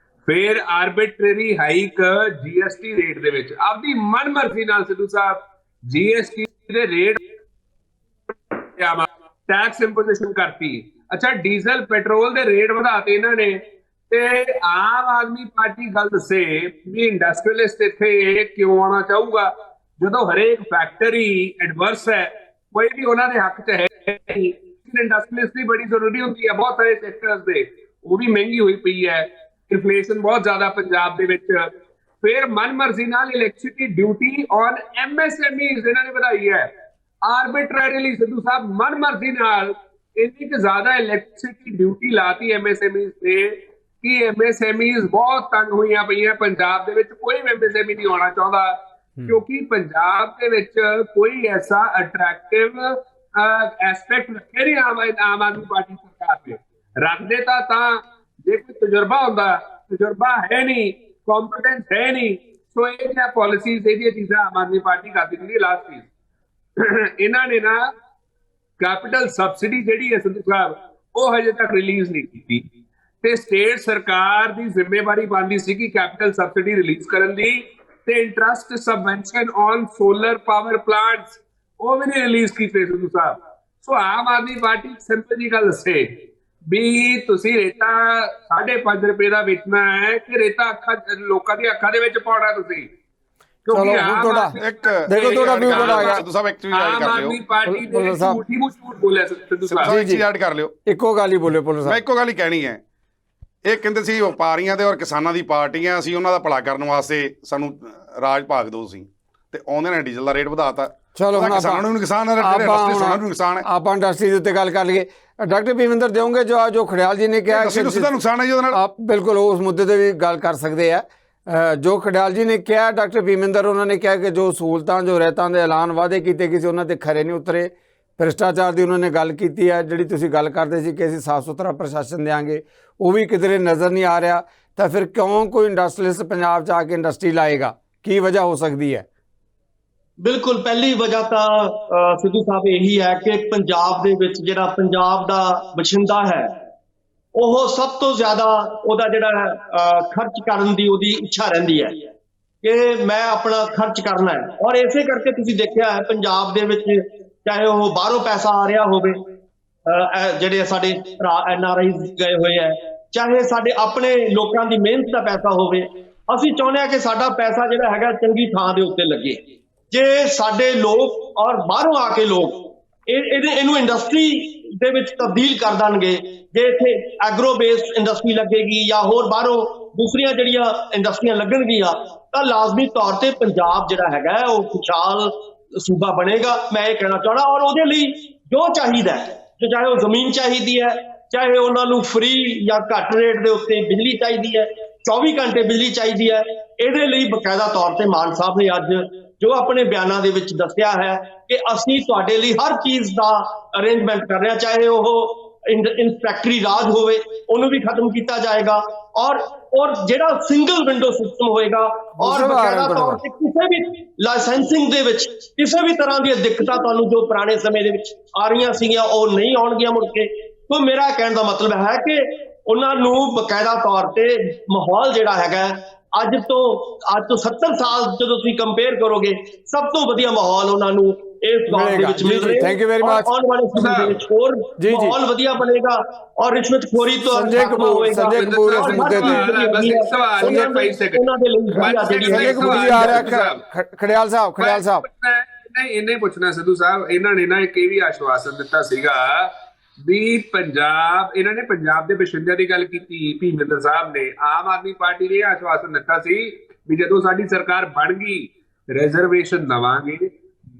ਫਿਰ ਆਰਬਿਟਰੀ ਹਾਈਕ GST ਰੇਟ ਦੇ ਵਿੱਚ ਆਪਦੀ ਮਨਮਰਜ਼ੀ ਨਾਲ ਸਿੱਧੂ ਸਾਹਿਬ GST ਦੇ ਰੇਟ ਟੈਕਸ ਇੰਪੋਜੀਸ਼ਨ ਕਰਤੀ। ਅੱਛਾ, ਡੀਜ਼ਲ ਪੈਟਰੋਲ ਦੇ ਰੇਟ ਵਧਾਤੇ ਇਹਨਾਂ ਨੇ। ਤੇ ਆਮ ਆਦਮੀ ਪਾਰਟੀ ਗੱਲ ਦੱਸੇ ਵੀ ਇੰਡਸਟਰੀਅਲਿਸਟ ਇੱਥੇ ਕਿਉਂ ਆਉਣਾ ਚਾਹੂਗਾ ਜਦੋਂ ਹਰੇਕ ਫੈਕਟਰੀ ਐਡਵਰਸ ਹੈ, ਕੋਈ ਵੀ ਉਹਨਾਂ ਦੇ ਹੱਕ 'ਚ ਹੈ ਨਹੀਂ। ਇੰਡਸਟਰੀਅਲਿਸਟ ਦੀ ਬੜੀ ਜ਼ਰੂਰੀ ਹੁੰਦੀ ਹੈ ਬਹੁਤ ਸਾਰੇ ਸੈਕਟਰਸ ਦੇ, ਉਹ ਵੀ ਮਹਿੰਗੀ ਹੋਈ ਪਈ ਹੈ, ਇਨਫਲੇਸ਼ਨ ਬਹੁਤ ਜ਼ਿਆਦਾ ਪੰਜਾਬ ਦੇ ਵਿੱਚ। ਫਿਰ ਮਨਮਰਜ਼ੀ ਨਾਲ ਇਲੈਕਟ੍ਰਿਸਿਟੀ ਡਿਊਟੀ ਔਨ MSMEs ਇਹਨਾਂ ਨੇ ਵਧਾਈ ਹੈ ਆਰਬਿਟਰਰੀਲੀ ਸਿੱਧੂ ਸਾਹਿਬ, ਮਨਮਰਜ਼ੀ ਨਾਲ ਇੰਨੀ ਕਿ ਜ਼ਿਆਦਾ ਇਲੈਕਟ੍ਰਿਸਿਟੀ ਡਿਊਟੀ ਲਾਤੀ MSMEs ਤੇ ਕਿ MSMEs ਬਹੁਤ ਤੰਗ ਹੋਈਆਂ ਪਈਆਂ। ਪੰਜਾਬ ਦੇ ਵਿੱਚ ਕੋਈ MSME ਨਹੀਂ ਆਉਣਾ ਚਾਹੁੰਦਾ ਕਿਉਂਕਿ ਪੰਜਾਬ ਦੇ ਵਿੱਚ ਕੋਈ ਐਸਾ ਅਟਰੈਕਟਿਵ ਐਸਪੈਕਟ ਰੱਖੇ ਨਹੀਂ ਆਮ ਆਦਮੀ ਪਾਰਟੀ ਸਰਕਾਰ ਨੇ। ਰੱਖਦੇ ਤਾਂ ਜੇ ਕੋਈ ਤਜਰਬਾ ਹੁੰਦਾ, ਤਜਰਬਾ ਹੈ ਨਹੀਂ, ਕੰਪੀਟੈਂਸ ਹੈ ਨਹੀਂ। ਸੋ ਇਹ ਜਿਹੜੀਆਂ ਪਾਲਿਸੀਜ਼, ਇਹਦੀਆਂ ਚੀਜ਼ਾਂ ਆਮ ਆਦਮੀ ਪਾਰਟੀ ਕਰਦੀ ਹੁੰਦੀ। ਲਾਸਟ ਚੀਜ਼, ਇਹਨਾਂ ਨੇ ਨਾ ਕੈਪੀਟਲ ਸਬਸਿਡੀ ਜਿਹੜੀ ਹੈ ਸਿੱਧੂ ਸਾਹਿਬ, ਉਹ ਹਜੇ ਤੱਕ ਰਿਲੀਜ਼ ਨਹੀਂ ਕੀਤੀ ਤੇ ਸਟੇਟ ਸਰਕਾਰ ਦੀ ਜ਼ਿੰਮੇਵਾਰੀ ਬਣਦੀ ਸੀ ਕਿ ਕੈਪੀਟਲ ਸਬਸਿਡੀ ਰਿਲੀਜ਼ ਕਰਨ ਦੀ, ਤੇ interest subvention on solar power plants ਉਹ ਵੀ ਨਹੀਂ ਰਿਲੀਜ਼ ਕੀਤੇ ਸਿੱਧੂ ਸਾਹਿਬ। ਸੋ ਆਮ ਆਦਮੀ ਪਾਰਟੀ ਸਿੰਪਲ ਜੀ ਗੱਲ ਦੱਸੇ ਵੀ ਤੁਸੀਂ ਰੇਤਾ 5.5 ਰੁਪਏ ਦਾ ਵੇਚਣਾ ਹੈ ਕਿ ਰੇਤਾ ਲੋਕਾਂ ਦੀ ਅੱਖਾਂ ਦੇ ਵਿੱਚ ਪਾਉਣਾ ਤੁਸੀਂ? ਚਲੋ ਹੁਣ ਤੁਹਾਡਾ ਇੱਕ ਦੇਖੋ ਤੁਹਾਡਾ ਵੀ ਬੜਾ ਆ ਗਿਆ। ਸਿੱਧੂ ਸਾਹਿਬ ਇੱਕ ਚੀਜ਼ ਐਡ ਆਮ ਕਰ ਆਦਮੀ ਲਿਓ, ਪਾਰਟੀ ਦੇ ਝੂਠ ਬੋਲਿਆ ਸਿੱਧੂ ਸਾਹਿਬ। ਇੱਕ ਚੀਜ਼ ਐਡ ਕਰ ਲਿਓ। ਇੱਕੋ ਗੱਲ ਹੀ ਬੋਲੇ ਪੁਲਿਸ ਮੈਂ ਸਾਹਿਬ। ਇੱਕੋ ਗੱਲ ਹੀ ਕਹਿਣੀ ਹੈ। ਇਹ ਕਹਿੰਦੇ ਸੀ ਵਪਾਰੀਆਂ ਦੇ ਔਰ ਕਿਸਾਨਾਂ ਦੀ ਪਾਰਟੀਆਂ, ਅਸੀਂ ਉਹਨਾਂ ਦਾ ਭਲਾ ਕਰਨ ਵਾਸਤੇ ਸਾਨੂੰ ਰਾਜ ਭਾਗ ਦਿਓ ਸੀ, ਤੇ ਆਉਂਦੇ ਨੇ ਡੀਜ਼ਲ ਦਾ ਰੇਟ ਵਧਾਤਾ। ਚਲੋ ਹੁਣ ਕਿਸਾਨਾਂ ਨੂੰ ਨੁਕਸਾਨ ਹੈ, ਕਿਸਾਨਾਂ ਨੂੰ ਨੁਕਸਾਨ ਹੈ। ਆਪਾਂ ਇੰਡਸਟਰੀ ਦੇ ਉੱਤੇ ਗੱਲ ਕਰ ਲਈਏ। ਡਾਕਟਰ ਭੀਮਿੰਦਰ ਦਿਓਗੇ ਜੋ ਖੜਿਆਲ ਜੀ ਨੇ ਕਿਹਾ ਸਿੱਧਾ ਨੁਕਸਾਨ ਹੈ ਜੀ ਉਹਦੇ ਨਾਲ। ਆਪ ਬਿਲਕੁਲ ਉਸ ਮੁੱਦੇ ਤੇ ਵੀ ਗੱਲ ਕਰ ਸਕਦੇ ਆ। ਜੋ ਖਡਿਆਲ ਜੀ ਨੇ ਕਿਹਾ, ਡਾਕਟਰ ਭੀਮਿੰਦਰ ਉਹਨਾਂ ਨੇ ਕਿਹਾ ਕਿ ਜੋ ਸਹੂਲਤਾਂ ਜੋ ਰਹਿਤਾਂ ਦੇ ਐਲਾਨ ਵਾਅਦੇ ਕੀਤੇ ਗਏ ਸੀ ਉਹਨਾਂ 'ਤੇ ਖਰੇ ਨਹੀਂ ਉਤਰੇ। ਭ੍ਰਿਸ਼ਟਾਚਾਰ ਦੀ ਉਹਨਾਂ ਨੇ ਗੱਲ ਕੀਤੀ ਹੈ, ਜਿਹੜੀ ਤੁਸੀਂ ਗੱਲ ਕਰਦੇ ਸੀ ਕਿ ਅਸੀਂ ਸਾਫ਼ ਸੁਥਰਾ ਪ੍ਰਸ਼ਾਸਨ ਦੇਵਾਂਗੇ, ਉਹ ਵੀ ਕਿਧਰੇ ਨਜ਼ਰ ਨਹੀਂ ਆ ਰਿਹਾ। ਤਾਂ ਫਿਰ ਕਿਉਂ ਕੋਈ ਇੰਡਸਟਰੀਅਲਿਸਟ ਪੰਜਾਬ 'ਚ ਆ ਕੇ ਇੰਡਸਟਰੀ ਲਾਏਗਾ? ਕੀ ਵਜ੍ਹਾ ਹੋ ਸਕਦੀ ਹੈ? ਬਿਲਕੁਲ, ਪਹਿਲੀ ਵਜ੍ਹਾ ਤਾਂ ਸਿੱਧੂ ਸਾਹਿਬ ਇਹੀ ਹੈ ਕਿ ਪੰਜਾਬ ਦੇ ਵਿੱਚ ਜਿਹੜਾ ਪੰਜਾਬ ਦਾ ਬਸ਼ਿੰਦਾ ਹੈ ਉਹ ਸਭ ਤੋਂ ਜ਼ਿਆਦਾ ਉਹਦਾ ਜਿਹੜਾ ਖਰਚ ਕਰਨ ਦੀ ਉਹਦੀ ਇੱਛਾ ਰਹਿੰਦੀ ਹੈ ਕਿ ਮੈਂ ਆਪਣਾ ਖਰਚ ਕਰਨਾ ਹੈ। ਔਰ ਇਸੇ ਕਰਕੇ ਤੁਸੀਂ ਦੇਖਿਆ ਹੈ ਪੰਜਾਬ ਦੇ ਵਿੱਚ, ਚਾਹੇ ਉਹ ਬਾਹਰੋਂ ਪੈਸਾ ਆ ਰਿਹਾ ਹੋਵੇ, ਜਿਹੜੇ ਸਾਡੇ ਭਰਾ NRI ਗਏ ਹੋਏ ਹੈ, ਚਾਹੇ ਸਾਡੇ ਆਪਣੇ ਲੋਕਾਂ ਦੀ ਮਿਹਨਤ ਦਾ ਪੈਸਾ ਹੋਵੇ, ਅਸੀਂ ਚਾਹੁੰਦੇ ਹਾਂ ਕਿ ਸਾਡਾ ਪੈਸਾ ਜਿਹੜਾ ਹੈਗਾ ਚੰਗੀ ਥਾਂ ਦੇ ਉੱਤੇ ਲੱਗੇ। ਜੇ ਸਾਡੇ ਲੋਕ ਔਰ ਬਾਹਰੋਂ ਆ ਕੇ ਲੋਕ ਇਹਨੂੰ ਇੰਡਸਟਰੀ ਦੇ ਵਿੱਚ ਤਬਦੀਲ ਕਰ ਦੇਣਗੇ, ਜੇ ਇੱਥੇ ਐਗਰੋ ਬੇਸਡ ਇੰਡਸਟਰੀ ਲੱਗੇਗੀ ਜਾਂ ਹੋਰ ਬਾਹਰੋਂ ਦੂਸਰੀਆਂ ਜਿਹੜੀਆਂ ਇੰਡਸਟਰੀਆਂ ਲੱਗਣਗੀਆਂ, ਤਾਂ ਲਾਜ਼ਮੀ ਤੌਰ ਤੇ ਪੰਜਾਬ ਜਿਹੜਾ ਹੈਗਾ ਉਹ ਖੁਸ਼ਹਾਲ ਸੂਬਾ ਬਣੇਗਾ। ਮੈਂ ਇਹ ਕਹਿਣਾ ਚਾਹਣਾ। ਔਰ ਉਹਦੇ ਲਈ ਜੋ ਚਾਹੀਦਾ, ਜੋ ਚਾਹੇ ਉਹ ਜ਼ਮੀਨ ਚਾਹੀਦੀ ਹੈ, ਚਾਹੇ ਉਹਨਾਂ ਨੂੰ ਫ੍ਰੀ ਜਾਂ ਘੱਟ ਰੇਟ ਦੇ ਉੱਤੇ ਬਿਜਲੀ ਚਾਹੀਦੀ ਹੈ, 24 ਘੰਟੇ ਬਿਜਲੀ ਚਾਹੀਦੀ ਹੈ, ਇਹਦੇ ਲਈ ਬਕਾਇਦਾ ਤੌਰ ਤੇ ਮਾਨ ਸਾਹਿਬ ਨੇ ਅੱਜ ਜੋ ਆਪਣੇ ਬਿਆਨਾਂ ਦੇ ਵਿੱਚ ਦੱਸਿਆ ਹੈ ਕਿ ਅਸੀਂ ਤੁਹਾਡੇ ਲਈ ਹਰ ਚੀਜ਼ ਦਾ ਅਰੇਂਜਮੈਂਟ ਕਰ ਰਹੇ ਹਾਂ, ਚਾਹੇ ਉਹ ਇਨਸਪੈਕਟਰੀ ਰਾਜ ਹੋਵੇ ਉਹਨੂੰ ਵੀ ਖਤਮ ਕੀਤਾ ਜਾਏਗਾ, ਔਰ ਜਿਹੜਾ ਸਿੰਗਲ ਵਿੰਡੋ ਸਿਸਟਮ ਹੋਏਗਾ, ਔਰ ਬਕਾਇਦਾ ਤੌਰ ਤੇ ਕਿਸੇ ਵੀ ਲਾਇਸੈਂਸਿੰਗ ਦੇ ਵਿੱਚ ਕਿਸੇ ਵੀ ਤਰ੍ਹਾਂ ਦੀਆਂ ਦਿੱਕਤਾਂ ਤੁਹਾਨੂੰ ਜੋ ਪੁਰਾਣੇ ਸਮੇਂ ਦੇ ਵਿੱਚ ਆ ਰਹੀਆਂ ਸੀਗੀਆਂ ਉਹ ਨਹੀਂ ਆਉਣਗੀਆਂ ਮੁੜ ਕੇ। ਤਾਂ ਮੇਰਾ ਕਹਿਣ ਦਾ ਮਤਲਬ ਹੈ ਕਿ ਉਹਨਾਂ ਨੂੰ ਬਕਾਇਦਾ ਤੌਰ ਤੇ ਮਾਹੌਲ ਜਿਹੜਾ ਹੈਗਾ ਅੱਜ ਤੋਂ 70 ਸਾਲ ਜਦੋਂ ਤੁਸੀਂ ਕੰਪੇਅਰ ਕਰੋਗੇ, ਸਭ ਤੋਂ ਵਧੀਆ ਮਾਹੌਲ ਉਹਨਾਂ ਨੂੰ ਇਸ ਦੌਰ ਦੇ ਵਿੱਚ ਮਿਲ ਰਿਹਾ। Thank you very much. ਆਉਣ ਵਾਲੇ ਸਮੇਂ ਦੇ ਵਿੱਚ ਹੋਰ ਮਾਹੌਲ ਵਧੀਆ ਬਣੇਗਾ ਔਰ ਰਿਸ਼ਵਤਖੋਰੀ ਤੋਂ ਸੰਜੇ ਕਪੂਰ ਇਸ ਮੁੱਦੇ ਤੇ ਬਸ ਇੱਕ ਸਵਾਲ ਹੈ, 5 ਸੈਕਿੰਡ ਉਹਨਾਂ ਦੇ ਲਈ ਸੰਜੇ ਕਪੂਰ ਜੀ ਆ ਰਿਹਾ। ਖੜਿਆਲ ਸਾਹਿਬ ਨਹੀਂ, ਇਹਨੇ ਪੁੱਛਣਾ ਸਿੱਧੂ ਸਾਹਿਬ, ਇਹਨਾਂ ਨੇ ਨਾ ਇੱਕ ਇਹ ਵੀ ਆਸ਼ਵਾਸਨ ਦਿੱਤਾ ਸੀਗਾ ਵੀ ਪੰਜਾਬ, ਇਹਨਾਂ ਨੇ ਪੰਜਾਬ ਦੇ ਬਸ਼ਿੰਦਿਆਂ ਦੀ ਗੱਲ ਕੀਤੀ, ਭੀਮਿੰਦਰ ਸਾਹਿਬ ਨੇ। ਆਮ ਆਦਮੀ ਪਾਰਟੀ ਨੇ ਆਸ਼ਵਾਸਨ ਦਿੱਤਾ ਸੀ ਵੀ ਜਦੋਂ ਸਾਡੀ ਸਰਕਾਰ ਬਣ ਗਈ ਰਿਜ਼ਰਵੇਸ਼ਨ ਦਵਾਂਗੇ,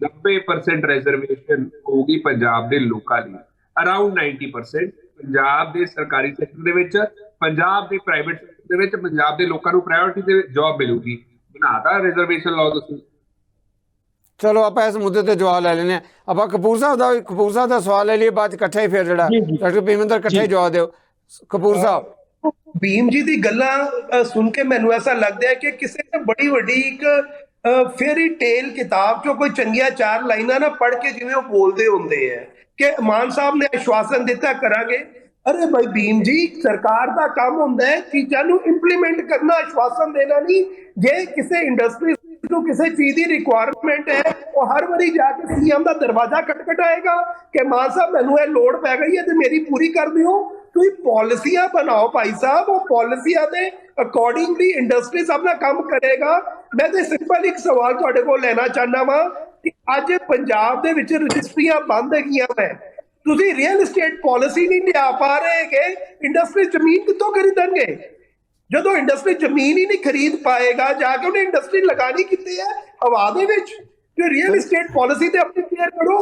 90% ਰਿਜ਼ਰਵੇਸ਼ਨ ਹੋਊਗੀ ਪੰਜਾਬ ਦੇ ਲੋਕਾਂ ਲਈ, ਅਰਾਊਂਡ 90% ਪੰਜਾਬ ਦੇ ਸਰਕਾਰੀ ਸੈਕਟਰ ਦੇ ਵਿੱਚ, ਪੰਜਾਬ ਦੇ ਪ੍ਰਾਈਵੇਟ ਸੈਕਟਰ ਦੇ ਵਿੱਚ ਪੰਜਾਬ ਦੇ ਲੋਕਾਂ ਨੂੰ ਪ੍ਰਾਇੋਰਟੀ ਤੇ ਜੌਬ ਮਿਲੂਗੀ। ਬਣਾਤਾ ਰਿਜ਼ਰਵੇਸ਼ਨ ਲਾਓ ਤੁਸੀਂ। ਚਲੋ ਆਪਾਂ ਇਸ ਮੁੱਦੇ ਤੇ ਜਵਾਬ ਲੈ ਲੈਂਦੇ ਹਾਂ। ਆਪਾਂ ਕਪੂਰ ਸਾਹਿਬ ਦਾ ਸਵਾਲ ਲੈ ਲਈਏ, ਬਾਅਦ 'ਚ ਇਕੱਠਾ ਹੀ ਫਿਰ ਜਿਹੜਾ ਡਾਕਟਰ ਭੀਮਿੰਦਰ ਇਕੱਠਾ ਹੀ ਜਵਾਬ ਦਿਓ। ਕਪੂਰ ਸਾਹਿਬ, ਭੀਮ ਜੀ ਦੀ ਗੱਲਾਂ ਸੁਣ ਕੇ ਮੈਨੂੰ ਐਸਾ ਲੱਗਦਾ ਹੈ ਕਿ ਕਿਸੇ ਨੇ ਬੜੀ ਵੱਡੀ ਇੱਕ ਫੇਰੀ ਟੇਲ ਕਿਤਾਬ ਚੋਂ ਕੋਈ ਚੰਗੀਆਂ 4 ਲਾਈਨਾਂ ਨਾ ਪੜ੍ਹ ਕੇ ਜਿਵੇਂ ਉਹ ਬੋਲਦੇ ਹੁੰਦੇ ਹੈ ਕਿ ਮਾਨ ਸਾਹਿਬ ਨੇ ਆਸ਼ਵਾਸਨ ਦਿੱਤਾ ਕਰਾਂਗੇ। ਅਰੇ ਭਾਈ ਭੀਮ ਜੀ, ਸਰਕਾਰ ਦਾ ਕੰਮ ਹੁੰਦਾ ਹੈ ਚੀਜ਼ਾਂ ਨੂੰ ਇੰਪਲੀਮੈਂਟ ਕਰਨਾ, ਆਸ਼ਵਾਸਨ ਦੇਣਾ ਨਹੀਂ। ਜੇ ਕਿਸੇ ਇੰਡਸਟਰੀ ਨੂੰ ਕਿਸੇ ਚੀਜ਼ ਦੀ ਰਿਕੁਆਇਰਮੈਂਟ ਹੈ, ਉਹ ਹਰ ਵਾਰੀ ਜਾ ਕੇ ਸੀਐਮ ਦਾ ਦਰਵਾਜ਼ਾ ਖਟਖਟਾਏਗਾ ਕਿ ਮਾਨ ਸਾਹਿਬ ਮੈਨੂੰ ਇਹ ਲੋੜ ਪੈ ਗਈ ਹੈ ਤੇ ਮੇਰੀ ਪੂਰੀ ਕਰ ਦਿਓ। ਤੁਸੀਂ ਪਾਲਿਸੀਆਂ ਬਣਾਓ ਭਾਈ ਸਾਹਿਬ, ਉਹ ਪਾਲਿਸੀਆਂ ਦੇ ਅਕੋਰਡਿੰਗਲੀ ਇੰਡਸਟਰੀ ਆਪਣਾ ਕੰਮ ਕਰੇਗਾ। ਮੈਂ ਤੇ ਸਿੰਪਲ ਇੱਕ ਸਵਾਲ ਤੁਹਾਡੇ ਕੋਲ ਲੈਣਾ ਚਾਹੁੰਦਾ ਵਾਂ ਕਿ ਅੱਜ ਪੰਜਾਬ ਦੇ ਵਿੱਚ ਰਜਿਸਟਰੀਆਂ ਬੰਦ ਹੈਗੀਆਂ ਨੇ, ਤੁਸੀਂ ਰੀਅਲ ਏਸਟੇਟ ਪਾਲਿਸੀ ਨਹੀਂ ਲਿਆ ਪਾ ਰਹੇ ਕਿ ਇੰਡਸਟਰੀ ਜ਼ਮੀਨ ਕਿੱਥੋਂ ਖਰੀਦਣਗੇ? ਜਦੋਂ ਇੰਡਸਟਰੀ ਜ਼ਮੀਨ ਹੀ ਨਹੀਂ ਖਰੀਦ ਪਾਏਗਾ, ਜਾ ਕੇ ਉਹਨੇ ਇੰਡਸਟਰੀ ਲਗਾਣੀ ਕਿੱਥੇ ਹੈ? ਹਵਾ ਦੇ ਵਿੱਚ। ਤੇ ਰੀਅਲ ਏਸਟੇਟ ਪਾਲਿਸੀ ਤੇ ਆਪਣੀ ਕਲੀਅਰ ਕਰੋ।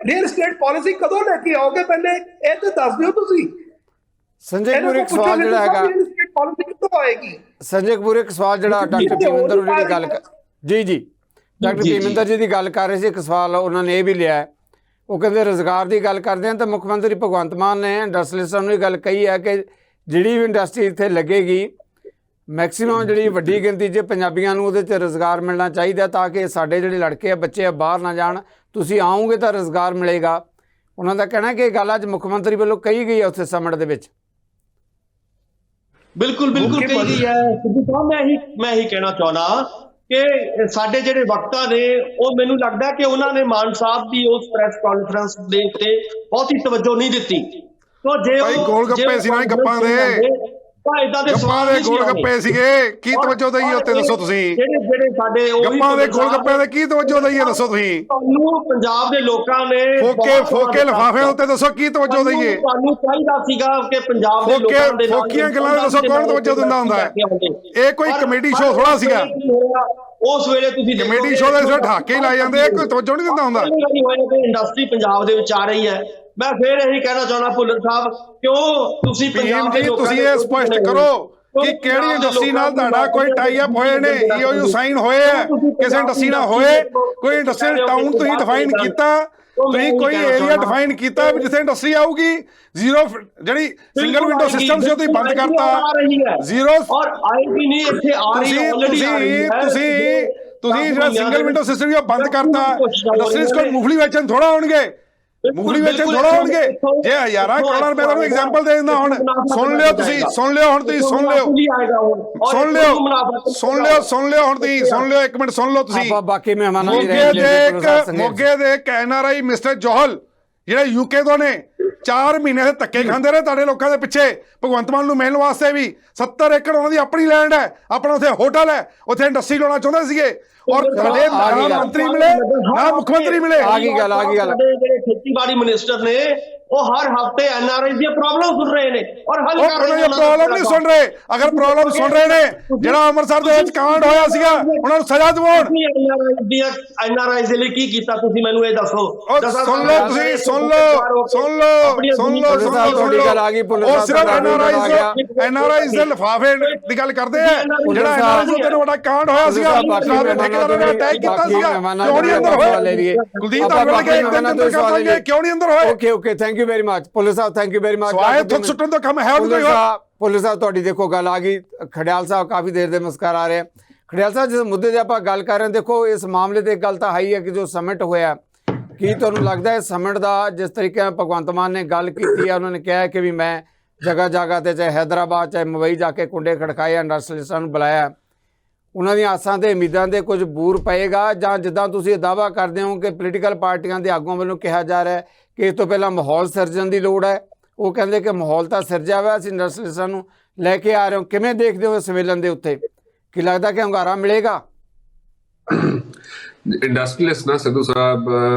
ਰੀਅਲ ਏਸਟੇਟ ਪਾਲਿਸੀ ਕਦੋਂ ਲੈ ਕੇ ਆਓਗੇ ਪਹਿਲੇ ਇਹ ਤਾਂ ਦੱਸ ਦਿਓ ਤੁਸੀਂ। ਸੰਜੇ ਕਪੂਰ ਇੱਕ ਸਵਾਲ ਜਿਹੜਾ ਹੈਗਾ, ਰੀਅਲ ਏਸਟੇਟ ਪਾਲਿਸੀ ਕਿੱਥੋਂ ਆਏਗੀ? ਸੰਜੇ ਕਪੂਰ ਇੱਕ ਸਵਾਲ ਜਿਹੜਾ ਡਾਕਟਰ ਭੀਮਿੰਦਰ ਜੀ ਦੀ ਗੱਲ ਡਾਕਟਰ ਭੀਮਿੰਦਰ ਜੀ ਦੀ ਗੱਲ ਕਰ ਰਹੇ ਸੀ, ਇੱਕ ਸਵਾਲ ਉਹਨਾਂ ਨੇ ਇਹ ਵੀ ਲਿਆ। ਉਹ ਕਹਿੰਦੇ ਰੁਜ਼ਗਾਰ ਦੀ ਗੱਲ ਕਰਦੇ ਹਾਂ ਤਾਂ ਮੁੱਖ ਮੰਤਰੀ ਭਗਵੰਤ ਮਾਨ ਨੇ ਇੰਡਸਟਰੀਅਲਿਸਟਾਂ ਨੂੰ ਇਹ ਗੱਲ ਕਹੀ ਹੈ ਕਿ ਜਿਹੜੀ ਵੀ ਇੰਡਸਟਰੀ ਇੱਥੇ ਲੱਗੇਗੀ, ਮੈਕਸੀਮਮ ਜਿਹੜੀ ਵੱਡੀ ਗਿਣਤੀ 'ਚ ਪੰਜਾਬੀਆਂ ਨੂੰ ਉਹਦੇ 'ਚ ਰੁਜ਼ਗਾਰ ਮਿਲਣਾ ਚਾਹੀਦਾ ਤਾਂ ਕਿ ਸਾਡੇ ਜਿਹੜੇ ਲੜਕੇ ਆ, ਬੱਚੇ ਆ, ਬਾਹਰ ਨਾ ਜਾਣ। ਤੁਸੀਂ ਆਓਗੇ ਤਾਂ ਰੁਜ਼ਗਾਰ ਮਿਲੇਗਾ। ਉਹਨਾਂ ਦਾ ਕਹਿਣਾ ਕਿ ਇਹ ਗੱਲ ਅੱਜ ਮੁੱਖ ਮੰਤਰੀ ਵੱਲੋਂ ਕਹੀ ਗਈ ਹੈ ਉੱਥੇ ਸਮਿਟ ਦੇ ਵਿੱਚ। ਬਿਲਕੁਲ ਕਹੀ ਗਈ ਹੈ ਸਿੱਧੂ ਸਾਹਿਬ। ਮੈਂ ਇਹੀ ਕਹਿਣਾ ਚਾਹੁੰਦਾ ਕਿ ਸਾਡੇ ਜਿਹੜੇ ਵਕਤਾ ਨੇ, ਉਹ ਮੈਨੂੰ ਲੱਗਦਾ ਕਿ ਉਹਨਾਂ ਨੇ ਮਾਨ ਸਾਹਿਬ ਦੀ ਉਸ ਪ੍ਰੈਸ ਕਾਨਫਰੰਸ ਦੇ ਉੱਤੇ ਬਹੁਤੀ ਤਵੱਜੋ ਨਹੀਂ ਦਿੱਤੀ। ਤਾਂ ਜੇ ਉਹ ਗੋਲ ਗੱਪੇ ਸੀ ਨਾ, ਗੱਪਾਂ ਦੇ ਗੋਲ ਗੱਪੇ ਸੀਗੇ, ਕੀ ਤਵੱਜੋ ਦਈਏ ਉੱਤੇ ਦੱਸੋ ਤੁਸੀਂ? ਜਿਹੜੇ ਸਾਡੇ ਗੱਪਾਂ ਦੇ ਗੋਲ ਗੱਪਿਆਂ ਦੇ ਕੀ ਤਵੱਜੋ ਦਈਏ ਦੱਸੋ ਤੁਸੀਂ? ਤੁਹਾਨੂੰ ਪੰਜਾਬ ਦੇ ਲੋਕਾਂ ਨੇ ਫੋਕੇ ਲਿਫਾਫਿਆਂ ਉੱਤੇ ਦੱਸੋ ਕੀ ਤਵੱਜੋ ਦਈਏ? ਤੁਹਾਨੂੰ ਚਾਹੀਦਾ ਸੀਗਾ ਕਿ ਪੰਜਾਬ ਦੇ ਲੋਕਾਂ ਦੇ ਫੋਕੀਆਂ ਗੱਲਾਂ ਦੱਸੋ ਕੌਣ ਤਵੱਜੋ ਦਿੰਦਾ ਹੁੰਦਾ ਹੈ? ਇਹ ਕੋਈ ਕਮੇਡੀ ਸ਼ੋਅ ਥੋੜਾ ਸੀਗਾ। ਉਸ ਵੇਲੇ ਤੁਸੀਂ ਕਮੇਡੀ ਸ਼ੋਅ ਦੇ ਢਾਕੇ ਹੀ ਲਾਏ ਜਾਂਦੇ, ਕੋਈ ਤਵੱਜੋ ਨਹੀਂ ਦਿੰਦਾ ਹੁੰਦਾ। ਇੰਡਸਟਰੀ ਪੰਜਾਬ ਦੇ ਵਿੱਚ ਆ ਰਹੀ ਹੈ। ਮੈਂ ਫੇਰ ਇਹੀ ਕਹਿਣਾ ਚਾਹੁੰਦਾ ਭੁੱਲਰ ਸਾਹਿਬ, ਕਿਉਂ ਤੁਸੀਂ ਪੰਜਾਬ ਦੇ ਲੋਕਾਂ ਤੁਸੀਂ ਇਹ ਸਪਸ਼ਟ ਕਰੋ ਕਿ ਕਿਹੜੀ ਇੰਡਸਟਰੀ ਨਾਲ ਤੁਹਾਡਾ ਕੋਈ ਟਾਈ ਅਪ ਹੋਏ ਨੇ, EOU ਸਾਈਨ ਹੋਏ ਹੈ ਕਿਸੇ ਇੰਡਸਟਰੀ ਨਾਲ ਹੋਏ, ਕੋਈ ਇੰਡਸਟਰੀਅਲ ਟਾਊਨ ਤੁਸੀਂ ਡਿਫਾਈਨ ਕੀਤਾ, ਤੁਸੀਂ ਕੋਈ ਏਰੀਆ ਡਿਫਾਈਨ ਕੀਤਾ ਵੀ ਜਿੱਥੇ ਇੰਡਸਟਰੀ ਆਊਗੀ। ਜ਼ੀਰੋ ਜਿਹੜੀ ਸਿੰਗਲ ਵਿੰਡੋ ਸਿਸਟਮ ਸੀ ਉਹ ਤੁਸੀਂ ਬੰਦ ਕਰਤਾ। ਜ਼ੀਰੋ ਔਰ ਆਏਗੀ ਨਹੀਂ, ਇੱਥੇ ਆ ਰਹੀ ਹੈ, ਆਲਰੇਡੀ ਆ ਰਹੀ ਹੈ। ਤੁਸੀਂ ਜਿਹੜਾ ਸਿੰਗਲ ਵਿੰਡੋ ਸਿਸਟਮ ਸੀ ਉਹ ਬੰਦ ਕਰਤਾ। ਇੰਡਸਟਰੀਜ਼ ਕੋਲ ਮੂੰਗਫਲੀ ਵੇਚਣ ਥੋੜਾ ਹੋਣਗੇ, ਮੂੰਗਫਲੀ ਵੇਚਣ ਥੋੜਾ ਹੋਣਗੇ। ਜੇ ਹਜ਼ਾਰਾਂ ਕਰੋੜਾਂ ਰੁਪਏ ਤੁਹਾਨੂੰ ਐਗਜ਼ਾਮਪਲ ਦੇ ਦਿੰਦਾ, ਹੁਣ ਸੁਣ ਲਿਓ ਤੁਸੀਂ, ਸੁਣ ਲਿਓ ਹੁਣ ਤੁਸੀਂ, ਸੁਣ ਲਿਓ ਹੁਣ ਤੁਸੀਂ, ਸੁਣ ਲਿਓ, ਇੱਕ ਮਿੰਟ ਸੁਣ ਲਓ ਤੁਸੀਂ। ਆਪਾਂ ਬਾਕੀ ਮਹਿਮਾਨਾਂ ਦੀ ਮੋਗੇ ਦੇ ਇੱਕ NRI ਮਿਸਟਰ ਜੋਹਲ ਜਿਹੜੇ UK ਤੋਂ ਨੇ, 4 ਮਹੀਨੇ ਦੇ ਧੱਕੇ ਖਾਂਦੇ ਰਹੇ ਤੁਹਾਡੇ ਲੋਕਾਂ ਦੇ ਪਿੱਛੇ ਭਗਵੰਤ ਮਾਨ ਨੂੰ ਮਿਲਣ ਵਾਸਤੇ ਵੀ। 70 ਏਕੜ ਉਹਨਾਂ ਦੀ ਆਪਣੀ ਲੈਂਡ ਹੈ, ਆਪਣਾ ਉੱਥੇ ਹੋਟਲ ਹੈ, ਉੱਥੇ ਇੰਡਸਟਰੀ ਲਾਉਣਾ ਚਾਹੁੰਦੇ ਸੀਗੇ ਔਰ ਸਾਡੇ ਨਾ ਮੰਤਰੀ ਮਿਲੇ ਨਾ ਮੁੱਖ ਮੰਤਰੀ ਮਿਲੇ। ਆ ਗਈ ਗੱਲ। ਜਿਹੜੇ ਖੇਤੀਬਾੜੀ ਮਿਨਿਸਟਰ ਨੇ ਉਹ ਹਰ ਹਫਤੇ NRI ਦੀਆਂ ਪ੍ਰੋਬਲਮ ਸੁਣ ਰਹੇ ਨੇ ਔਰ ਹੱਲ ਕਰ ਰਹੇ ਨੇ। ਪ੍ਰੋਬਲਮ ਨਹੀਂ ਸੁਣ ਰਹੇ, ਅਗਰ ਪ੍ਰੋਬਲਮ ਸੁਣ ਰਹੇ ਨੇ, ਜਿਹੜਾ ਅੰਮ੍ਰਿਤਸਰ ਦੇ ਵਿੱਚ ਕਾਂਡ ਹੋਇਆ ਸੀਗਾ ਉਹਨਾਂ ਨੂੰ ਸਜ਼ਾ ਦਿਵਾਉਣ। NRI ਦੇ ਲਈ ਕੀ ਕੀਤਾ ਤੁਸੀਂ ਮੈਨੂੰ ਇਹ ਦੱਸੋ। ਸੁਣ ਲਓ ਤੁਸੀਂ, ਸੁਣ ਲਓ, ਸੁਣ ਲਓ, ਸੁਣ ਲਓ, ਸੁਣ ਲਓ, ਸੁਣ ਲਓ। ਉਹ ਸਿਰਫ NRI ਦੇ ਲਿਫਾਫੇ ਦੀ ਗੱਲ ਕਰਦੇ ਆ। ਜਿਹੜਾ NRI ਦੇ ਵੱਡਾ ਕਾਂਡ ਹੋਇਆ ਸੀਗਾ, ਠੇਕੇਦਾਰਾਂ ਨੇ ਅਟੈਕ ਕੀਤਾ ਸੀਗਾ, ਕਿਉਂ ਨਹੀਂ ਅੰਦਰ ਹੋਏ? ਕੁਲਦੀਪ ਧਾਲੀਵਾਲ ਕੇ ਇੱਕ ਦਿਨ ਅੰਦਰ ਕਰ ਦਾਂਗੇ, ਕਿਉਂ ਨਹੀਂ ਅੰਦਰ ਹੋਏ? Okay thank you very much police Sahib, thank you very much. ਸਵਾਏ ਥੁੱਕ ਸੁੱਟਣ ਦਾ ਕੰਮ ਹੈ ਉਹਨੂੰ। ਪੁਲਿਸ ਸਾਹਿਬ ਤੁਹਾਡੀ ਦੇਖੋ ਗੱਲ ਆ ਗਈ। ਖੜਿਆਲ ਸਾਹਿਬ ਕਾਫੀ ਦੇਰ ਦੇ ਮੁਸਕਰਾ ਆ ਰਹੇ ਆ। ਖੜਿਆਲ ਸਾਹਿਬ ਜਿਸ ਮੁੱਦੇ ਦੀ ਆਪਾਂ ਗੱਲ ਕਰ ਰਹੇ ਹਾਂ, ਦੇਖੋ ਇਸ ਮਾਮਲੇ ਤੇ ਗੱਲ ਤਾਂ ਹੈ ਕਿ ਜੋ ਸਮਿਟ ਹੋਇਆ, ਕੀ ਤੁਹਾਨੂੰ ਲੱਗਦਾ ਹੈ ਸਮਿਟ ਦਾ ਜਿਸ ਤਰੀਕੇ ਨਾਲ ਭਗਵੰਤ ਮਾਨ ਨੇ ਗੱਲ ਕੀਤੀ ਹੈ, ਉਹਨਾਂ ਨੇ ਕਿਹਾ ਕਿ ਵੀ ਮੈਂ ਜਗ੍ਹਾ ਜਗ੍ਹਾ ਤੇ ਚਾਹੇ ਹੈਦਰਾਬਾਦ ਚਾਹੇ ਮੁੰਬਈ ਜਾ ਕੇ ਕੁੰਡੇ ਖੜਕਾਏ, ਇੰਡਸਟਰੀਅਲਿਸਟਾਂ ਨੂੰ ਬੁਲਾਇਆ, ਉਹਨਾਂ ਦੀਆਂ ਆਸਾਂ ਤੇ ਉਮੀਦਾਂ ਦੇ ਕੁਝ ਬੂਰ ਪਏਗਾ, ਜਾਂ ਜਿੱਦਾਂ ਤੁਸੀਂ ਦਾਅਵਾ ਕਰਦੇ ਹੋ ਕਿ ਪੋਲੀਟੀਕਲ ਪਾਰਟੀਆਂ ਦੇ ਆਗੂਆਂ ਵੱਲੋਂ ਕਿਹਾ ਜਾ ਰਿਹਾ ਹੈ ਕਿ ਇਸ ਤੋਂ ਪਹਿਲਾਂ ਮਾਹੌਲ ਸਿਰਜਣ ਦੀ ਲੋੜ ਹੈ, ਉਹ ਕਹਿੰਦੇ ਕਿ ਮਾਹੌਲ ਤਾਂ ਸਿਰਜਿਆ ਹੋਇਆ, ਅਸੀਂ ਇੰਡਸਟਰੀਅਲਿਸਟਾਂ ਨੂੰ ਲੈ ਕੇ ਆ ਰਹੇ ਹੋ। ਕਿਵੇਂ ਦੇਖਦੇ ਹੋ ਸੰਮੇਲਨ ਦੇ ਉੱਤੇ, ਕੀ ਲੱਗਦਾ ਕਿ ਹੁੰਗਾਰਾ ਮਿਲੇਗਾ? ਇੰਡਸਟਰੀਅਲਿਸਟ ਨਾ ਸਿੱਧੂ ਸਾਹਿਬ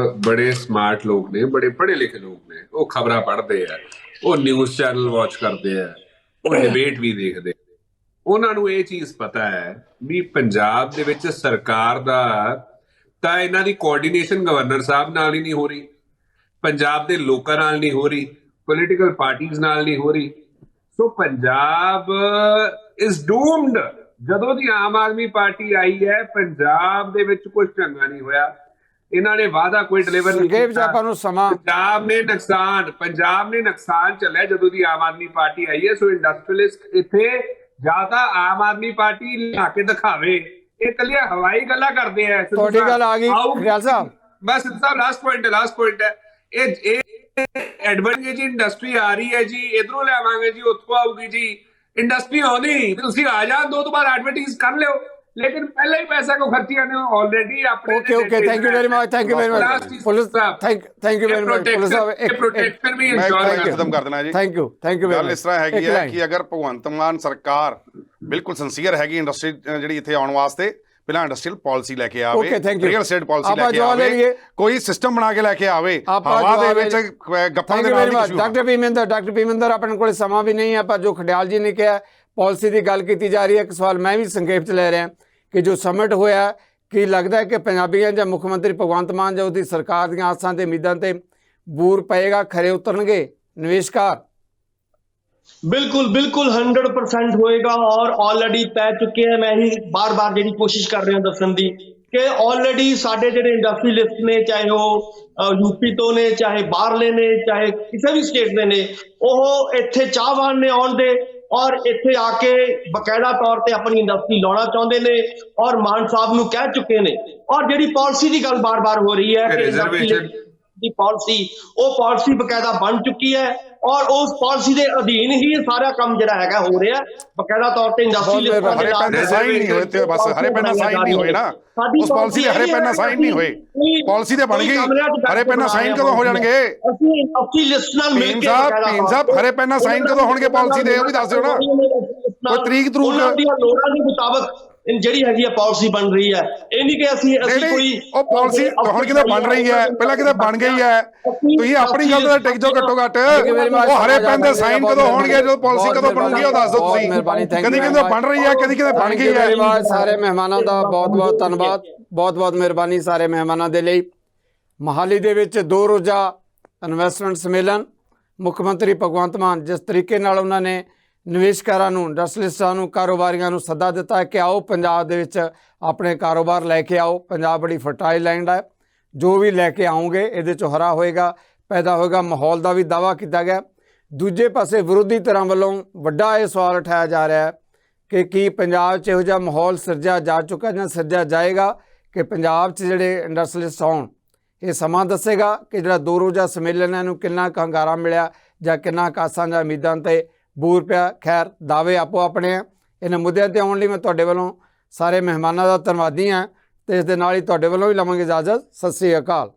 ਬੜੇ ਸਮਾਰਟ ਲੋਕ ਨੇ, ਬੜੇ ਪੜ੍ਹੇ ਲਿਖੇ ਲੋਕ ਨੇ। ਉਹ ਖਬਰਾਂ ਪੜ੍ਹਦੇ ਆ, ਉਹ ਨਿਊਜ਼ ਚੈਨਲ ਵਾਚ ਕਰਦੇ ਆ, ਉਹ ਡਿਬੇਟ ਵੀ ਦੇਖਦੇ। ਉਹਨਾਂ ਨੂੰ ਇਹ ਚੀਜ਼ ਪਤਾ ਹੈ ਵੀ ਪੰਜਾਬ ਦੇ ਵਿੱਚ ਸਰਕਾਰ ਦਾ ਤਾਂ ਇਹਨਾਂ ਦੀ ਕੋਆਰਡੀਨੇਸ਼ਨ ਗਵਰਨਰ ਸਾਹਿਬ ਨਾਲ ਹੀ ਨਹੀਂ ਹੋ ਰਹੀ, ਪੰਜਾਬ ਦੇ ਲੋਕਾਂ ਨਾਲ ਨਹੀਂ ਹੋ ਰਹੀ, ਪੋਲੀਟੀਕਲ ਪਾਰਟੀਆਂ ਨਾਲ ਨਹੀਂ ਹੋ ਰਹੀ। ਸੋ ਪੰਜਾਬ ਇਜ਼ ਡੂਮਡ। ਜਦੋਂ ਦੀ ਆਮ ਆਦਮੀ ਪਾਰਟੀ ਆਈ ਹੈ, ਪੰਜਾਬ ਦੇ ਵਿੱਚ ਕੁਝ ਚੰਗਾ ਨਹੀਂ ਹੋਇਆ। ਇਹਨਾਂ ਨੇ ਵਾਅਦਾ ਕੋਈ ਡਿਲੀਵਰ ਨਹੀਂ ਕੀਤਾ। ਪੰਜਾਬ ਨੇ ਨੁਕਸਾਨ ਚੱਲਿਆ ਜਦੋਂ ਦੀ ਆਮ ਆਦਮੀ ਪਾਰਟੀ ਆਈ ਹੈ। ਸੋ ਇੰਡਸਟਰੀਅਲਿਸਟ ਇੱਥੇ ਜਾਂ ਤਾਂ ਆਮ ਆਦਮੀ ਪਾਰਟੀ ਲਿਆ ਕੇ ਦਿਖਾਵੇ, ਇਹ ਕੱਲੀਆਂ ਹਵਾਈ ਗੱਲਾਂ ਕਰਦੇ ਆ। ਤੁਹਾਡੀ ਗੱਲ ਆ ਗਈ ਖਿਆਲ ਸਾਹਿਬ। ਬਸ ਸਾਹਿਬ ਲਾਸਟ ਪੁਆਇੰਟ ਹੈ ਇਹ ਐਡਵਾਂਟੇਜ ਇੰਡਸਟਰੀ ਆ ਰਹੀ ਹੈ ਜੀ, ਇਧਰੋਂ ਲਿਆਵਾਂਗੇ ਜੀ, ਉੱਥੋਂ ਆਊਗੀ ਜੀ। ਇੰਡਸਟਰੀ ਆਉਂਦੀ ਤੁਸੀਂ ਆ ਜਾ, ਦੋ ਤੋਂ ਬਾਅਦ ਐਡਵਰਟਾਈਜ਼ ਕਰ ਲਿਓ, लेकिन पहले ही पैसा को खर्चिया ने ऑलरेडी अपने। Okay thank you very much, thank you very much police sahab, thank you very much police sahab. एक प्रोटेक्शन भी इंश्योर खत्म कर देना जी। थैंक यू ਗੱਲ ਇਸ ਤਰ੍ਹਾਂ ਹੈਗੀ ਹੈ ਕਿ ਅਗਰ ਭਗਵੰਤ ਮਾਨ ਸਰਕਾਰ ਬਿਲਕੁਲ ਸਿੰਸੀਅਰ ਹੈਗੀ ਇੰਡਸਟਰੀ ਜਿਹੜੀ ਇੱਥੇ ਆਉਣ ਵਾਸਤੇ, ਪਹਿਲਾਂ ਇੰਡਸਟਰੀਅਲ ਪਾਲਿਸੀ ਲੈ ਕੇ ਆਵੇ, ਰੀਅਲ ਏਸਟੇਟ ਪਾਲਿਸੀ ਲੈ ਕੇ ਆਵੇ, ਕੋਈ ਸਿਸਟਮ ਬਣਾ ਕੇ ਲੈ ਕੇ ਆਵੇ, ਹਵਾ ਦੇ ਵਿੱਚ ਗੱਪਾਂ ਦੇ ਨਾਲ ਨਹੀਂ। ਡਾਕਟਰ ਭੀਮਿੰਦਰ ਆਪਣੇ ਕੋਲ ਸਮਾਂ ਵੀ ਨਹੀਂ ਹੈ, ਪਰ ਜੋ ਖਡਿਆਲ ਜੀ ਨੇ ਕਿਹਾ ਪਾਲਿਸੀ ਦੀ ਗੱਲ ਕੀਤੀ ਜਾ ਰਹੀ ਹੈ। ਇੱਕ ਸਵਾਲ ਮੈਂ ਵੀ ਸੰਖੇਪ ਚ ਲੈ ਰਿਹਾ ਕਿ ਜੋ ਸਮਿਟ ਹੋਇਆ, ਕੀ ਲੱਗਦਾ ਹੈ ਕਿ ਪੰਜਾਬੀਆਂ ਜਾਂ ਮੁੱਖ ਮੰਤਰੀ ਭਗਵੰਤ ਮਾਨ ਜਾਂ ਉਹਦੀ ਸਰਕਾਰ ਦੀਆਂ ਆਸਾਂ ਤੇ ਉਮੀਦਾਂ ਤੇ ਬੂਰ ਪਏਗਾ, ਖਰੇ ਉਤਰਨਗੇ ਨਿਵੇਸ਼ਕਾਰ? बिल्कुल 100% होएगा और ऑलरेडी पै चुके हैं। मैं ही बार बार जी कोशिश कर रहा हूँ दसन की कि ऑलरेडी साढ़े जो इंडस्ट्रीलिस्ट ने, चाहे वो यूपी तो ने, चाहे बाहरले ने, चाहे किसी भी स्टेट के ने, वो इत्थे चाहवान ने आउण दे और इत्थे आके बकायदा तौर पर अपनी इंडस्ट्री लाना चाहते हैं और मान साहब नूं कह चुके हैं। और जी पॉलिसी की गल बार बार हो रही है कि पॉलिसी बकायदा बन चुकी है और उस पॉलिसी के अधीन ही सारा काम जिहड़ा हैगा हो रहा है। बकायदा तौर पे इंडस्ट्री हरे पेन साइन नहीं हुए थे, बस हरे पेन साइन नहीं हुए ना उस पॉलिसी दे, हरे पेन साइन नहीं हुए, पॉलिसी ते बन गई, हरे पेन साइन कदों हो जाणगे? भीम साहब हरे पेन साइन कदों होणगे पॉलिसी दे, वो भी दस दिओ ना, कोई तरीक तरूक लोड़ां दे मुताबिक ਜਿਹੜੀ ਹੈਗੀ ਆ ਪਾਲਿਸੀ ਬਣ ਰਹੀ ਹੈ। ਇਹ ਨਹੀਂ ਕਿ ਅਸੀਂ ਕੋਈ ਉਹ ਪਾਲਿਸੀ ਹੁਣ ਕਿਤੇ ਬਣ ਰਹੀ ਹੈ, ਪਹਿਲਾਂ ਕਿਤੇ ਬਣ ਗਈ ਹੈ। ਤੁਸੀਂ ਆਪਣੀ ਗੱਲ ਤੇ ਟਿਕ ਜਾਓ ਘੱਟੋ ਘੱਟ। ਉਹ ਹਰੇ ਪੈਨ ਦੇ ਸਾਈਨ ਕਦੋਂ ਹੋਣਗੇ, ਜਦੋਂ ਪਾਲਿਸੀ ਕਦੋਂ ਬਣੂਗੀ ਉਹ ਦੱਸ ਦਿਓ ਤੁਸੀਂ। ਕਦੀ ਕਿਤੇ ਬਣ ਰਹੀ ਹੈ, ਕਦੀ ਕਿਤੇ ਬਣ ਗਈ ਹੈ। ਸਾਰੇ ਮਹਿਮਾਨਾਂ ਦਾ ਬਹੁਤ ਬਹੁਤ ਧੰਨਵਾਦ, ਬਹੁਤ ਬਹੁਤ ਮਿਹਰਬਾਨੀ ਸਾਰੇ ਮਹਿਮਾਨਾਂ ਦੇ ਲਈ। ਮੋਹਾਲੀ ਦੇ ਵਿੱਚ 2 ਰੋਜ਼ਾ ਇਨਵੈਸਟਮੈਂਟ ਸੰਮੇਲਨ, ਮੁੱਖ ਮੰਤਰੀ ਭਗਵੰਤ ਮਾਨ ਜਿਸ ਤਰੀਕੇ ਨਾਲ ਉਹਨਾਂ ਨੇ ਨਿਵੇਸ਼ਕਾਰਾਂ ਨੂੰ, ਇੰਡਸਟਰੀਲਿਸਟਾਂ ਨੂੰ, ਕਾਰੋਬਾਰੀਆਂ ਨੂੰ ਸੱਦਾ ਦਿੱਤਾ ਹੈ ਕਿ ਆਓ ਪੰਜਾਬ ਦੇ ਵਿੱਚ ਆਪਣੇ ਕਾਰੋਬਾਰ ਲੈ ਕੇ ਆਓ। ਪੰਜਾਬ ਬੜੀ ਫਰਟਾਈਲ ਲੈਂਡ ਹੈ, ਜੋ ਵੀ ਲੈ ਕੇ ਆਓਗੇ ਇਹਦੇ 'ਚੋਂ ਹਰਾ ਹੋਏਗਾ, ਪੈਦਾ ਹੋਏਗਾ। ਮਾਹੌਲ ਦਾ ਵੀ ਦਾਅਵਾ ਕੀਤਾ ਗਿਆ। ਦੂਜੇ ਪਾਸੇ ਵਿਰੋਧੀ ਧਿਰਾਂ ਵੱਲੋਂ ਵੱਡਾ ਇਹ ਸਵਾਲ ਉਠਾਇਆ ਜਾ ਰਿਹਾ ਹੈ ਕਿ ਕੀ ਪੰਜਾਬ 'ਚ ਇਹੋ ਜਿਹਾ ਮਾਹੌਲ ਸਿਰਜਿਆ ਜਾ ਚੁੱਕਾ ਜਾਂ ਸਿਰਜਿਆ ਜਾਏਗਾ ਕਿ ਪੰਜਾਬ 'ਚ ਜਿਹੜੇ ਇੰਡਸਟਰੀਲਿਸਟ ਆਉਣ। ਇਹ ਸਮਾਂ ਦੱਸੇਗਾ ਕਿ ਜਿਹੜਾ 2 ਰੋਜ਼ਾ ਸੰਮੇਲਨ ਹੈ ਇਹਨੂੰ ਕਿੰਨਾ ਕੁ ਹੁੰਗਾਰਾ ਮਿਲਿਆ ਜਾਂ ਕਿੰਨਾ ਕੁ ਆਸਾਂ ਜਾਂ ਉਮੀਦਾਂ 'ਤੇ ਬੂਰ ਪਿਆ। ਖੈਰ, ਦਾਅਵੇ ਆਪੋ ਆਪਣੇ ਆ। ਇਹਨਾਂ ਮੁੱਦਿਆਂ 'ਤੇ ਆਉਣ ਲਈ ਮੈਂ ਤੁਹਾਡੇ ਵੱਲੋਂ ਸਾਰੇ ਮਹਿਮਾਨਾਂ ਦਾ ਧੰਨਵਾਦੀ ਹਾਂ ਅਤੇ ਇਸ ਦੇ ਨਾਲ ਹੀ ਤੁਹਾਡੇ ਵੱਲੋਂ ਵੀ ਲਵਾਂਗੇ ਇਜਾਜ਼ਤ। ਸਤਿ ਸ੍ਰੀ ਅਕਾਲ।